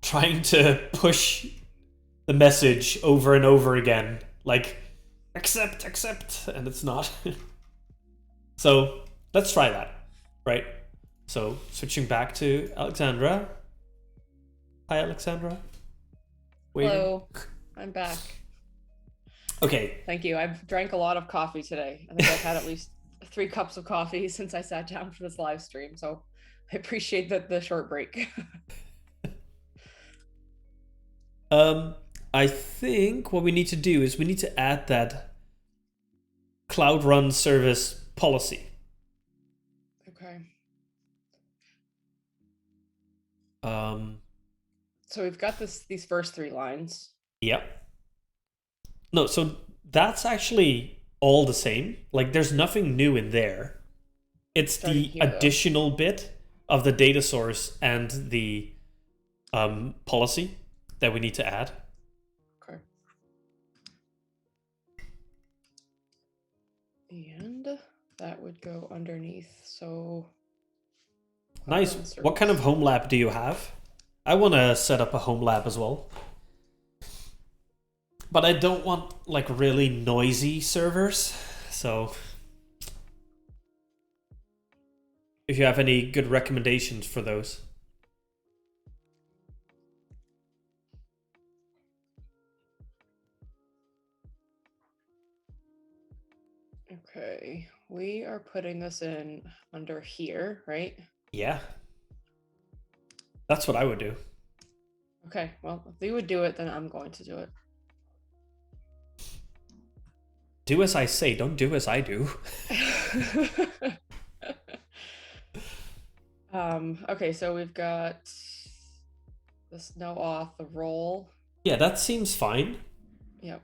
trying to push the message over and over again. Like, accept, and it's not. So let's try that, right? So switching back to Alexandra. Hi, Alexandra. Waiting. Hello, I'm back. Okay. Thank you. I've drank a lot of coffee today. I think I've had at least 3 cups of coffee since I sat down for this live stream. So I appreciate the short break. I think what we need to do is we need to add that Cloud Run service policy. Okay. So we've got these first 3 lines. Yep. No, so that's actually all the same. Like, there's nothing new in there. It's the additional bit of the data source and the policy that we need to add. Okay. And that would go underneath. So nice. What kind of home lab do you have? I want to set up a home lab as well. But I don't want like really noisy servers. So if you have any good recommendations for those. Okay, we are putting this in under here, right? Yeah. That's what I would do. Okay, well, if you would do it, then I'm going to do it. Do as I say, don't do as I do. Okay, so we've got this no auth, the role. Yeah, that seems fine. Yep.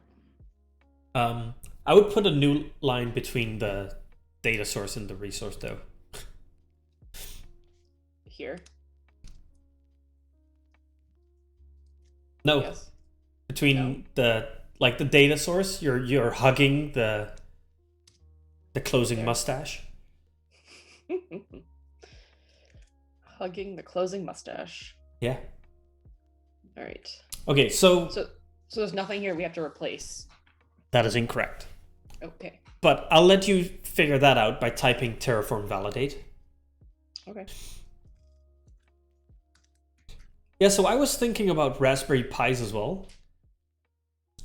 I would put a new line between the data source and the resource though. Here. No. Yes. Between the data source, you're hugging the closing mustache. Hugging the closing mustache. Yeah. All right. Okay, so there's nothing here we have to replace. that is incorrect. Okay. But I'll let you figure that out by typing Terraform validate. Okay. Yeah, so I was thinking about Raspberry Pis as well.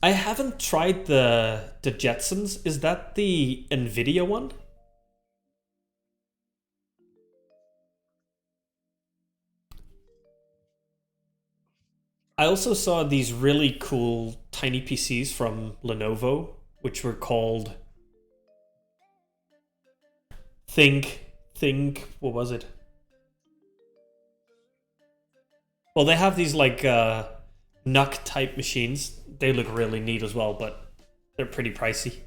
I haven't tried the Jetsons. Is that the NVIDIA one? I also saw these really cool tiny PCs from Lenovo, which were called Think, what was it? Well, they have these like NUC type machines. They look really neat as well, but they're pretty pricey.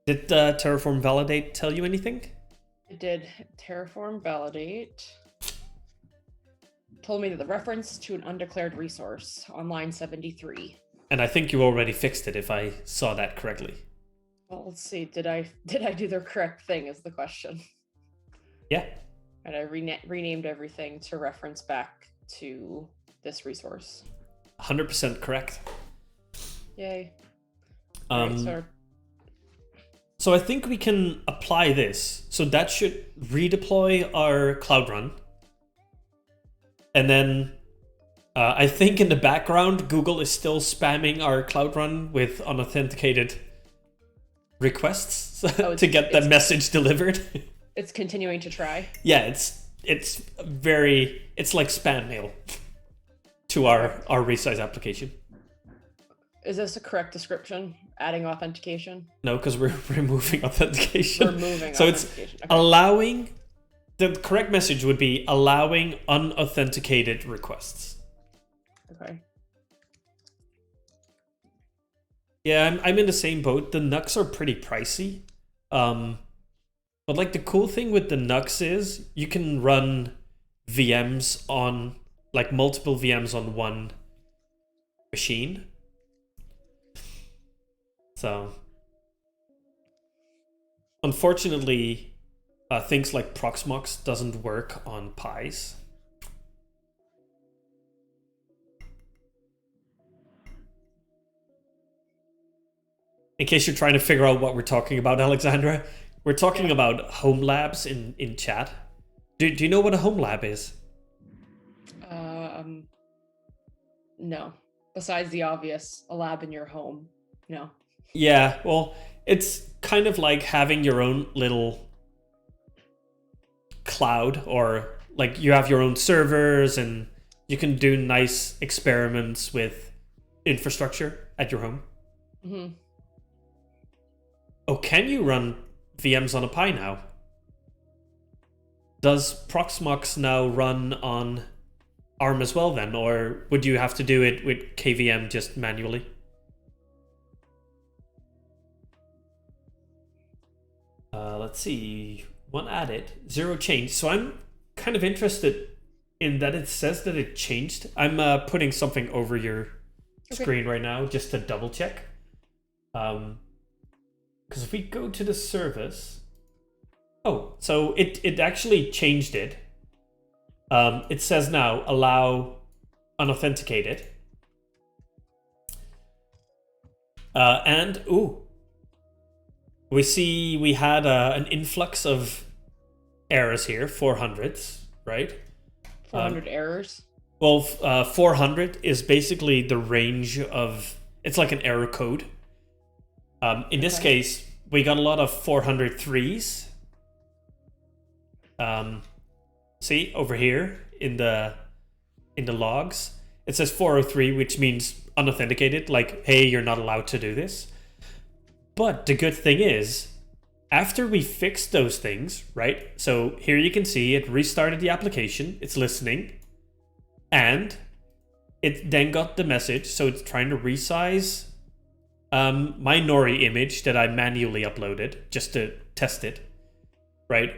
Did Terraform Validate tell you anything? It did. Terraform validate told me that the reference to an undeclared resource on line 73. And I think you already fixed it if I saw that correctly. Well, let's see. Did I do the correct thing is the question. Yeah. And I renamed everything to reference back to this resource. 100% correct. Yay. Right, so I think we can apply this. So that should redeploy our Cloud Run. And then I think in the background, Google is still spamming our Cloud Run with unauthenticated requests to get the message delivered. It's continuing to try. Yeah, it's like spam mail to our resize application. Is this a correct description? Adding authentication? No, because we're removing authentication. So it's allowing. The correct message would be allowing unauthenticated requests. Okay. Yeah, I'm in the same boat. The NUCs are pretty pricey. But like the cool thing with the NUCs is you can run VMs on, like multiple VMs on one machine. So, unfortunately, things like Proxmox doesn't work on Pis. In case you're trying to figure out what we're talking about, Alexandra, we're talking about home labs in chat. Do you know what a home lab is? No. Besides the obvious, a lab in your home. No. Yeah, well, it's kind of like having your own little cloud, or like you have your own servers and you can do nice experiments with infrastructure at your home. Mm-hmm. Oh, can you run VMs on a Pi now? Does Proxmox now run on ARM as well then, or would you have to do it with KVM just manually? Let's see. One added, 0 changed. So I'm kind of interested in that it says that it changed. I'm putting something over your screen right now just to double check. Because if we go to the service, so it actually changed it. It says now allow unauthenticated. And we see we had an influx of errors here, 400s, right? 400 errors? Well, 400 is basically the range of, it's like an error code. In this case, we got a lot of 403s. See over here in the logs, it says 403, which means unauthenticated, like, hey, you're not allowed to do this. But the good thing is, after we fixed those things, right? So here you can see it restarted the application, it's listening, and it then got the message, so it's trying to resize my Nori image that I manually uploaded just to test it, right?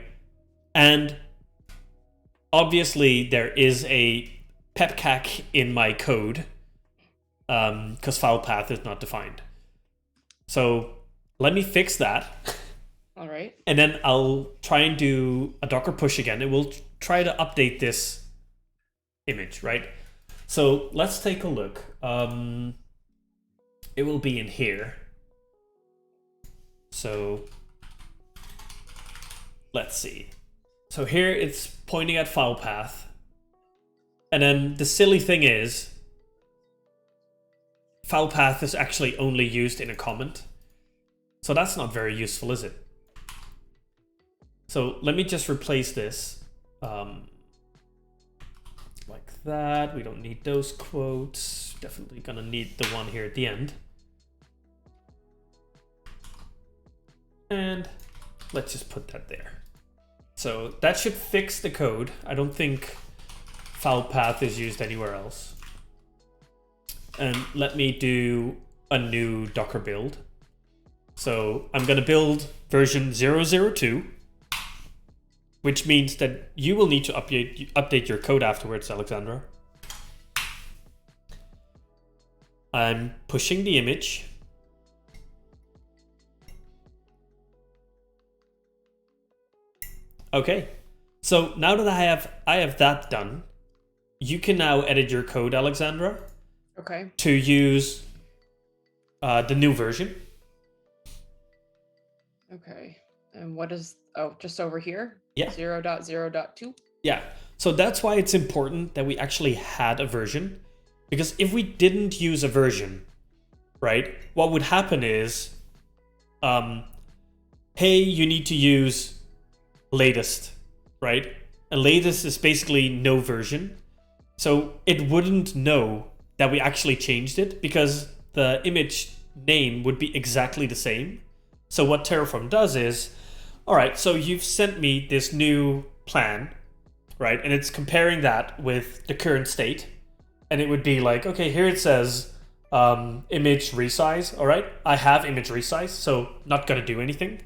And obviously there is a pepcac in my code because file path is not defined. So let me fix that. All right. And then I'll try and do a Docker push again. It will try to update this image, right? So let's take a look. It will be in here. So let's see. So here it's pointing at file path. And then the silly thing is, file path is actually only used in a comment. So that's not very useful, is it? So let me just replace this. Like that. We don't need those quotes. Definitely gonna need the one here at the end. And let's just put that there. So that should fix the code. I don't think file path is used anywhere else. And let me do a new Docker build. So I'm gonna build version 002, which means that you will need to update your code afterwards, Alexandra. I'm pushing the image. Okay, so now that I have that done, you can now edit your code, Alexandra. Okay. To use the new version. Okay. And what is, oh, just over here? Yeah. 0.0.2? Yeah. So that's why it's important that we actually had a version. Because if we didn't use a version, right, what would happen is, hey, you need to use latest, right? And latest is basically no version. So it wouldn't know that we actually changed it because the image name would be exactly the same. So what Terraform does is, all right, so you've sent me this new plan, right? And it's comparing that with the current state. And it would be like, okay, here it says image resize. All right, I have image resize, so not gonna do anything.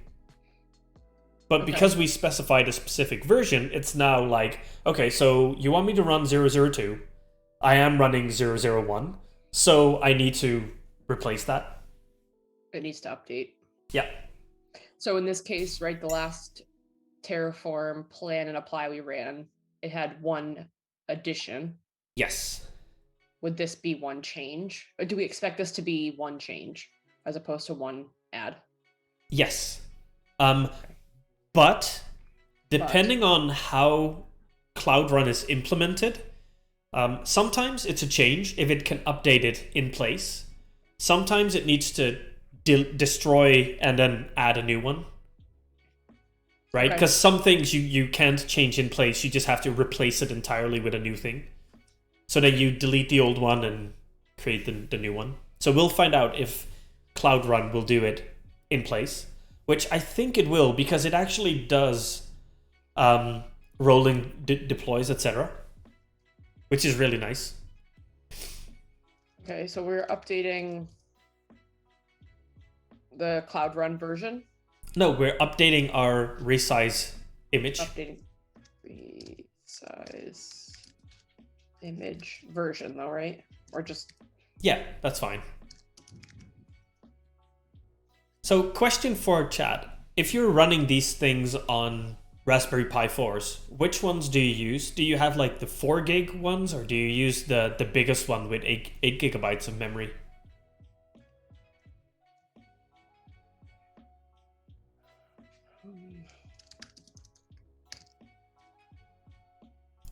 But because we specified a specific version, it's now like, okay, so you want me to run 002. I am running 001. So I need to replace that. It needs to update. Yeah. So in this case, right, the last Terraform plan and apply we ran, it had one addition. Yes. Would this be one change? Or do we expect this to be one change as opposed to one add? Yes. But depending on how Cloud Run is implemented, sometimes it's a change if it can update it in place. Sometimes it needs to destroy and then add a new one. Right? Because some things you can't change in place. You just have to replace it entirely with a new thing. So then you delete the old one and create the new one. So we'll find out if Cloud Run will do it in place, which I think it will because it actually does rolling deploys, etc., which is really nice. Okay, so we're updating the Cloud Run version. No, we're updating our resize image. Updating resize image version, though, right? Or just... Yeah, that's fine. So, question for chat. If you're running these things on Raspberry Pi 4s, which ones do you use? Do you have like the 4 gig ones or do you use the biggest one with 8 gigabytes of memory?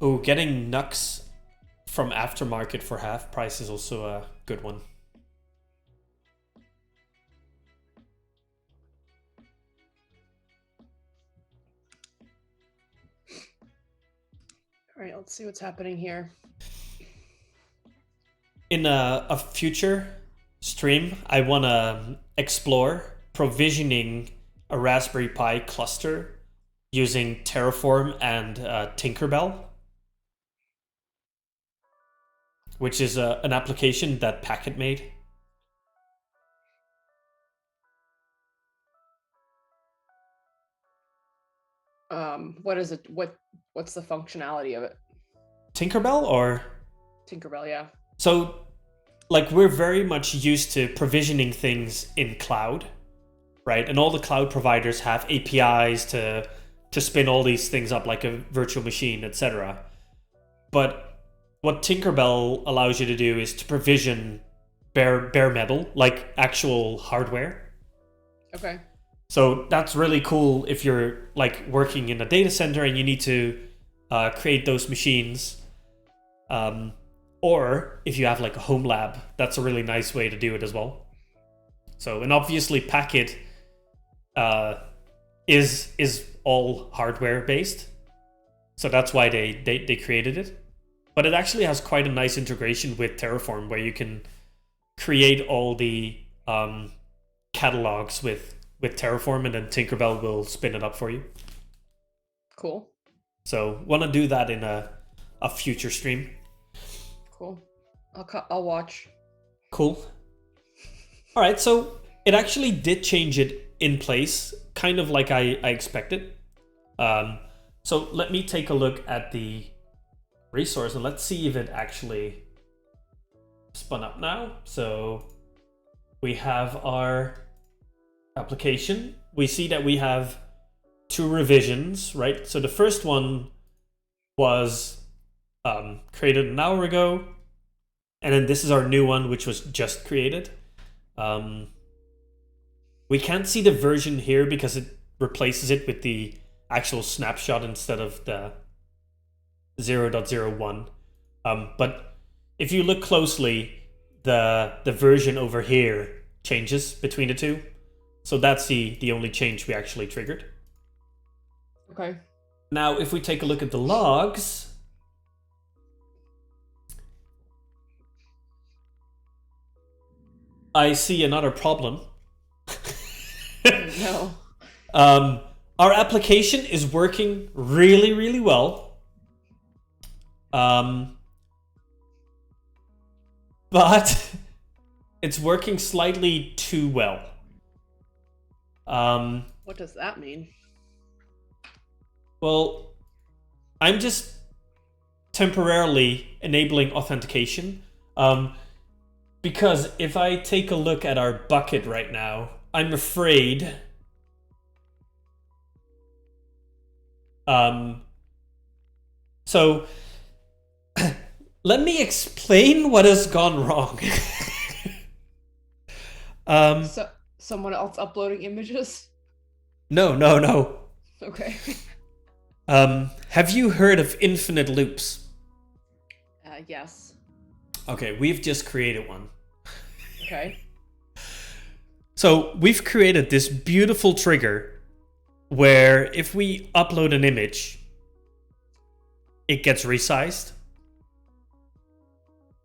Oh, getting Nux from aftermarket for half price is also a good one. All right, let's see what's happening here. In a future stream, I want to explore provisioning a Raspberry Pi cluster using Terraform and Tinkerbell, which is an application that Packet made. What is it? What's the functionality of it? Tinkerbell or? Tinkerbell, yeah. So, like, we're very much used to provisioning things in cloud, right? And all the cloud providers have APIs to spin all these things up like a virtual machine, etc. But what Tinkerbell allows you to do is to provision bare metal, like actual hardware. Okay. So that's really cool if you're like working in a data center and you need to create those machines. Or if you have like a home lab, that's a really nice way to do it as well. So, and obviously Packet is all hardware based. So that's why they created it. But it actually has quite a nice integration with Terraform where you can create all the catalogs with Terraform, and then Tinkerbell will spin it up for you. Cool. So want to do that in a future stream. Cool. I'll watch. Cool. All right, so it actually did change it in place, kind of like I expected. So let me take a look at the resource and let's see if it actually spun up now. So we have our application. We see that we have 2 revisions, right? So the first one was created an hour ago, and then this is our new one, which was just created. We can't see the version here because it replaces it with the actual snapshot instead of the 0.01. But if you look closely, the version over here changes between the two. So that's the only change we actually triggered. Okay. Now, if we take a look at the logs, I see another problem. No. Our application is working really, really well. But it's working slightly too well. What does that mean? Well, I'm just temporarily enabling authentication. Because if I take a look at our bucket right now, I'm afraid so let me explain what has gone wrong. So someone else uploading images? No. Okay. Have you heard of infinite loops? Yes. Okay, we've just created one. Okay. So we've created this beautiful trigger where if we upload an image, it gets resized.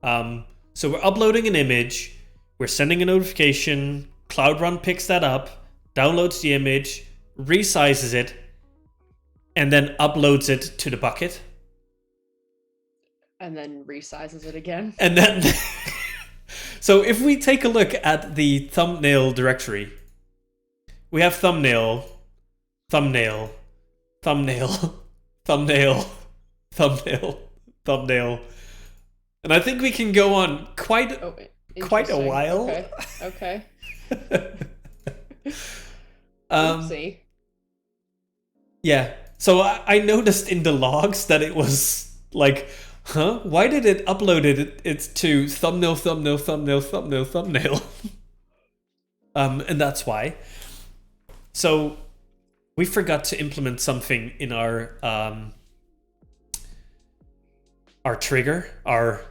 So we're uploading an image, we're sending a notification, Cloud Run picks that up, downloads the image, resizes it, and then uploads it to the bucket. And then resizes it again. And then, so if we take a look at the thumbnail directory, we have thumbnail, thumbnail, thumbnail, thumbnail, thumbnail, thumbnail. And I think we can go on quite a while. Okay. Oopsie. Yeah. So I noticed in the logs that it was like, huh? Why did it upload it to thumbnail, thumbnail, thumbnail, thumbnail, thumbnail? And that's why. So we forgot to implement something in our trigger, our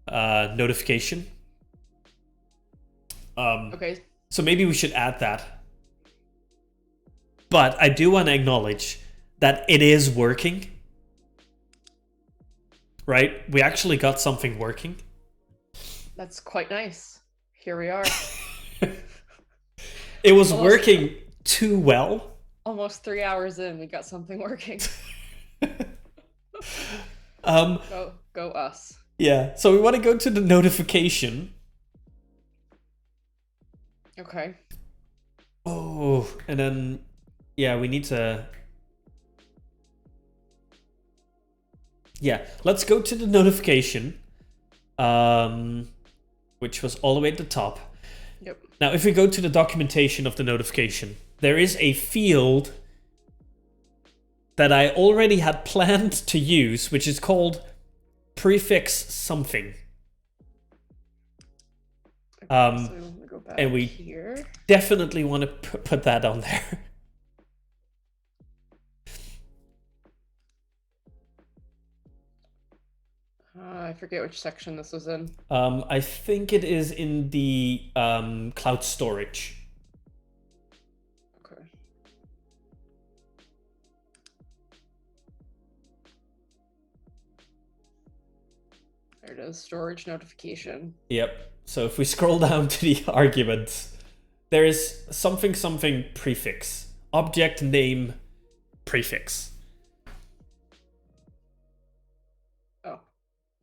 notification. Okay. So maybe we should add that. But I do want to acknowledge that it is working. Right? We actually got something working. That's quite nice. Here we are. It was working too well. Almost 3 hours in, we got something working. Go us. Yeah. So we want to go to the notification. Okay. Oh, and then yeah, we need to. Yeah, let's go to the notification, which was all the way at the top. Yep. Now, if we go to the documentation of the notification, there is a field that I already had planned to use, which is called prefix something. Okay, so we go back and we here. definitely want to put that on there. I forget which section this was in. I think it is in the cloud storage. Okay. There it is, storage notification. Yep. So if we scroll down to the arguments, there is something something prefix. Object name prefix. Oh,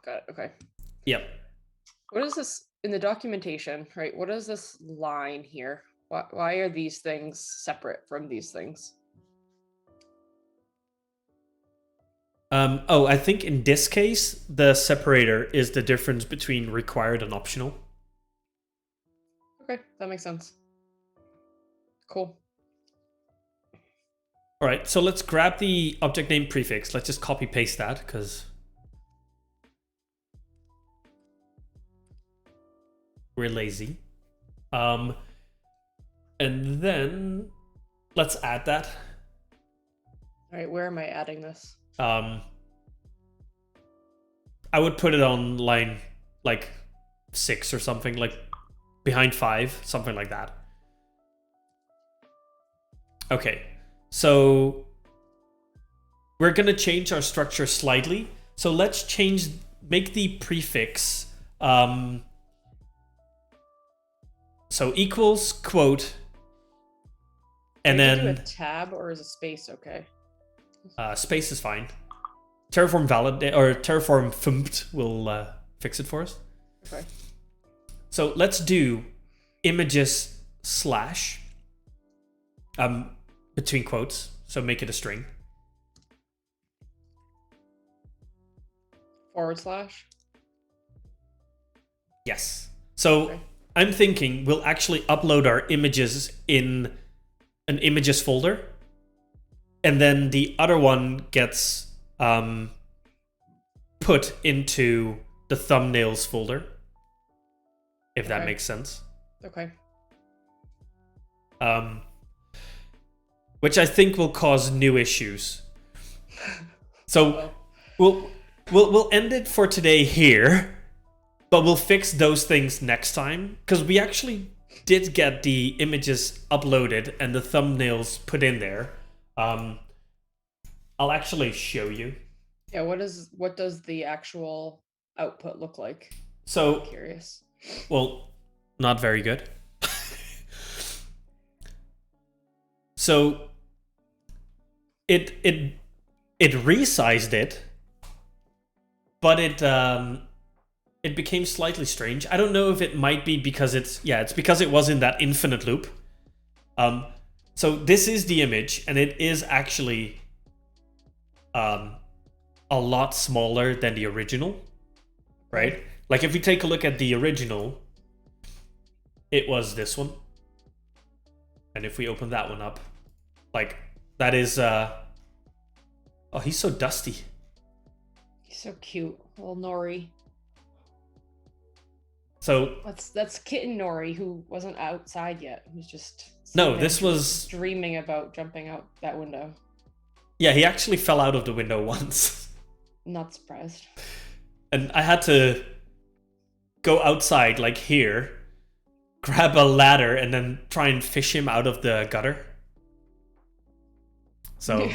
got it. Okay. Yep. What is this in the documentation, right? What is this line here? Why are these things separate from these things? I think in this case, the separator is the difference between required and optional. Okay, that makes sense. Cool. All right, so let's grab the object name prefix. Let's just copy paste that because we're lazy. And then let's add that. All right, where am I adding this? I would put it on line like 6 or something, like behind 5, something like that. Okay, so we're gonna change our structure slightly. So let's make the prefix so equals quote, and Can you then do a tab or is a space okay? space is fine. Terraform validate or Terraform fumpt will fix it for us. Okay. So let's do images slash between quotes. So make it a string. /. Yes. So Okay. I'm thinking we'll actually upload our images in an images folder, and then the other one gets put into the thumbnails folder, if that makes sense. Okay. Which I think will cause new issues. So we'll end it for today here, but we'll fix those things next time because we actually did get the images uploaded and the thumbnails put in there. I'll actually show you. Yeah, what does the actual output look like? So I'm curious. Well, not very good. So it resized it, but it became slightly strange. I don't know if it might be because it's because it was in that infinite loop. So this is the image, and it is actually a lot smaller than the original, right? Like if we take a look at the original, it was this one. And if we open that one up, like that is oh, he's so dusty. He's so cute, little Nori. So That's kitten Nori, who wasn't outside yet. Who's just no, this was dreaming about jumping out that window. Yeah, he actually fell out of the window once. Not surprised. And I had to go outside, like here, grab a ladder, and then try and fish him out of the gutter. So,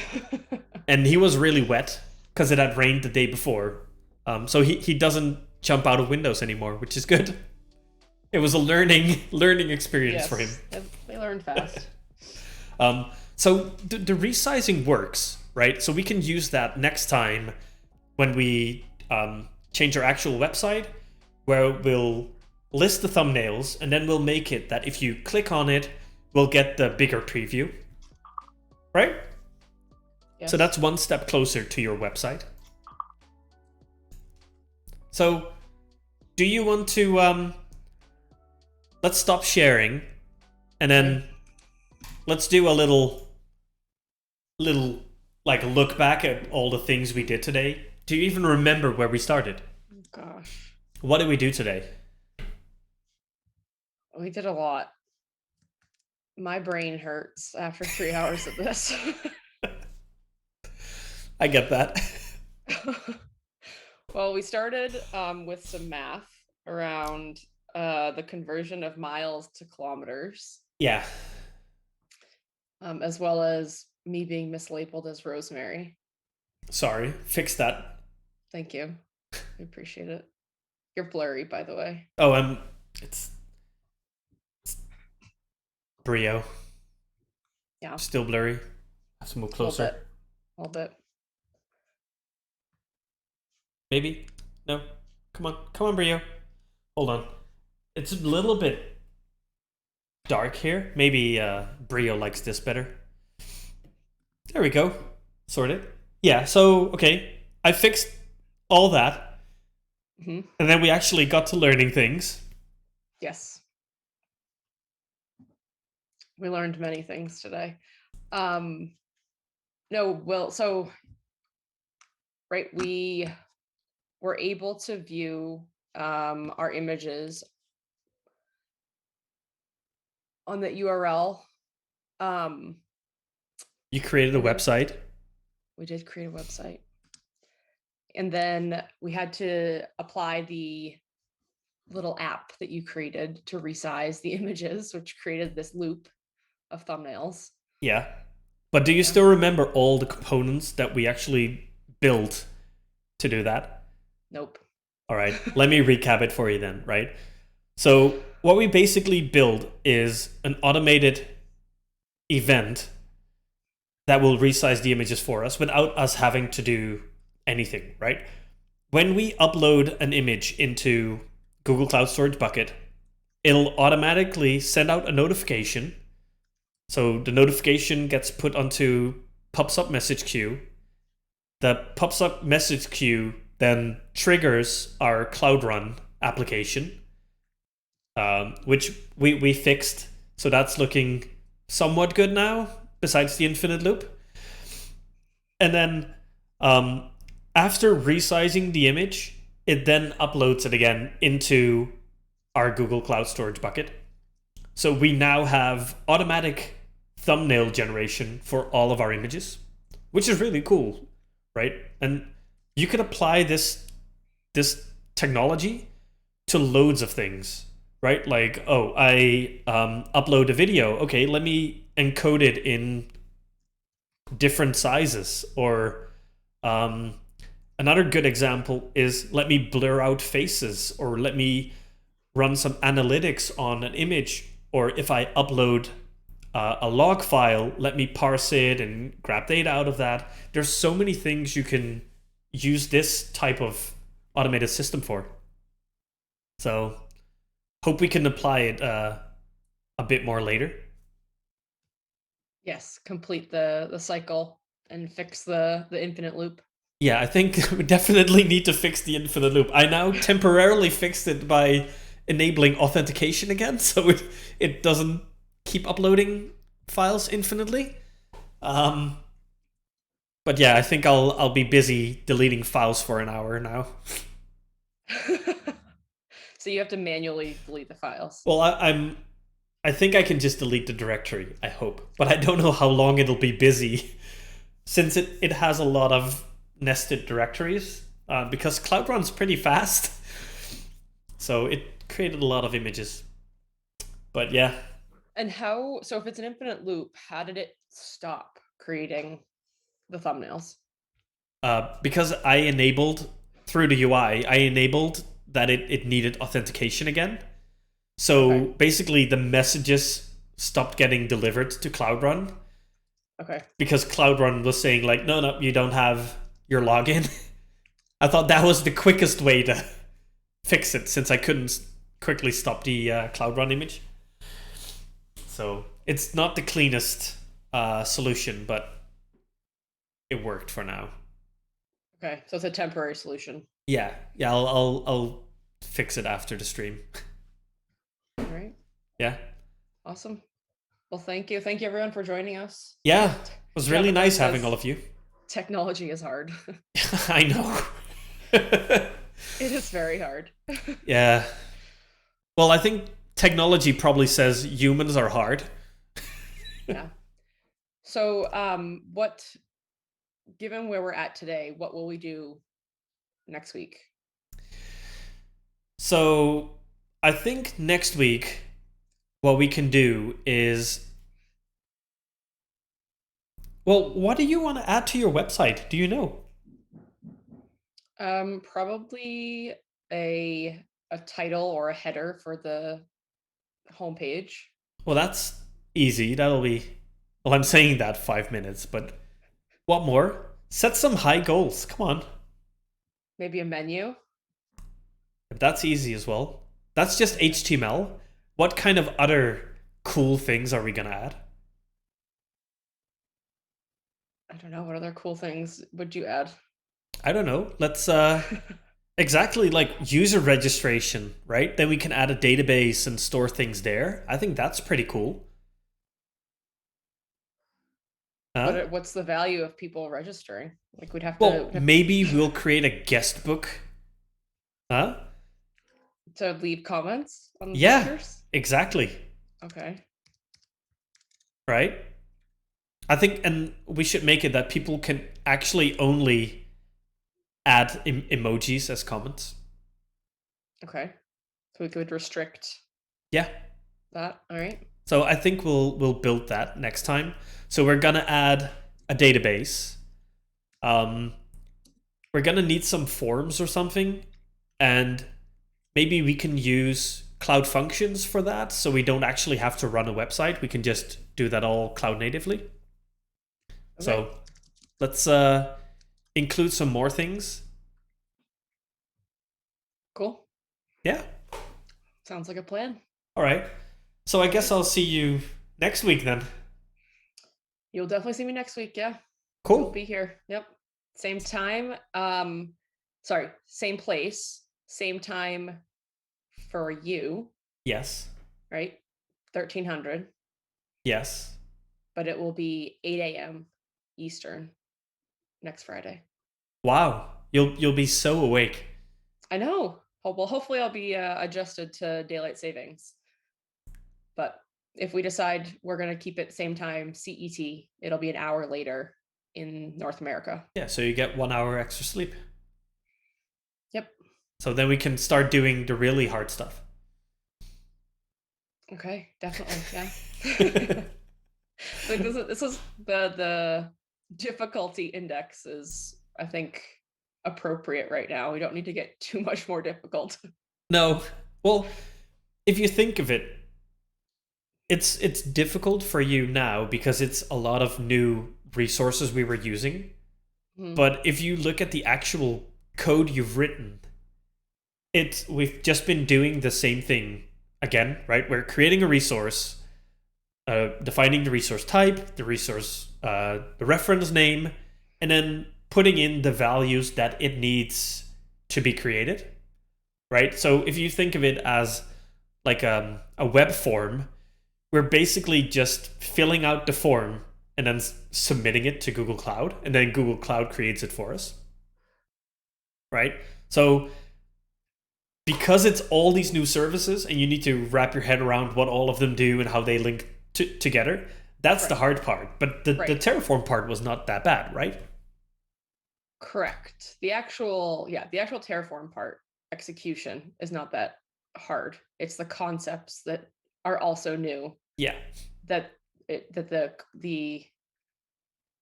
and he was really wet because it had rained the day before. So he doesn't jump out of windows anymore, which is good. It was a learning experience for him. They learn fast. So the resizing works, right? So we can use that next time when we change our actual website, where we'll list the thumbnails, and then we'll make it that if you click on it, we'll get the bigger preview, right? Yes. So that's one step closer to your website. So do you want to let's stop sharing, and then let's do a little like look back at all the things we did today. Do you even remember where we started? Gosh, What did we do today? we did a lot. My brain hurts after 3 hours of this. I get that. Well, we started with some math around the conversion of miles to kilometers, Yeah. as well as me being mislabeled as Rosemary. Sorry. Fix that. Thank you. I appreciate it. You're blurry, by the way. Oh, it's Brio. Yeah. Still blurry. Have to move closer. A little bit. Maybe? No? Come on, Brio. Hold on. It's a little bit dark here. Maybe Brio likes this better. There we go. Sorted. Yeah, so, okay. I fixed all that. Mm-hmm. And then we actually got to learning things. Yes. We learned many things today. So right, we were able to view our images on the URL. You created a website. We did create a website. And then we had to apply the little app that you created to resize the images, which created this loop of thumbnails. Yeah. But do you still remember all the components that we actually built to do that? Nope. All right. Let me recap it for you then, right? So what we basically build is an automated event that will resize the images for us without us having to do anything, right? When we upload an image into Google Cloud Storage Bucket, it'll automatically send out a notification. So the notification gets put onto PubSub message queue. The PubSub message queue then triggers our Cloud Run application, which we fixed. So that's looking somewhat good now, besides the infinite loop. And then after resizing the image, it then uploads it again into our Google Cloud Storage Bucket. So we now have automatic thumbnail generation for all of our images, which is really cool, right? And you could apply this technology to loads of things, right? Like, oh, I upload a video. Okay, let me encode it in different sizes. Or another good example is let me blur out faces, or let me run some analytics on an image. Or if I upload a log file, let me parse it and grab data out of that. There's so many things you can use this type of automated system for. So hope we can apply it a bit more later. Yes, complete the cycle and fix the infinite loop. Yeah, I think we definitely need to fix the infinite loop. I now temporarily fixed it by enabling authentication again, so it doesn't keep uploading files infinitely. But yeah, I think I'll be busy deleting files for an hour now. So you have to manually delete the files. Well, I think I can just delete the directory, I hope. But I don't know how long it'll be busy, since it has a lot of nested directories, because Cloud Run's pretty fast. So it created a lot of images. But yeah. And so if it's an infinite loop, how did it stop creating the thumbnails? Because I enabled, through the UI, I enabled that it needed authentication again. So basically the messages stopped getting delivered to Cloud Run. Okay. Because Cloud Run was saying like, no, you don't have your login. I thought that was the quickest way to fix it, since I couldn't quickly stop the Cloud Run image. So it's not the cleanest solution, but it worked for now. Okay, so it's a temporary solution. Yeah. I'll fix it after the stream. All right. Yeah. Awesome. Well, thank you. Thank you, everyone, for joining us. Yeah. It was really Java nice having says all of you. technology is hard. I know. It is very hard. Yeah. Well, I think technology probably says humans are hard. Yeah. So, given where we're at today, what will we do next week? So I think next week, what we can do is, well, what do you want to add to your website? Do you know? Probably a title or a header for the homepage. Well, that's easy. That'll be, well, I'm saying that 5 minutes, but what more? Set some high goals. Come on. Maybe a menu. That's easy as well. That's just HTML. What kind of other cool things are we going to add? I don't know. What other cool things would you add? I don't know. Let's exactly like user registration, right? Then we can add a database and store things there. I think that's pretty cool. Huh? What's the value of people registering? Like Well, maybe we'll create a guest book. Huh? to leave comments on Yeah, pictures. exactly. Okay. Right? I think, and we should make it that people can actually only add emojis as comments. Okay. So we could restrict Yeah. that. All right. So I think we'll build that next time. So we're gonna add a database. We're gonna need some forms or something, and maybe we can use Cloud Functions for that, so we don't actually have to run a website. We can just do that all cloud natively. Okay. So let's include some more things. Cool. Yeah. Sounds like a plan. All right. So I guess I'll see you next week then. You'll definitely see me next week. Yeah. Cool. We'll be here. Yep. Same time. Sorry, same place, same time for you. Yes. Right? 1300. Yes. But it will be 8 a.m. Eastern next Friday. Wow. You'll be so awake. I know. Well, hopefully I'll be adjusted to daylight savings. But if we decide we're going to keep it same time CET, it'll be an hour later in North America. Yeah, so you get 1 hour extra sleep. Yep. So then we can start doing the really hard stuff. Okay, definitely. Yeah. Like this is the difficulty index is, I think, appropriate right now. We don't need to get too much more difficult. No. Well, if you think of it, it's difficult for you now because it's a lot of new resources we were using. But if you look at the actual code you've written, we've just been doing the same thing again, right? We're creating a resource, defining the resource type, the resource, the reference name, and then putting in the values that it needs to be created, right? So if you think of it as like a web form, we're basically just filling out the form and then submitting it to Google Cloud, and then Google Cloud creates it for us, right? So because it's all these new services and you need to wrap your head around what all of them do and how they link together, that's the hard part. But the Terraform part was not that bad, right? Correct. The actual Terraform part, execution, is not that hard. It's the concepts that are also new. Yeah. That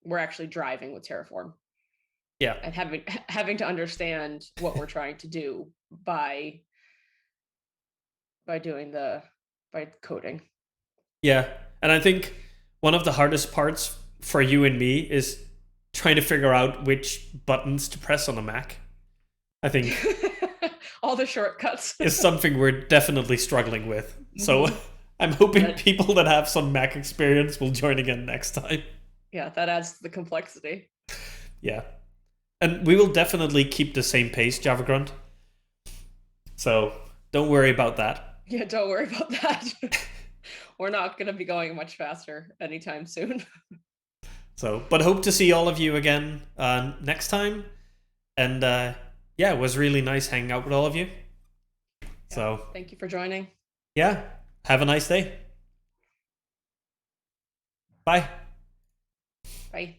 we're actually driving with Terraform. Yeah. And having to understand what we're trying to do by coding. Yeah. And I think one of the hardest parts for you and me is trying to figure out which buttons to press on a Mac. I think all the shortcuts is something we're definitely struggling with. So I'm hoping people that have some Mac experience will join again next time. Yeah, that adds to the complexity. Yeah. And we will definitely keep the same pace, Java Grunt. So don't worry about that. Yeah, don't worry about that. we're not going to be going much faster anytime soon. So, but hope to see all of you again next time. And yeah, it was really nice hanging out with all of you. Yeah, So, thank you for joining. yeah, have a nice day. Bye. Bye.